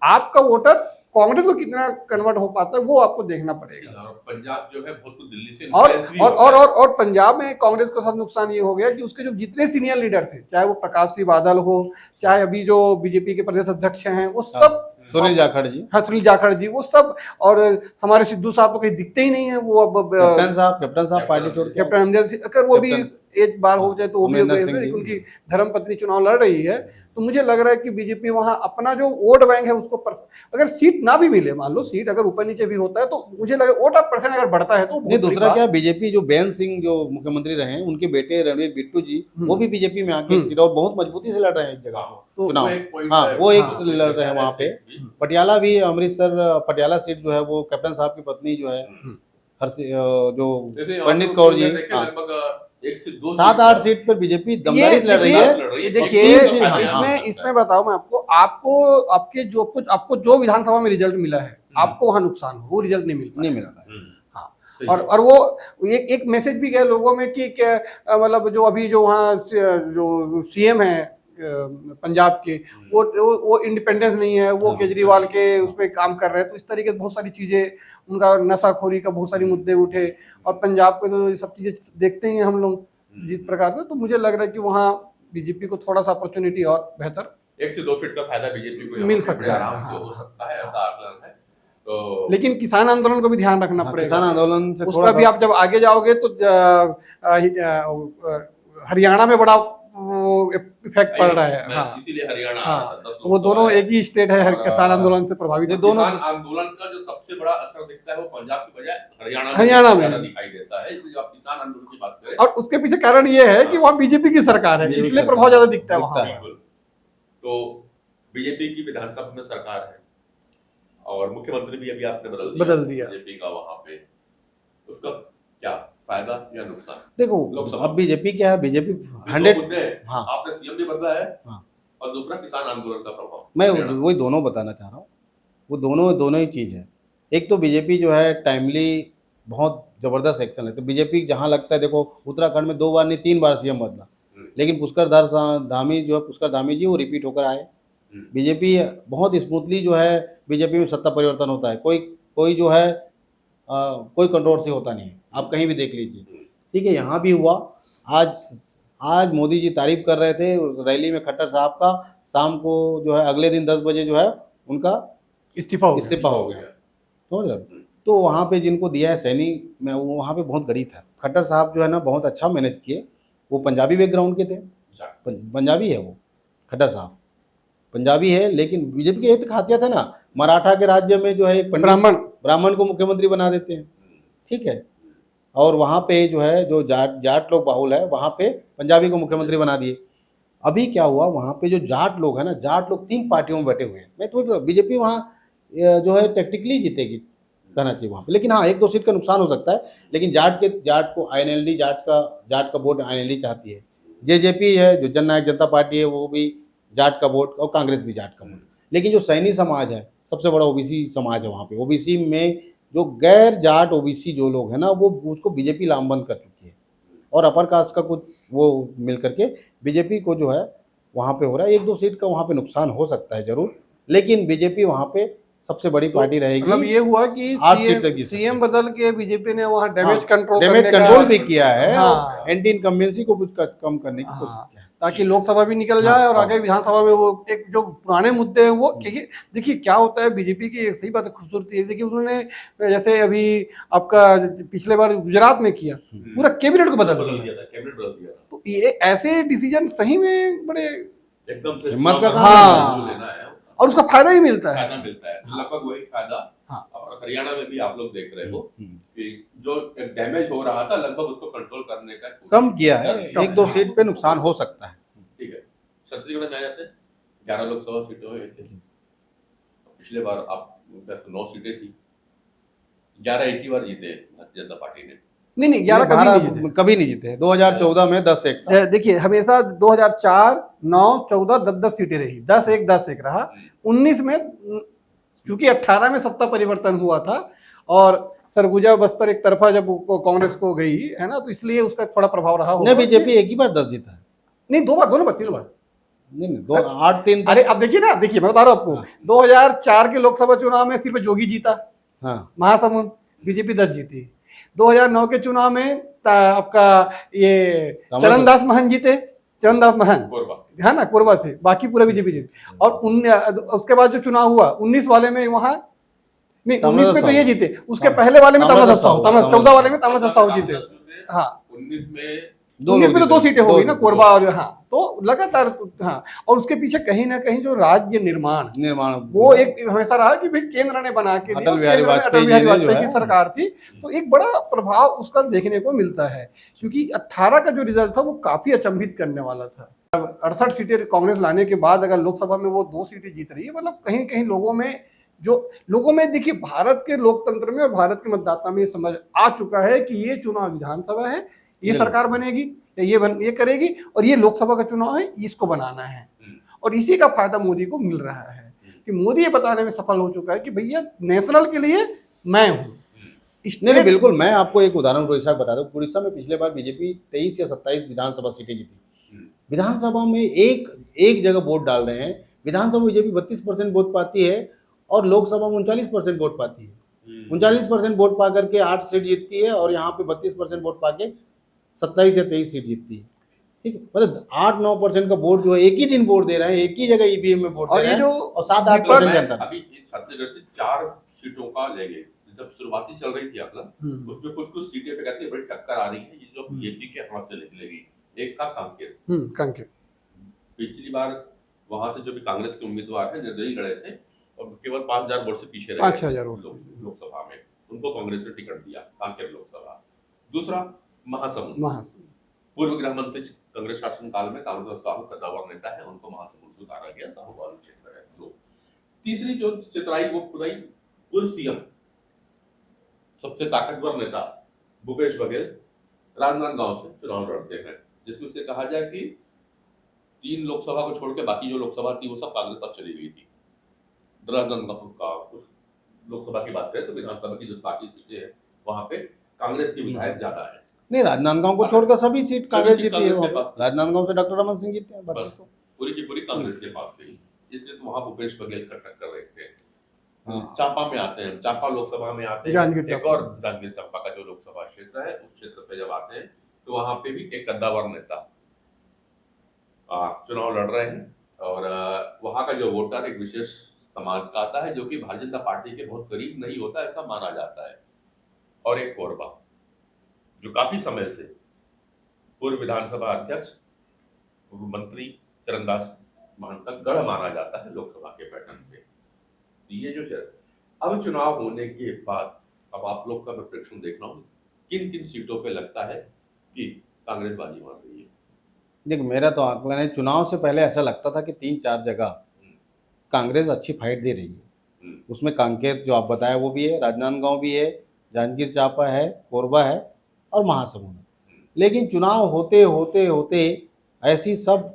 आपका वोटर कांग्रेस को कितना कन्वर्ट हो पाता है वो आपको देखना पड़ेगा। पंजाब जो है बहुत दिल्ली से और पंजाब में कांग्रेस के साथ नुकसान ये हो गया कि उसके जो जितने सीनियर लीडर थे, चाहे वो प्रकाश सिंह बादल हो, चाहे अभी जो बीजेपी के प्रदेश अध्यक्ष हैं, वो सब सुनील जाखड़ जी वो सब, और हमारे सिद्धू साहब तो कहीं दिखते ही नहीं है। वो अब कैप्टन साहब पार्टी छोड़ के, कैप्टन अमरिंदर सिंह, अगर वो भी एज बार हो जाए तो वो भी उनकी धर्मपत्नी चुनाव लड़ रही है। तो मुझे लग रहा है कि बीजेपी वहां अपना जो वोट बैंक है उसको अगर सीट ना भी मिले, मान लो सीट अगर ऊपर नीचे भी होता है, तो मुझे लग रहा है वोट ऑफ परसेंट अगर बढ़ता है तो नहीं। दूसरा क्या, बीजेपी जो बेन सिंह जो मुख्यमंत्री रहे हैं, उनके बेटे रणवीर बिट्टू जी, वो भी बीजेपी में आके सीट और बहुत मजबूती से लड़ रहे हैं एक जगह चुनाव। हाँ, वो एक लड़ रहे हैं वहाँ पे। पटियाला भी, अमृतसर पटियाला सीट जो है वो कैप्टन साहब की पत्नी जो है जो पंडित कौर जी, 7-8 सीट पर बीजेपी दमदारी लड़ रही है। देखिए इसमें बताओ मैं आपको जो विधानसभा में रिजल्ट मिला है, आपको वहां नुकसान हो, वो रिजल्ट नहीं मिला। हाँ, और वो एक मैसेज भी गया लोगों में कि मतलब जो अभी जो वहाँ जो सीएम है पंजाब के, वो इंडिपेंडेंस नहीं है, वो केजरीवाल के उसमें काम कर रहे हैं। तो इस तरीके से बहुत सारी चीजें, उनका नशाखोरी का बहुत सारी मुद्दे उठे, और पंजाब पे तो ये सब चीजें देखते हैं हम लोग जिस प्रकार से। तो मुझे लग रहा है कि वहाँ बीजेपी को थोड़ा सा अपॉर्चुनिटी और बेहतर 1 से 2 सीट का फायदा बीजेपी को मिल सकता है, हो सकता है, ऐसा आकलन है। तो लेकिन किसान आंदोलन को भी ध्यान रखना पड़ेगा। किसान आंदोलन से उसका भी आप जब आगे जाओगे तो हरियाणा में बड़ा इफेक्ट पड़ रहा है। मैं हाँ इसीलिए हरियाणा आ हाँ, रहा था, 10 वो लोकसभा दोनों है। एक ही स्टेट है, और, किसान आंदोलन से प्रभावित ये है। दोनों किसान आंदोलन का जो सबसे बड़ा असर दिखता है वो पंजाब की बजाय हरियाणा में ज्यादा दिखाई देता है। इसलिए आप किसान आंदोलन की बात करें, और उसके पीछे कारण ये है कि वहाँ बीजेपी की सरकार है, बीजेपी इसलिए सरकार प्रभाव ज्यादा दिखता है दिखता वहाँ। है। बिल्कुल। तो बीजेपी की विधानसभा में सरकार है और मुख्यमंत्री भी अभी आपने बदल दिया बीजेपी का, वहां पे उसका क्या फायदा या नुकसान? देखो लोकसभा अब बीजेपी क्या है, बीजेपी ये 100 दो मुद्दे हैं। हाँ आपने सीएम भी बदला है हाँ और दूसरा किसान आंदोलन का प्रभाव। मैं हरियाणा। वही दोनों बताना चाह रहा हूँ। वो दोनों दोनों ही चीज़ है। एक तो बीजेपी जो है टाइमली बहुत ज़बरदस्त एक्शन लेते, बीजेपी जहाँ लगता है, देखो उत्तराखंड में 2 बार नहीं 3 बार सीएम बदला, लेकिन पुष्कर धामी जो है, पुष्कर धामी जी वो रिपीट होकर आए। बीजेपी बहुत स्मूथली जो है, बीजेपी में सत्ता परिवर्तन होता है, कोई जो है कोई कंट्रोवर्सी होता नहीं है, आप कहीं भी देख लीजिए। ठीक है, यहाँ भी हुआ। आज मोदी जी तारीफ कर रहे थे रैली में खट्टर साहब का, शाम को जो है अगले दिन 10 बजे जो है उनका इस्तीफा हो गया, समझ रहे हो? तो वहाँ पे जिनको दिया है सैनी में, वो वहाँ पे बहुत गरीब था। खट्टर साहब जो है ना बहुत अच्छा मैनेज किए। वो पंजाबी बैकग्राउंड के थे, पंजाबी है वो, खट्टर साहब पंजाबी है, लेकिन बीजेपी की एक खासियत है ना, मराठा के राज्य में जो है एक ब्राह्मण को मुख्यमंत्री बना देते हैं। ठीक है, और वहाँ पे जो है जो जाट लोग बाहुल है, वहाँ पे पंजाबी को मुख्यमंत्री बना दिए। अभी क्या हुआ, वहाँ पे जो जाट लोग हैं ना, जाट लोग 3 पार्टियों में बैठे हुए हैं। मैं तो बीजेपी वहाँ जो है टेक्निकली जीतेगी, कहना चाहिए वहाँ पे। लेकिन हाँ 1-2 सीट का नुकसान हो सकता है, लेकिन जाट को INLD, जाट का वोट INLD चाहती है। जेजेपी है जो जननायक जनता पार्टी है, वो भी जाट का वोट, और कांग्रेस भी जाट का वोट। लेकिन जो सैनी समाज है, सबसे बड़ा ओबीसी समाज है वहाँ पे। ओबीसी में जो गैर जाट ओबीसी जो लोग हैं ना, वो उसको बीजेपी लामबंद कर चुकी है, और अपर कास्ट का कुछ वो मिल करके बीजेपी को जो है वहाँ पे हो रहा है। 1-2 सीट का वहाँ पे नुकसान हो सकता है जरूर, लेकिन बीजेपी वहाँ पे सबसे बड़ी पार्टी रहेगी। मतलब ये हुआ कि 8 सीट तक सीएम बदल के बीजेपी ने वहाँ डैमेज कंट्रोल कंट्रोल भी किया है। हाँ। एंटी इनकम्बेंसी को कुछ कम करने की कोशिश किया है, ताकि लोकसभा भी निकल जाए और आगे विधानसभा में वो एक जो पुराने मुद्दे हैं वो, देखिए क्या होता है बीजेपी की, एक सही बात है, खूबसूरती है। देखिए उन्होंने जैसे अभी आपका पिछले बार गुजरात में किया, पूरा कैबिनेट को बदल दिया। तो ये ऐसे डिसीजन सही में बड़े एकदम से हिम्मत का काम लेना है, और उसका फायदा ही मिलता है। लगभग वही फायदा। और हरियाणा में भी आप लोग देख रहे हो कि जो डैमेज हो रहा था, लगभग उसको कंट्रोल करने का कम किया है। 1-2 सीट पे नुकसान हो सकता है। ठीक है, छत्तीसगढ़ में आ जाते हैं। 11 लोकसभा सीटें हुई ऐसे। पिछले बार आप 9 सीटें थी, 11 एक ही बार जीते भारतीय जनता पार्टी ने। नहीं 11 कभी नहीं जीते। 2014 में 10-1 था। देखिए हमेशा 2004, 9, 14 10 सीटें रही, 10-1 रहा। 19 में क्योंकि 18 में सत्ता परिवर्तन हुआ था और सरगुजा बस्तर एक तरफा जब कांग्रेस को गई है ना, तो इसलिए उसका थोड़ा प्रभाव रहा होगा। नहीं, बीजेपी एक ही बार 10 जीता है। नहीं, 2 बार, 3 बार। नहीं 8-3। अरे अब देखिए ना, देखिए मैं बता रहा हूँ आपको, 2004 के लोकसभा चुनाव में सिर्फ जोगी जीता, महासमुंद, बीजेपी 10 जीती। 2009 के चुनाव में आपका ये चरणदास महंत जीते, चरणदास महंत है ना, कोरबा से, बाकी पूरा बीजेपी जीते। और उसके बाद जो चुनाव हुआ 19 वाले में, वहां नहीं 19 में तो ये जीते, उसके पहले वाले में ताम्रध्वज साहू, 14 वाले में ताम्रध्वज साहू जीते। हाँ 19 में तो 2 सीटें हो गई ना, कोरबा और हाँ, तो लगातार हाँ। और उसके पीछे कहीं ना कहीं जो राज्य निर्माण वो एक हमेशा रहा कि भाई केंद्र ने बना के दिया, अटल बिहारी वाजपेयी की सरकार थी, तो एक बड़ा प्रभाव उसका देखने को मिलता है। क्योंकि 18 का जो रिजल्ट था वो काफी अचंभित करने वाला था। 68 सीटें कांग्रेस लाने के बाद अगर लोकसभा में वो 2 सीटें जीत रही है, मतलब कहीं कहीं लोगों में देखिए, भारत के लोकतंत्र में और भारत के मतदाता में समझ आ चुका है कि ये चुनाव विधानसभा है, ये सरकार बनेगी, ये करेगी, और ये लोकसभा का चुनाव है, इसको बनाना है। और इसी का फायदा मोदी को मिल रहा है कि मोदी ये बताने में सफल हो चुका है कि भैया नेशनल के लिए मैं हूँ। नहीं बिल्कुल, मैं आपको एक उदाहरण उड़ीसा बता दूं। उड़ीसा में पिछले बार बीजेपी 23 या 27 विधानसभा सीटें जीती। विधानसभा में एक जगह वोट डाल रहे हैं। विधानसभा बीजेपी 32% वोट पाती है और लोकसभा में 39% वोट पाती है। 39% वोट पा करके 8 सीट जीतती है, और यहाँ पे 32% वोट पा के 27 या 23 सीट जीतती है। ठीक है, मतलब 8-9% का वोट जो है एक ही दिन वोट दे रहे हैं, एक ही जगह ईवीएम में वोट दे रहे हैं, और 7-8 परसेंट के अंतर। अभी छत्तीसगढ़ से 4 सीटों का लेंगे। जब शुरुआती चल रही थी आकलन, उसमें कुछ सीटें पे कहते हैं बड़ी टक्कर आ रही है, जो बीजेपी के हाथ से निकलेगी, एक था कांकेर। कांकेर। पिछली बार वहां से जो भी कांग्रेस के उम्मीदवार थे निर्दलीय लड़े थे और केवल 5,000 वोट से पीछे रहे 5,000 वोट से। लोकसभा में, उनको कांग्रेस ने टिकट दिया कांकेर लोकसभा। दूसरा महासमुंद, पूर्व गृह मंत्री कांग्रेस शासनकाल में कांग्रेस साहू कद्दावर नेता है, उनको महासमुंद से उतारा गया, साहू वालू क्षेत्र है। दो। तीसरी जो चितराई वो खुदाई पूर्व सीएम सबसे ताकतवर नेता भूपेश बघेल राजनांदगांव से चुनाव लड़ते हैं, जिसमें से कहा जाए कि 3 लोकसभा को छोड़ के बाकी जो लोकसभा थी वो सब कांग्रेस तक चली गई थी। राजनांदगांव का उस लोकसभा की बात करें तो विधानसभा की जो बाकी सीटें हैं वहां पे कांग्रेस के विधायक ज्यादा है। नहीं, राजनांदगांव को छोड़कर सभी सीट कांग्रेस जीती है वहाँ के पास। पे। राजनांदगांव से डॉक्टर रमन सिंह जीते हैं, बाकी बस पूरी की पूरी कांग्रेस के पास गई, इसलिए तो वहां भूपेश बघेल का टक्कर रहते हैं। हाँ। चांपा में आते हैं, चांपा लोकसभा में आते हैं, जांजगीर एक और जांजगीर चांपा का जो लोकसभा क्षेत्र है उस क्षेत्र पे जब आते हैं तो वहां पे भी एक कद्दावर नेता चुनाव लड़ रहे हैं और वहां का जो वोटर एक विशेष समाज का आता है जो कि भारतीय जनता पार्टी के बहुत करीब नहीं होता ऐसा माना जाता है। और एक कोरबा जो काफी समय से पूर्व विधानसभा अध्यक्ष मंत्री चरणदास महंत का गढ़ माना जाता है लोकसभा के पैटर्न पे। ये जो अब चुनाव होने के बाद अब आप लोग का मैं प्रेक्षण देख रहा हूँ, किन किन सीटों पे लगता है कि कांग्रेस बाजी मार रही है? देख, मेरा तो आकलन है, चुनाव से पहले ऐसा लगता था कि 3-4 जगह कांग्रेस अच्छी फाइट दे रही है। उसमें कांकेर जो आप बताया वो भी है, राजनांदगांव भी है, जांजगीर चांपा है, कोरबा है और महासमुंद। लेकिन चुनाव होते होते होते ऐसी सब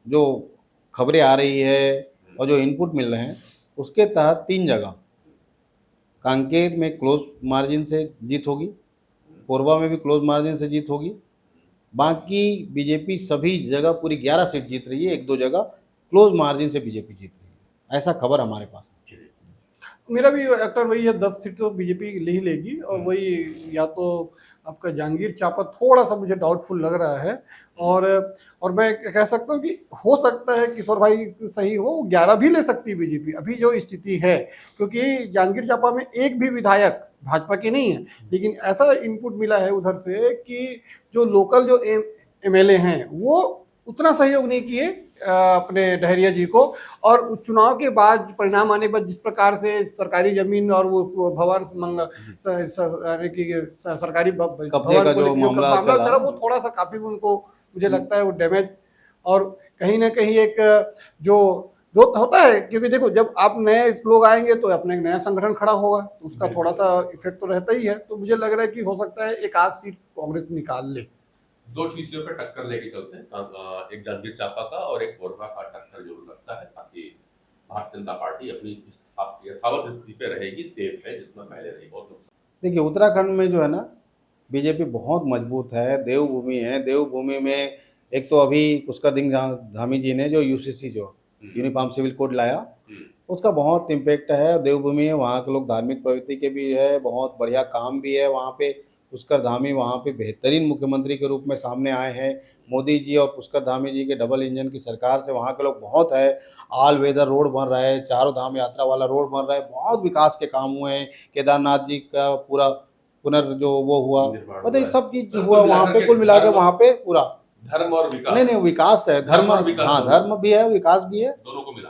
जो खबरें आ रही है और जो इनपुट मिल रहे हैं उसके तहत 3 जगह कांकेर में क्लोज मार्जिन से जीत होगी, कोरबा में भी क्लोज मार्जिन से जीत होगी, बाकी बीजेपी सभी जगह पूरी 11 सीट जीत रही है, 1-2 जगह क्लोज मार्जिन से बीजेपी जीत रही है, ऐसा खबर हमारे पास है। मेरा भी एक्टर वही है, 10 सीट तो बीजेपी ही लेगी और वही या तो आपका जांजगीर चांपा थोड़ा सा मुझे डाउटफुल लग रहा है और मैं कह सकता हूँ कि हो सकता है किशोर भाई सही हो, 11 भी ले सकती है बीजेपी अभी जो स्थिति है, क्योंकि जांजगीर चांपा में एक भी विधायक भाजपा के नहीं है। लेकिन ऐसा इनपुट मिला है उधर से कि जो लोकल जो एमएलए हैं वो उतना सहयोग नहीं किए अपने डहरिया जी को, और चुनाव के बाद परिणाम आने के बाद जिस प्रकार से सरकारी जमीन और वो भवन सरकारी कब्जे का जो मामला चला वो थोड़ा सा काफी उनको मुझे लगता है वो डैमेज, और कहीं ना कहीं एक जो होता है, क्योंकि देखो जब आप नए लोग आएंगे तो अपने नया संगठन खड़ा होगा तो उसका थोड़ा सा इफेक्ट तो रहता ही है। तो मुझे लग रहा है कि हो सकता है एक आध सीट कांग्रेस निकाल ले। 2 चीजों पे टक्कर लेके चलते हैं, एक जांजगीर चांपा का और एक कोरबा का टक्कर जरूर लगता है, ताकि भारतीय जनता पार्टी अपनी यथावत स्थिति पे रहेगी, सेफ है जितना पहले रही। बहुत देखिए, उत्तराखंड में जो है ना बीजेपी बहुत मजबूत है, देवभूमि है। देवभूमि में एक तो अभी पुष्कर सिंह धामी जी ने जो यूसीसी जो यूनिफॉर्म सिविल कोड लाया उसका बहुत इम्पेक्ट है। देवभूमि है, वहाँ के लोग धार्मिक प्रवृत्ति के भी है, बहुत बढ़िया काम भी है वहाँ पे। पुष्कर धामी वहाँ पे बेहतरीन मुख्यमंत्री के रूप में सामने आए हैं। मोदी जी और पुष्कर धामी जी के डबल इंजन की सरकार से वहाँ के लोग बहुत है। ऑल वेदर रोड बन रहा है, चारों धाम यात्रा वाला रोड बन रहा है, बहुत विकास के काम हुए हैं। केदारनाथ जी का पूरा जो वो हुआ, मतलब ये सब चीज हुआ वहाँ पे, कुल मिला के वहाँ पे पूरा धर्म और विकास, नहीं विकास है, धर्म, हाँ धर्म भी है, विकास भी है, दोनों को मिला।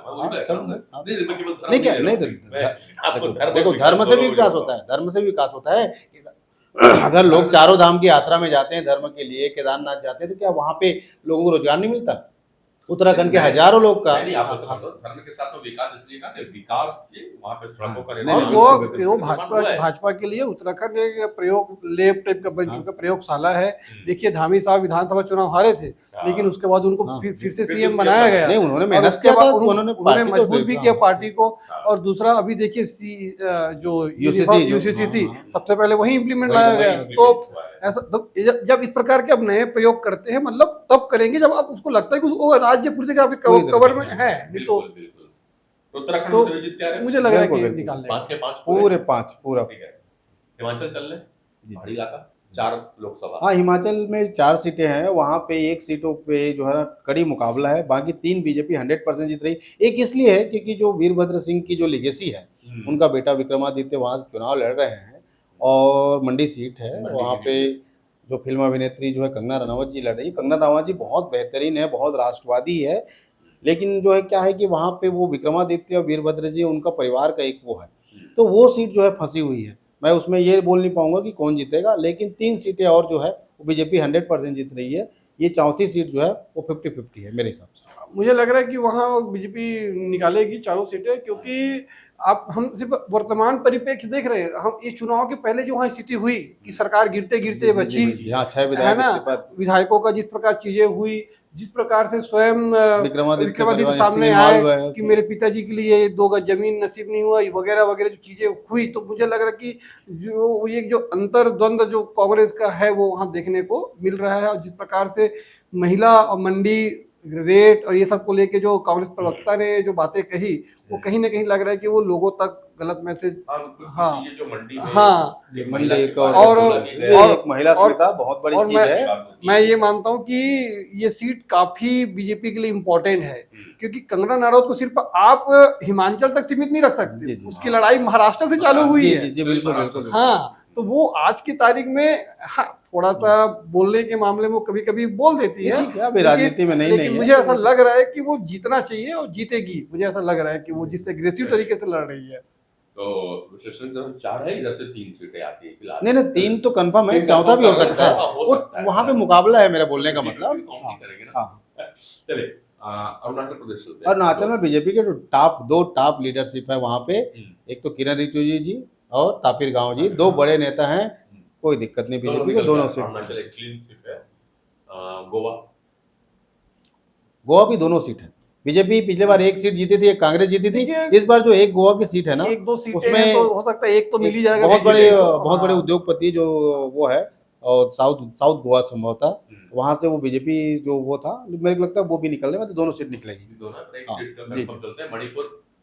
नहीं क्या नहीं, देखो धर्म से भी विकास होता है, धर्म से भी विकास होता है। अगर लोग चारों धाम की यात्रा में जाते हैं धर्म के लिए, केदारनाथ जाते हैं, तो क्या वहाँ पे लोगों को रोजगार नहीं मिलता? उत्तराखंड के हजारों लोग का धर्म के साथ में विकास इसलिए कहा कि विकास के वहाँ पे सड़कों का और वो भाजपा के लिए उत्तराखंड एक प्रयोग लेब टाइप का बन चुका प्रयोगशाला है। देखिए धामी साहब विधानसभा चुनाव हारे थे, लेकिन उसके बाद उनको फिर से सीएम बनाया गया। नहीं, उन्होंने मेहनत किया था, उन्होंने मजबूत भी किया पार्टी को। और दूसरा अभी देखिए जो यूसीसी थी सबसे पहले वही इम्प्लीमेंट लाया गया। तो ऐसा जब इस प्रकार के अब नए प्रयोग करते हैं, मतलब तब करेंगे जब आप उसको लगता है कि वो राज्य पूरी तरह कवर में है। नहीं तो उत्तराखंड मुझे लग रहा है कि निकाल लेंगे 5 के 5 पूरे 5 पूरा। हिमाचल चल ले, पहाड़ी इलाका 4 लोकसभा। हाँ, हिमाचल में 4 सीटें हैं, वहाँ पे 1 सीटों पे जो है कड़ी मुकाबला है, बाकी 3 बीजेपी 100% जीत रही। एक इसलिए है क्योंकि जो वीरभद्र सिंह की जो लेगेसी है, उनका बेटा विक्रमादित्य वहाँ से चुनाव लड़ रहे हैं और मंडी सीट है वहाँ पे, जो फिल्म अभिनेत्री जो है कंगना रनावत जी लड़ रही है। कंगना रनावत जी बहुत बेहतरीन है, बहुत राष्ट्रवादी है, लेकिन जो है क्या है कि वहाँ पे वो विक्रमादित्य और वीरभद्र जी उनका परिवार का एक वो है, तो वो सीट जो है फंसी हुई है। मैं उसमें ये बोल नहीं पाऊंगा कि कौन जीतेगा, लेकिन 3 सीटें और जो है वो बीजेपी 100% जीत रही है। ये चौथी सीट जो है वो 50-50 है मेरे हिसाब से। मुझे लग रहा है कि वहाँ बीजेपी निकालेगी चारों सीटें, क्योंकि आप हम सिर्फ वर्तमान परिप्रेक्ष्य देख रहे हैं। हम इस चुनाव के पहले जो वहाँ स्थिति हुई कि सरकार गिरते गिरते बची, हाँ, 6 है विधायक ना, इस्तीफा, विधायकों का जिस प्रकार चीजें हुई, जिस प्रकार से स्वयं विक्रमादित्य परिवार सामने से आए माल कि मेरे पिताजी के लिए 2 गज जमीन नसीब नहीं हुआ, वगैरह वगैरह जो चीजें हुई, तो मुझे लग रहा है कि जो ये जो अंतर्द्वंद जो कांग्रेस का है वो वहाँ देखने को मिल रहा है। और जिस प्रकार से महिला और मंडी रेट और ये सब को लेके जो कांग्रेस प्रवक्ता ने जो बातें कही, वो कहीं ना कहीं लग रहा है कि वो लोगों तक गलत मैसेज। हाँ ये जो मंडी में हाँ ये मंडी एक और एक महिला स्मिता बहुत बड़ी और चीज है। मैं ये मानता हूँ कि ये सीट काफी बीजेपी के लिए इम्पोर्टेंट है, क्योंकि कंगना रनावत को सिर्फ आप हिमाचल तक सीमित नहीं रख सकते। जी, जी। उसकी लड़ाई महाराष्ट्र से चालू हुई जी है। जी जी बिल्कुल बिल्कुल। हाँ, तो वो आज की तारीख में हाँ, थोड़ा सा बोलने के मामले में कभी कभी बोल देती है, ठीक है, अभी राजनीति में नहीं लेकिन है। मुझे ऐसा लग रहा है कि वो जीतना चाहिए और जीतेगी। मुझे ऐसा लग रहा है कि वो जिस एग्रेसिव तरीके से लड़ रही है। तो विश्लेषण तो 4 है, इधर से 3 सीटें आती है फिलहाल। नहीं 3 तो कंफर्म है, चौथा भी हो सकता है। वो वहाँ पे मुकाबला है मेरा बोलने का मतलब। हाँ, चलिए अरुणाचल प्रदेश चलते हैं। अरुणाचल में बीजेपी के दो टॉप लीडरशिप है वहाँ पे। एक तो किरण रिजिजू जी और तापिर गांव जी, 2 बड़े नेता हैं, कोई दिक्कत नहीं बीजेपी को दोनों सीट। अरुणाचल एक क्लीन सीट है। गोवा भी दोनों सीट है। बीजेपी पिछले बार 1 सीट जीती थी, एक कांग्रेस जीती थी। इस बार जो एक गोवा की सीट है ना, 1-2 सीटें उसमें तो हो सकता है एक तो मिल ही जाएगा। बहुत बड़े उद्योगपति जो वो है, और साउथ गोवा संभवतः, वहां से वो बीजेपी जो वो था, मेरे को लगता है वो भी निकलने में तो दोनों सीट निकलेगी।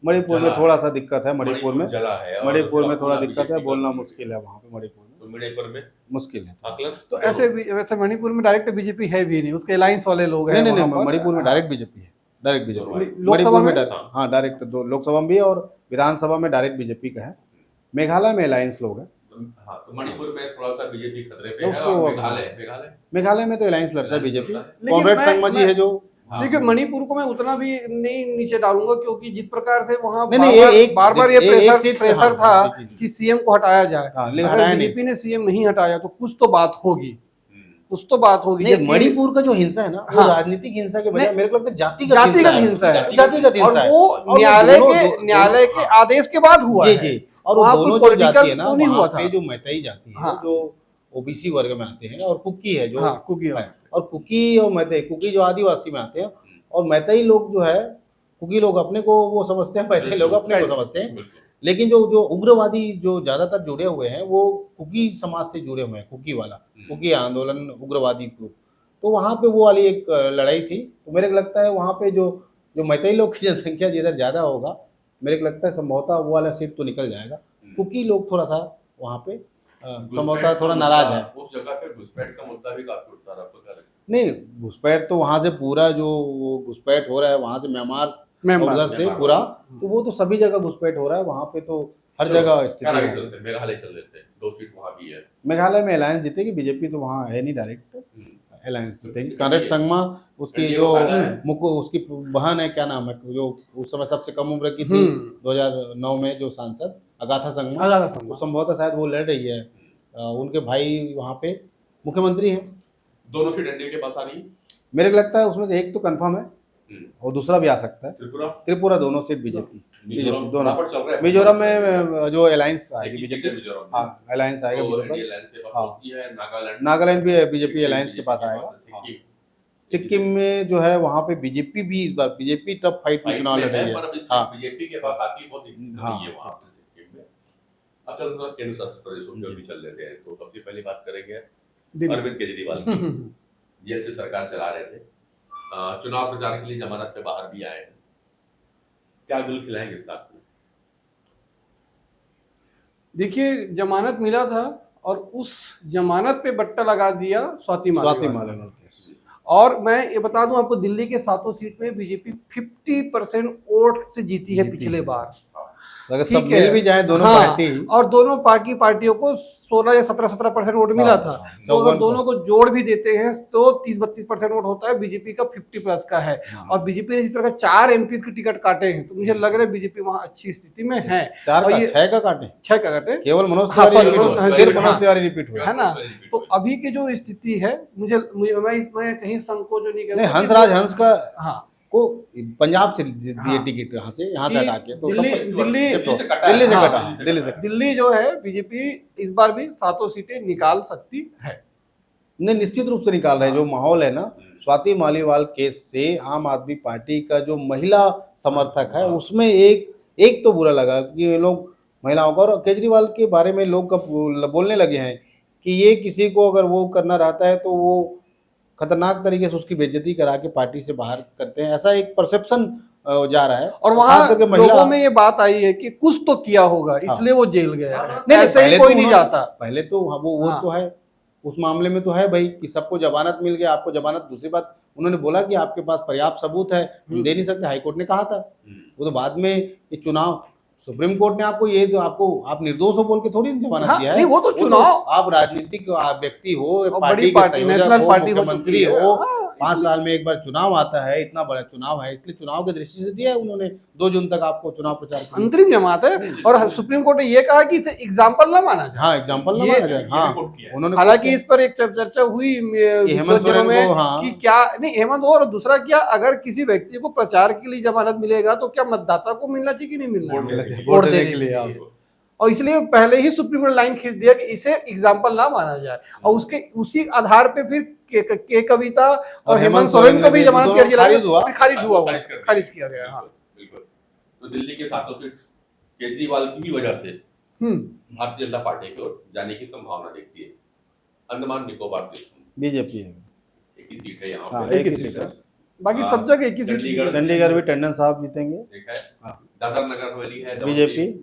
मणिपुर में थोड़ा सा दिक्कत है, मणिपुर में थोड़ा दिक्कत है, बोलना मुश्किल है वहाँ पे। मणिपुर में मुश्किल है। तो ऐसे भी वैसे मणिपुर में डायरेक्ट बीजेपी है भी नहीं, उसके अलायंस वाले लोग हैं। नहीं मणिपुर में डायरेक्ट बीजेपी है, डायरेक्ट बीजेपी। लोकसभा में हाँ डायरेक्ट, दो लोकसभा में भी और विधानसभा में डायरेक्ट बीजेपी का है। मेघालय में अलायंस लोग हैं। हाँ, तो मणिपुर में थोड़ा सा बीजेपी खतरे पे है। और मेघालय में तो अलायंस लड़ता है बीजेपी। कॉमरेड संगमा जी है जो। देखिए मणिपुर को मैं उतना भी नहीं नीचे डालूंगा, क्योंकि जिस प्रकार से वहाँ नहीं, बार-बार ये प्रेशर था जी। कि सीएम को हटाया जाए। अगर बीजेपी ने सीएम नहीं हटाया तो कुछ तो बात होगी, कुछ तो बात होगी। नहीं, मणिपुर का जो हिंसा है ना, वो राजनीतिक हिंसा के बजाय मेरे को लगता है जातिगत हिंसा है। जातिगत हिंसा है, और वो न्यायालय के आदेश के बाद हुआ है। जी। और वो दोनों जो जाति है ना, वहाँ पे जो मैतेई जाति है, जो ओबीसी वर्ग में आते हैं, और कुकी है जो, और कुकी और मैतेई, कुकी जो आदिवासी में आते हैं, और मैतेई लोग जो है, कुकी लोग अपने को वो समझते हैं, मैतेई लोग अपने को समझते हैं। लेकिन जो उग्रवादी जो ज्यादातर जुड़े हुए हैं वो कुकी समाज से जुड़े हुए हैं, कुकी वाला, कुकी आंदोलन, उग्रवादी ग्रुप। तो वहाँ पे वो वाली एक लड़ाई थी। तो मेरे को लगता है वहाँ पे जो मैतेई लोग की जनसंख्या जिधर ज्यादा होगा, मेरे को लगता है संभवतः वो वाला सीट तो निकल जाएगा। कुकी लोग थोड़ा सा वहाँ पे संभवतः थोड़ा नाराज है। उस जगह पे घुसपैठ का मुद्दा भी काफी उठता रहा। नहीं, घुसपैठ तो वहाँ से पूरा जो घुसपैठ हो रहा है, वहाँ से म्यांमार उधर से पूरा, तो वो तो सभी जगह घुसपैठ हो रहा है वहाँ पे, तो हर जगह स्थिति है। मेघालय चल लेते हैं, 2 सीट वहाँ भी है। मेघालय में अलायंस जीतेगी, बीजेपी तो वहाँ है नहीं, डायरेक्ट अलायंस जीतेगी। कॉमरेड संगमा, उसकी जो उसकी बहन है, क्या नाम है, जो उस समय सबसे कम उम्र की थी 2009 में जो सांसद अगाथा संगमा, वो संभवतः शायद वो लड़ रही है। उनके भाई वहाँ पे मुख्यमंत्री हैं। दोनों सीट एनडीए के पास आ रही है। मेरे को लगता है उसमें से एक तो कंफर्म है और दूसरा भी आ सकता है। त्रिपुरा दोनों सीट बीजेपी दोनों। मिजोरम में जो अलायंस आएगी बीजेपी, हाँ अलायंस आएगा हाँ। नागालैंड भी बीजेपी अलायंस के पास आएगा। सिक्किम में जो है वहाँ पे बीजेपी भी इस बार बीजेपी टफ फाइट में चुनाव लड़ रही है। हाँ बीजेपी के पास आती बहुत नहीं है वहाँ पे सिक्किम में। अब चलते हैं केंद्र शासित प्रदेशों में भी चल लेते हैं। तो सबसे पहली बात करेंगे अरविंद केजरीवाल की। जेल से सरकार चला रहे थे, चुनाव प्रचार के लिए जमानत पे बाहर भी आए हैं। क्या गुल खिलाएंगे साथ में? देखिए जमानत मिला था और उस जमानत पे बट्टा लगा दिया स्वाति मालेवाल केस। और मैं ये बता दूं आपको, दिल्ली के 7 सीट में बीजेपी 50% वोट से जीती है पिछले बार। अगर सब ठीक है। मिल भी जाए दोनों हाँ, पार्टी, और दोनों पार्टियों को 16 या 17% वोट मिला था। तो अगर 54 दोनों को जोड़ भी देते हैं तो 30-32% वोट होता है, बीजेपी का 50+ का है। और बीजेपी ने जिस तरह का 4 MP के टिकट काटे हैं, तो मुझे लग रहा है बीजेपी वहां अच्छी स्थिति में है। 4 और का ये 6 का काटे, 6 का काटे, केवल मनोज हाँ, तिवारी sorry, रिपीट मनोज हुआ, तिवारी, सिर्फ मनोज हाँ, तिवारी रिपीट हुआ। है ना। तो अभी की जो स्थिति है, मैं कहीं संकोच नहीं नहीं, करूंगा कि हंसराज हंस का हाँ को पंजाब से दिए हाँ। टिकट, यहाँ से यहाँ से कि हटा के, तो दिल्ली- सब- दिल्ली- शिफ्ट से हो- कटा दिल्ली से हाँ, कटा, दिल्ली से। दिल्ली जो है बीजेपी इस बार भी 7 सीटें निकाल सकती है। नहीं, निश्चित रूप से निकाल रहे हैं। जो माहौल है ना, स्वाति मालीवाल केस से आम आदमी पार्टी का जो महिला समर्थक है, उसमें एक तो बुरा लगा कि ये लोग महिलाओं का, और केजरीवाल के बारे में लोग बोलने लगे हैं कि ये किसी को अगर वो करना रहता है तो वो खतरनाक तरीके से उसकी बेइज्जती करा के पार्टी से बाहर करते हैं, ऐसा एक परसेप्शन जा रहा है। और खास वहां करके महिला, लोगों में ये बात आई है कि कुछ तो किया होगा, इसलिए वो जेल गया है। नहीं, ऐसे पहले ही कोई तो नहीं उन्होंने- जाता। पहले तो वो हाँ। तो है, उस मामले में तो है भाई कि सबको जमानत मिल गया, आपको जमानत। दूसरी बात, उन्होंने बोला कि आपके पास पर्याप्त सबूत है, हम दे नहीं सकते, हाईकोर्ट ने कहा था। वो तो बाद में ये चुनाव, सुप्रीम कोर्ट ने आपको ये, जो आपको, आप निर्दोष हो बोल के थोड़ी जमानत हाँ, दिया है। नहीं, वो तो चुनाव, आप राजनीतिक व्यक्ति हो, और पार्टी बड़ी के पार्टी, संयोजक नेशनल हो, पार्टी हो मुख्यमंत्री चुकी है। हो, हाँ, 5 इसलिए- साल में एक बार चुनाव आता है, इतना बड़ा चुनाव है, इसलिए चुनाव की दृष्टि से दिया है उन्होंने 2 जून तक आपको चुनाव प्रचार के लिए। अंतरिम जमात है। और सुप्रीम कोर्ट ने ये कहा कि इसे एग्जाम्पल ना माना जाए। हाँ, एग्जाम्पल ना ये- माना जाए। हाँ, उन्होंने हालांकि इस पर एक चर्चा हुई हेमंत सोरेन में को, हाँ। कि क्या नहीं, हेमंत, और दूसरा क्या, अगर किसी व्यक्ति को प्रचार के लिए जमानत मिलेगा तो क्या मतदाता को मिलना चाहिए कि नहीं मिलना चाहिए वोट देने के लिए लिए। और इसलिए पहले ही सुप्रीम कोर्ट लाइन खींच दिया कि इसे एग्जाम्पल ना माना जाए, और उसके उसी आधार पे फिर के कविता और हेमंत सोरेन को भी जमानत की अर्जी खारिज हुआ, खारिज किया गया। हाँ, बिल्कुल। तो दिल्ली के 7 सीट केजरीवाल की ही वजह से भारतीय जनता पार्टी की ओर जाने की संभावना देखती है। अंडमान निकोबार द्वीप बीजेपी है, एक ही सीट है यहाँ हाँ, पे, एक ही सीट है। बाकी सब जगह एक ही सीट चंडीगढ़- चंडीगढ़ भी टंडन साहब जीतेंगे। एक है, हाँ। दादर नगर हवेली है,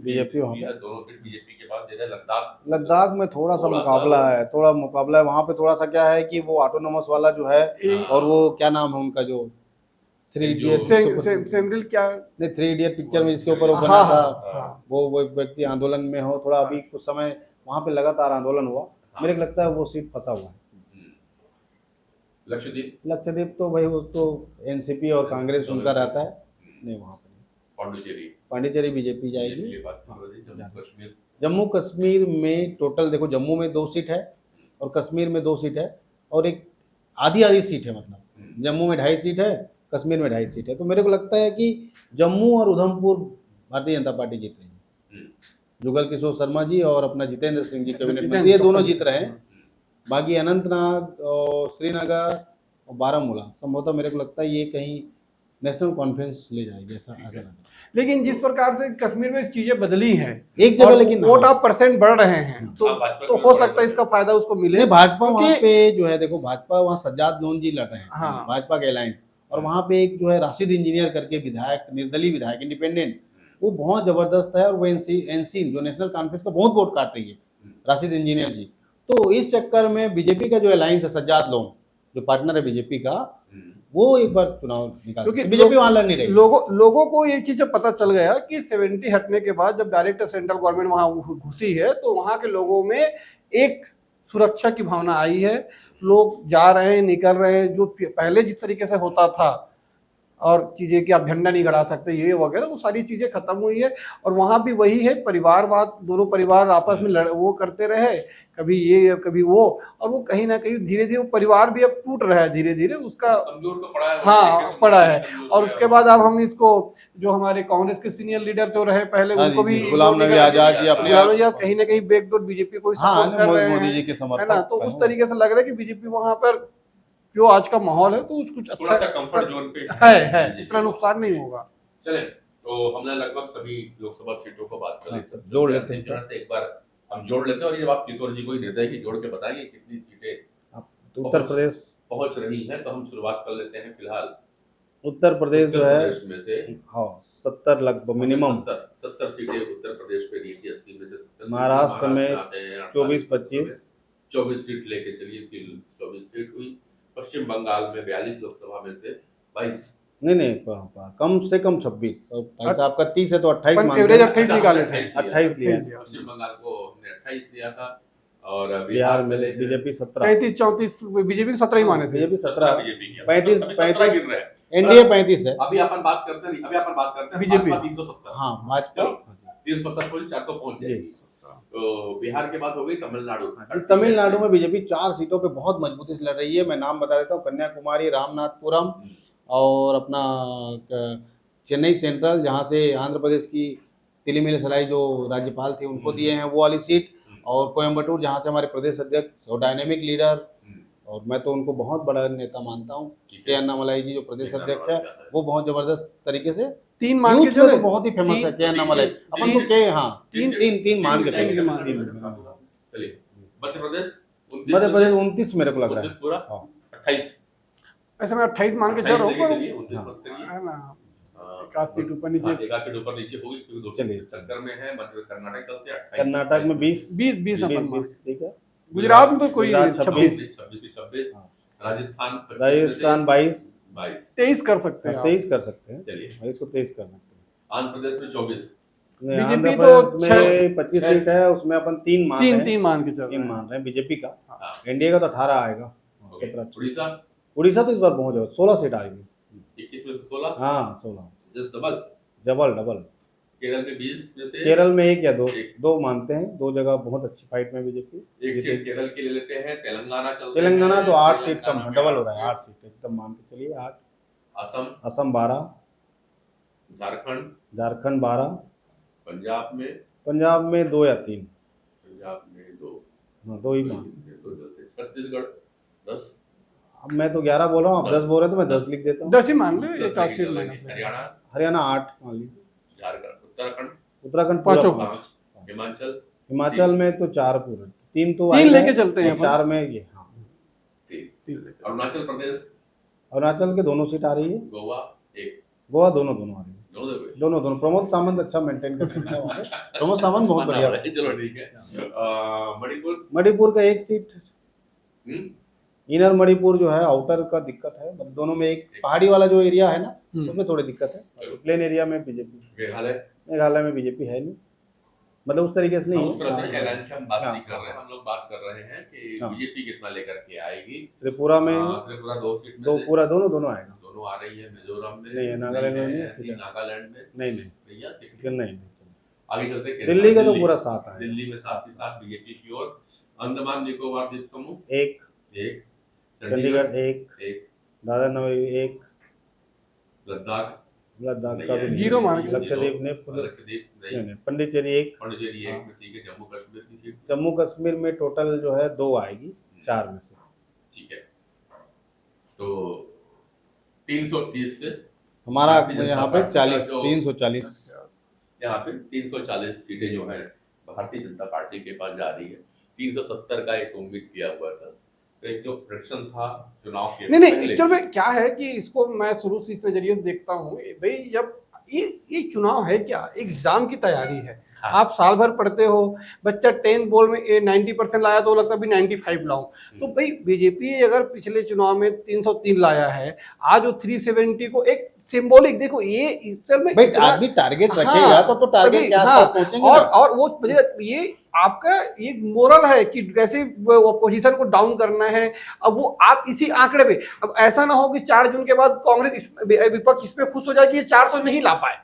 बीजेपी वहाँ पे। है, दोनों सीट बीजेपी के पास। जैसे लद्दाख लद्दाख में थोड़ा सा थोड़ा सा मुकाबला है, थोड़ा मुकाबला है वहाँ पे। थोड़ा सा क्या है कि वो ऑटोनोमस वाला जो है, और वो क्या नाम है उनका, जो 3 इडियट, सेमरिल क्या, नहीं 3 इडियट पिक्चर में जिसके ऊपर वो हाँ, बना हाँ, था, हाँ। वो एक व्यक्ति आंदोलन में हो थोड़ा। अभी कुछ समय वहाँ पे लगातार आंदोलन हुआ, मेरे को लगता है वो सीट फंसा हुआ है। लक्षद्वीप, लक्षद्वीप तो भाई वो तो एनसीपी और कांग्रेस उनका रहता है, नहीं वहाँ पे। पांडिचेरी बीजेपी जाएगी। जम्मू कश्मीर, जम्मू कश्मीर में टोटल देखो, जम्मू में 2 सीट है और कश्मीर में 2 सीट है, और एक आधी सीट है, मतलब जम्मू में 2.5 सीट है, कश्मीर में 2.5 सीट है। तो मेरे को लगता है कि जम्मू और उधमपुर भारतीय जनता पार्टी जीत रही है। जुगल किशोर शर्मा जी और अपना जितेंद्र सिंह जी कैबिनेट मंत्री, ये दोनों जीत रहे हैं। बाकी अनंतनाग और श्रीनगर और बारामूला संभवतः मेरे को लगता है ये कहीं नेशनल कॉन्फ्रेंस ले जाएगी, ऐसा लग रहा है। लेकिन जिस प्रकार से कश्मीर में चीजें बदली हैं, एक जगह, लेकिन वोट ऑफ परसेंट बढ़ रहे हैं, भाजपा तो की हो बढ़ सकता है रहे इसका फायदा उसको मिले। नहीं, भाजपा वहाँ क्योंकि- पे जो है, देखो भाजपा वहाँ सज्जाद लोन जी लड़ रहे हैं, हाँ। भाजपा के अलायंस, और वहाँ पे एक जो है राशिद इंजीनियर करके विधायक, निर्दलीय विधायक, इंडिपेंडेंट, वो बहुत जबरदस्त है, और वो एनसी जो नेशनल कॉन्फ्रेंस का बहुत वोट काट रही है, राशिद इंजीनियर जी। तो इस चक्कर में बीजेपी का जो अलायंस है, सज्जाद लोन जो पार्टनर है बीजेपी का, वो एक बार चुनाव निकाल, क्योंकि बीजेपी वहां लड़ नहीं रही। लोगों को ये चीज जब पता चल गया कि 70 हटने के बाद जब डायरेक्ट सेंट्रल गवर्नमेंट वहां घुसी है, तो वहां के लोगों में एक सुरक्षा की भावना आई है। लोग जा रहे हैं, निकल रहे हैं, जो पहले जिस तरीके से होता था, और चीजें कि आप झंडा नहीं गड़ा सकते, ये वगैरह, वो सारी चीजें खत्म हुई है। और वहां भी वही है, परिवारवाद, दोनों परिवार आपस में वो करते रहे, कभी ये कभी वो, और वो कहीं ना कहीं धीरे धीरे वो परिवार भी अब टूट रहा है, धीरे धीरे उसका कमजोर तो पड़ा है। हाँ पड़ा है। और उसके बाद अब हम इसको, जो हमारे कांग्रेस के सीनियर लीडर जो रहे पहले, उनको भी गुलाम नबी आजाद जी अपने कहीं ना कहीं बैकडोर बीजेपी को सपोर्ट कर रहे मोदी जी हैं, के है ना। समर्थक तो उस तरीके से लग रहा है कि बीजेपी वहां पर जो आज का माहौल है, तो कुछ अच्छा कंफर्ट जोन पे है, इतना नुकसान नहीं होगा। चले, तो हमने लगभग सभी लोकसभा सीटों को बात कर ली, जोड़ लेते हैं। एक बार हम जोड़ लेते हैं, और ये जवाब किशोर जी को ही देते हैं कि जोड़ के बताएंगे कितनी सीटें उत्तर प्रदेश पहुंच रही हैं। तो हम शुरुआत कर लेते हैं फिलहाल उत्तर प्रदेश जो है, में से, हाँ 70 लगभग मिनिमम 70 सीटें उत्तर प्रदेश पे दी थी, 80 में से 70। महाराष्ट्र में 24-25 24 सीट लेके चलिए, 24 सीट हुई। पश्चिम बंगाल में 42 लोकसभा में से 22 नहीं कम से कम 26 और भाई साहब का 30 है तो 28 अपन मानते एवरेज हैं। 28 निकाले थे। 28 लिया है। पश्चिम बंगाल को हमने 28 लिया था और बिहार में चले गए। बीजेपी 17, 33-34 बीजेपी के 17 ही माने थे। बीजेपी 17, बीजेपी की 35 अभी 17 गिर 35 रहे हैं। एनडीए 35 है। अभी अपन बात करते नहीं, अभी अपन बात करते हैं बीजेपी। भाजपा 370। हाँ भाजपा 370 पहुंच 400 पहुंच जी। जाएगी। तो बिहार के बाद हो गई तमिलनाडु। जी, तमिलनाडु में बीजेपी 4 सीटों पे बहुत मजबूती से लड़ रही है। मैं नाम बता देता हूँ, कन्याकुमारी, रामनाथपुरम और अपना चेन्नई सेंट्रल, जहाँ से आंध्र प्रदेश की तिलिमिली जो राज्यपाल थे उनको दिए हैं वो वाली सीट, और कोयम्बटूर जहाँ से हमारे प्रदेश अध्यक्ष और डायनेमिक लीडर, और मैं तो उनको बहुत बड़ा नेता मानता हूँ, के अन्नामलाई जी जो प्रदेश अध्यक्ष है वो बहुत जबरदस्त तरीके से 3 मान के यूथ में चले। तो बहुत ही फेमस है के अन्नामलाई। अपन को के हाँ तीन मान के चले। चलिए मध्य प्रदेश मध्य प्रदेश 29 मेरे को लग रहा 29 है। पूरा हाँ। 28 ऐसे में 28 मान के चल रहा हूँ, हाँ। है ना, एक आध सीट ऊपर नीचे। एक आध सीट ऊपर नीचे होगी क्योंकि दो चलिए। चक्कर में है। मध्य कर्नाटक चलते हैं 28, कर्नाटक में 20 20 अपन मान। ठीक है। गुजरात में तो कोई गुजरात 26 26 हाँ। राजस्थान 25 राजस्थान 22 23 कर सकते हैं आप। 23 कर सकते हैं। चलिए 22 को 23 कर सकते हैं। आंध्र प्रदेश में 24 नहीं, बीजेपी आंध्र तो प्रदेश में 25 सीट है, उसमें अपन 3 मान रहे हैं। 3 मान के चल रहे 3 हैं। मान रहे हैं बीजेपी का। हाँ। एनडीए का तो 18 आएगा। ओके। 17 उड़ीसा उड़ीसा तो इस बार पहुंच जाएगा, 16 सीट आएगी। 21 में 16 हाँ 16 जस्ट डबल। डबल। केरल में 20 में से केरल में 1 या 2 एक। 2 मानते हैं। 2 जगह बहुत अच्छी फाइट में बीजेपी। एक सीट केरल के ले लेते हैं। तेलंगाना चलते तेलंगाना हैं। तो 8 सीट कम है, तेलंगाना डबल में हो रहा है। 8 8 सीट एकदम मान के चलिए 8। असम असम 12, झारखंड 12, पंजाब में 2 या 3, पंजाब में 2 हाँ 2 ही मान। छत्तीसगढ़ 10 अब मैं तो 11 बोल रहा हूँ, आप 10 बोल रहे हैं तो मैं 10 लिख देता हूँ। 10 ही मान लो, एक आध सीट मान लो। हरियाणा हरियाणा 8 मान लीजिए। झारखंड उत्तराखंड पाँचों। पूरा 5। हिमाचल हिमाचल में तो 4 पूरे, 3 तो 3 लेके चलते हैं 4 में ये। हाँ 3 अरुणाचल प्रदेश अरुणाचल के दोनों सीट आ रही है। गोवा 1 गोवा दोनों आ रही है। दोनों। प्रमोद सावंत अच्छा मेंटेन करते हैं वहाँ पे। प्रमोद सावंत बहुत बढ़िया है। चलो ठीक है। मणिपुर का 1 सीट। हम्म, इनर मणिपुर जो है आउटर का दिक्कत है, मतलब दोनों में एक पहाड़ी वाला जो एरिया है ना उसमें थोड़ी दिक्कत है। प्लेन एरिया में बीजेपी। मेघालय में बीजेपी है नहीं, मतलब उस तरीके से नहीं उस तरह से है। अलायंस की हम बात हाँ, नहीं कर रहे हैं। हम लोग बात कर रहे हैं कि हाँ। बीजेपी कितना लेकर के आएगी। त्रिपुरा में त्रिपुरा 2 सीट में 2 से पूरा दोनों आएगा। दोनों आ रही है। मिजोरम में नहीं है, नागालैंड में नहीं है, ठीक है। नागालैंड में नहीं नहीं है, ठीक है। नहीं। आगे चलते हैं दिल्ली का तो पूरा 7 आएगा। दिल्ली में साथ ही साथ बीजेपी की ओर। अंडमान निकोबार द्वीप समूह 1, 1, चंडीगढ़ 1, 1, दादर नगर 1, लद्दाख लद्दाख का भी नहीं। 0 मान के। लक्षद्वीप ने लक्षद्वीप नहीं, नहीं, पांडिचेरी 1, पौंडीचेरी 1 हाँ। में, ठीक है। जम्मू कश्मीर की सीट जम्मू कश्मीर में टोटल जो है 2 आएगी 4 में से। ठीक है। तो 330 से हमारा भारतीय जनता यहाँ पे पार्टी का 40 जो- 340 यहाँ पे 340 सीटें जो है भारतीय जनता पार्टी के पास जा रही है। 370 का एक उम्मीद किया हुआ था। तो एक जो प्रेडिक्शन था चुनाव के नहीं पहले- एक्चुअल में क्या है कि इसको मैं शुरू से इस नजरिए से देखता हूँ भाई, जब ये चुनाव है क्या, एक एग्जाम की तैयारी है। हाँ। आप साल भर पढ़ते हो, बच्चा 10 बोर्ड में 90% लाया तो लगता है भी 95 लाऊं। तो भाई बीजेपी अगर पिछले चुनाव में 303 लाया है, आज वो 370 को एक सिंबॉलिक, देखो ये इस में भाई इतना- आदमी टारगेट हाँ, रखेगा तो टारगेट तभी, के हाँ, आसपास पहुंचेंगे और ना। और वो ये आपका ये मोरल है कि कैसे अपोजिशन को डाउन करना है। अब वो आप इसी आंकड़े पे, अब ऐसा ना हो कि 4 जून के बाद कांग्रेस विपक्ष इसमें खुश हो जाए कि ये 400 नहीं ला पाए,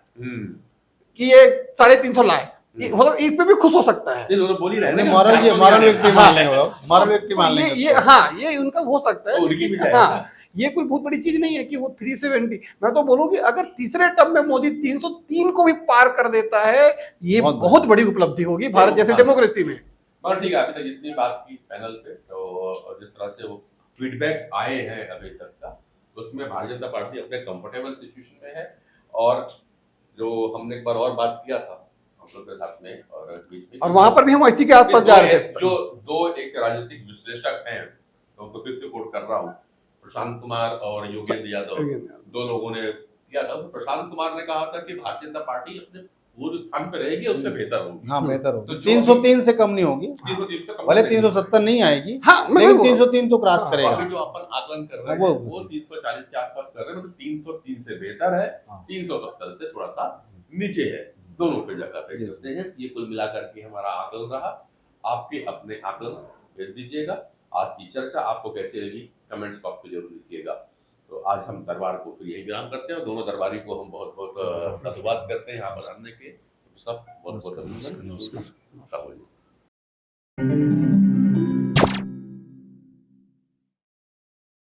कि ये 350 लाए, इस पे भी खुश हो सकता है। दोनों बोल ही रहे हैं ना, मॉरल 400 व्यक्ति नहीं मान लेंगे, मॉरल व्यक्ति मान तो लेंगे। ये हाँ, ये उनका हो सकता है, तो उनकी लेकिन भी है। हाँ, ये कोई बहुत बड़ी चीज नहीं है कि वो 370। मैं तो बोलूं कि अगर तीसरे टर्म में मोदी 303 को भी पार कर देता है, ये बहुत बड़ी उपलब्धि होगी भारत जैसे डेमोक्रेसी में। मगर ठीक है, अभी तक जितनी बात की पैनल पे, तो जिस तरह से वो फीडबैक आए हैं अभी तक का, उसमें भारतीय जनता पार्टी अपने कंफर्टेबल सिचुएशन में है। और जो हमने एक बार और बात किया था हम लोग के साथ में और बीच में, और वहां पर भी हम इसी के आसपास जा रहे थे। जो दो एक राजनीतिक विश्लेषक हैं, तो उनको फिर से कोट कर रहा हूँ, प्रशांत कुमार और योगेंद्र यादव, 2 लोगों ने किया था। तो प्रशांत कुमार ने कहा था कि भारतीय जनता पार्टी अपने वो जो स्थान पे रहेगी उससे बेहतर होगी। हाँ बेहतर तो होगी, जो 303 से कम नहीं होगी, 330 तो कम भले नहीं। 370 नहीं आएगी, हाँ, मैं लेकिन वो- 303 तो क्रॉस हाँ, तो करेगा। अभी जो अपन आकलन कर रहे हाँ, हैं वो- वो 340 के आसपास कर रहे हैं, मतलब 303 से बेहतर है, हाँ। 370 से थोड़ा सा नीचे है, दोनों पे जगह पे जी, करते हैं। ये कुल मिलाकर के हमारा आकलन रहा। आपके अपने आकलन भेज दीजिएगा। आज की चर्चा आपको कैसी लगी कमेंट्स बॉक्स पे जरूर लिखिएगा। तो आज हम दरबार को फिर यही विराम करते हैं और दोनों दरबारी को हम बहुत बहुत धन्यवाद करते हैं यहाँ पर आने के। सब बहुत बहुत नमस्कार, अभिनंदन। नमस्कार। अस्सलाम वालेकुम।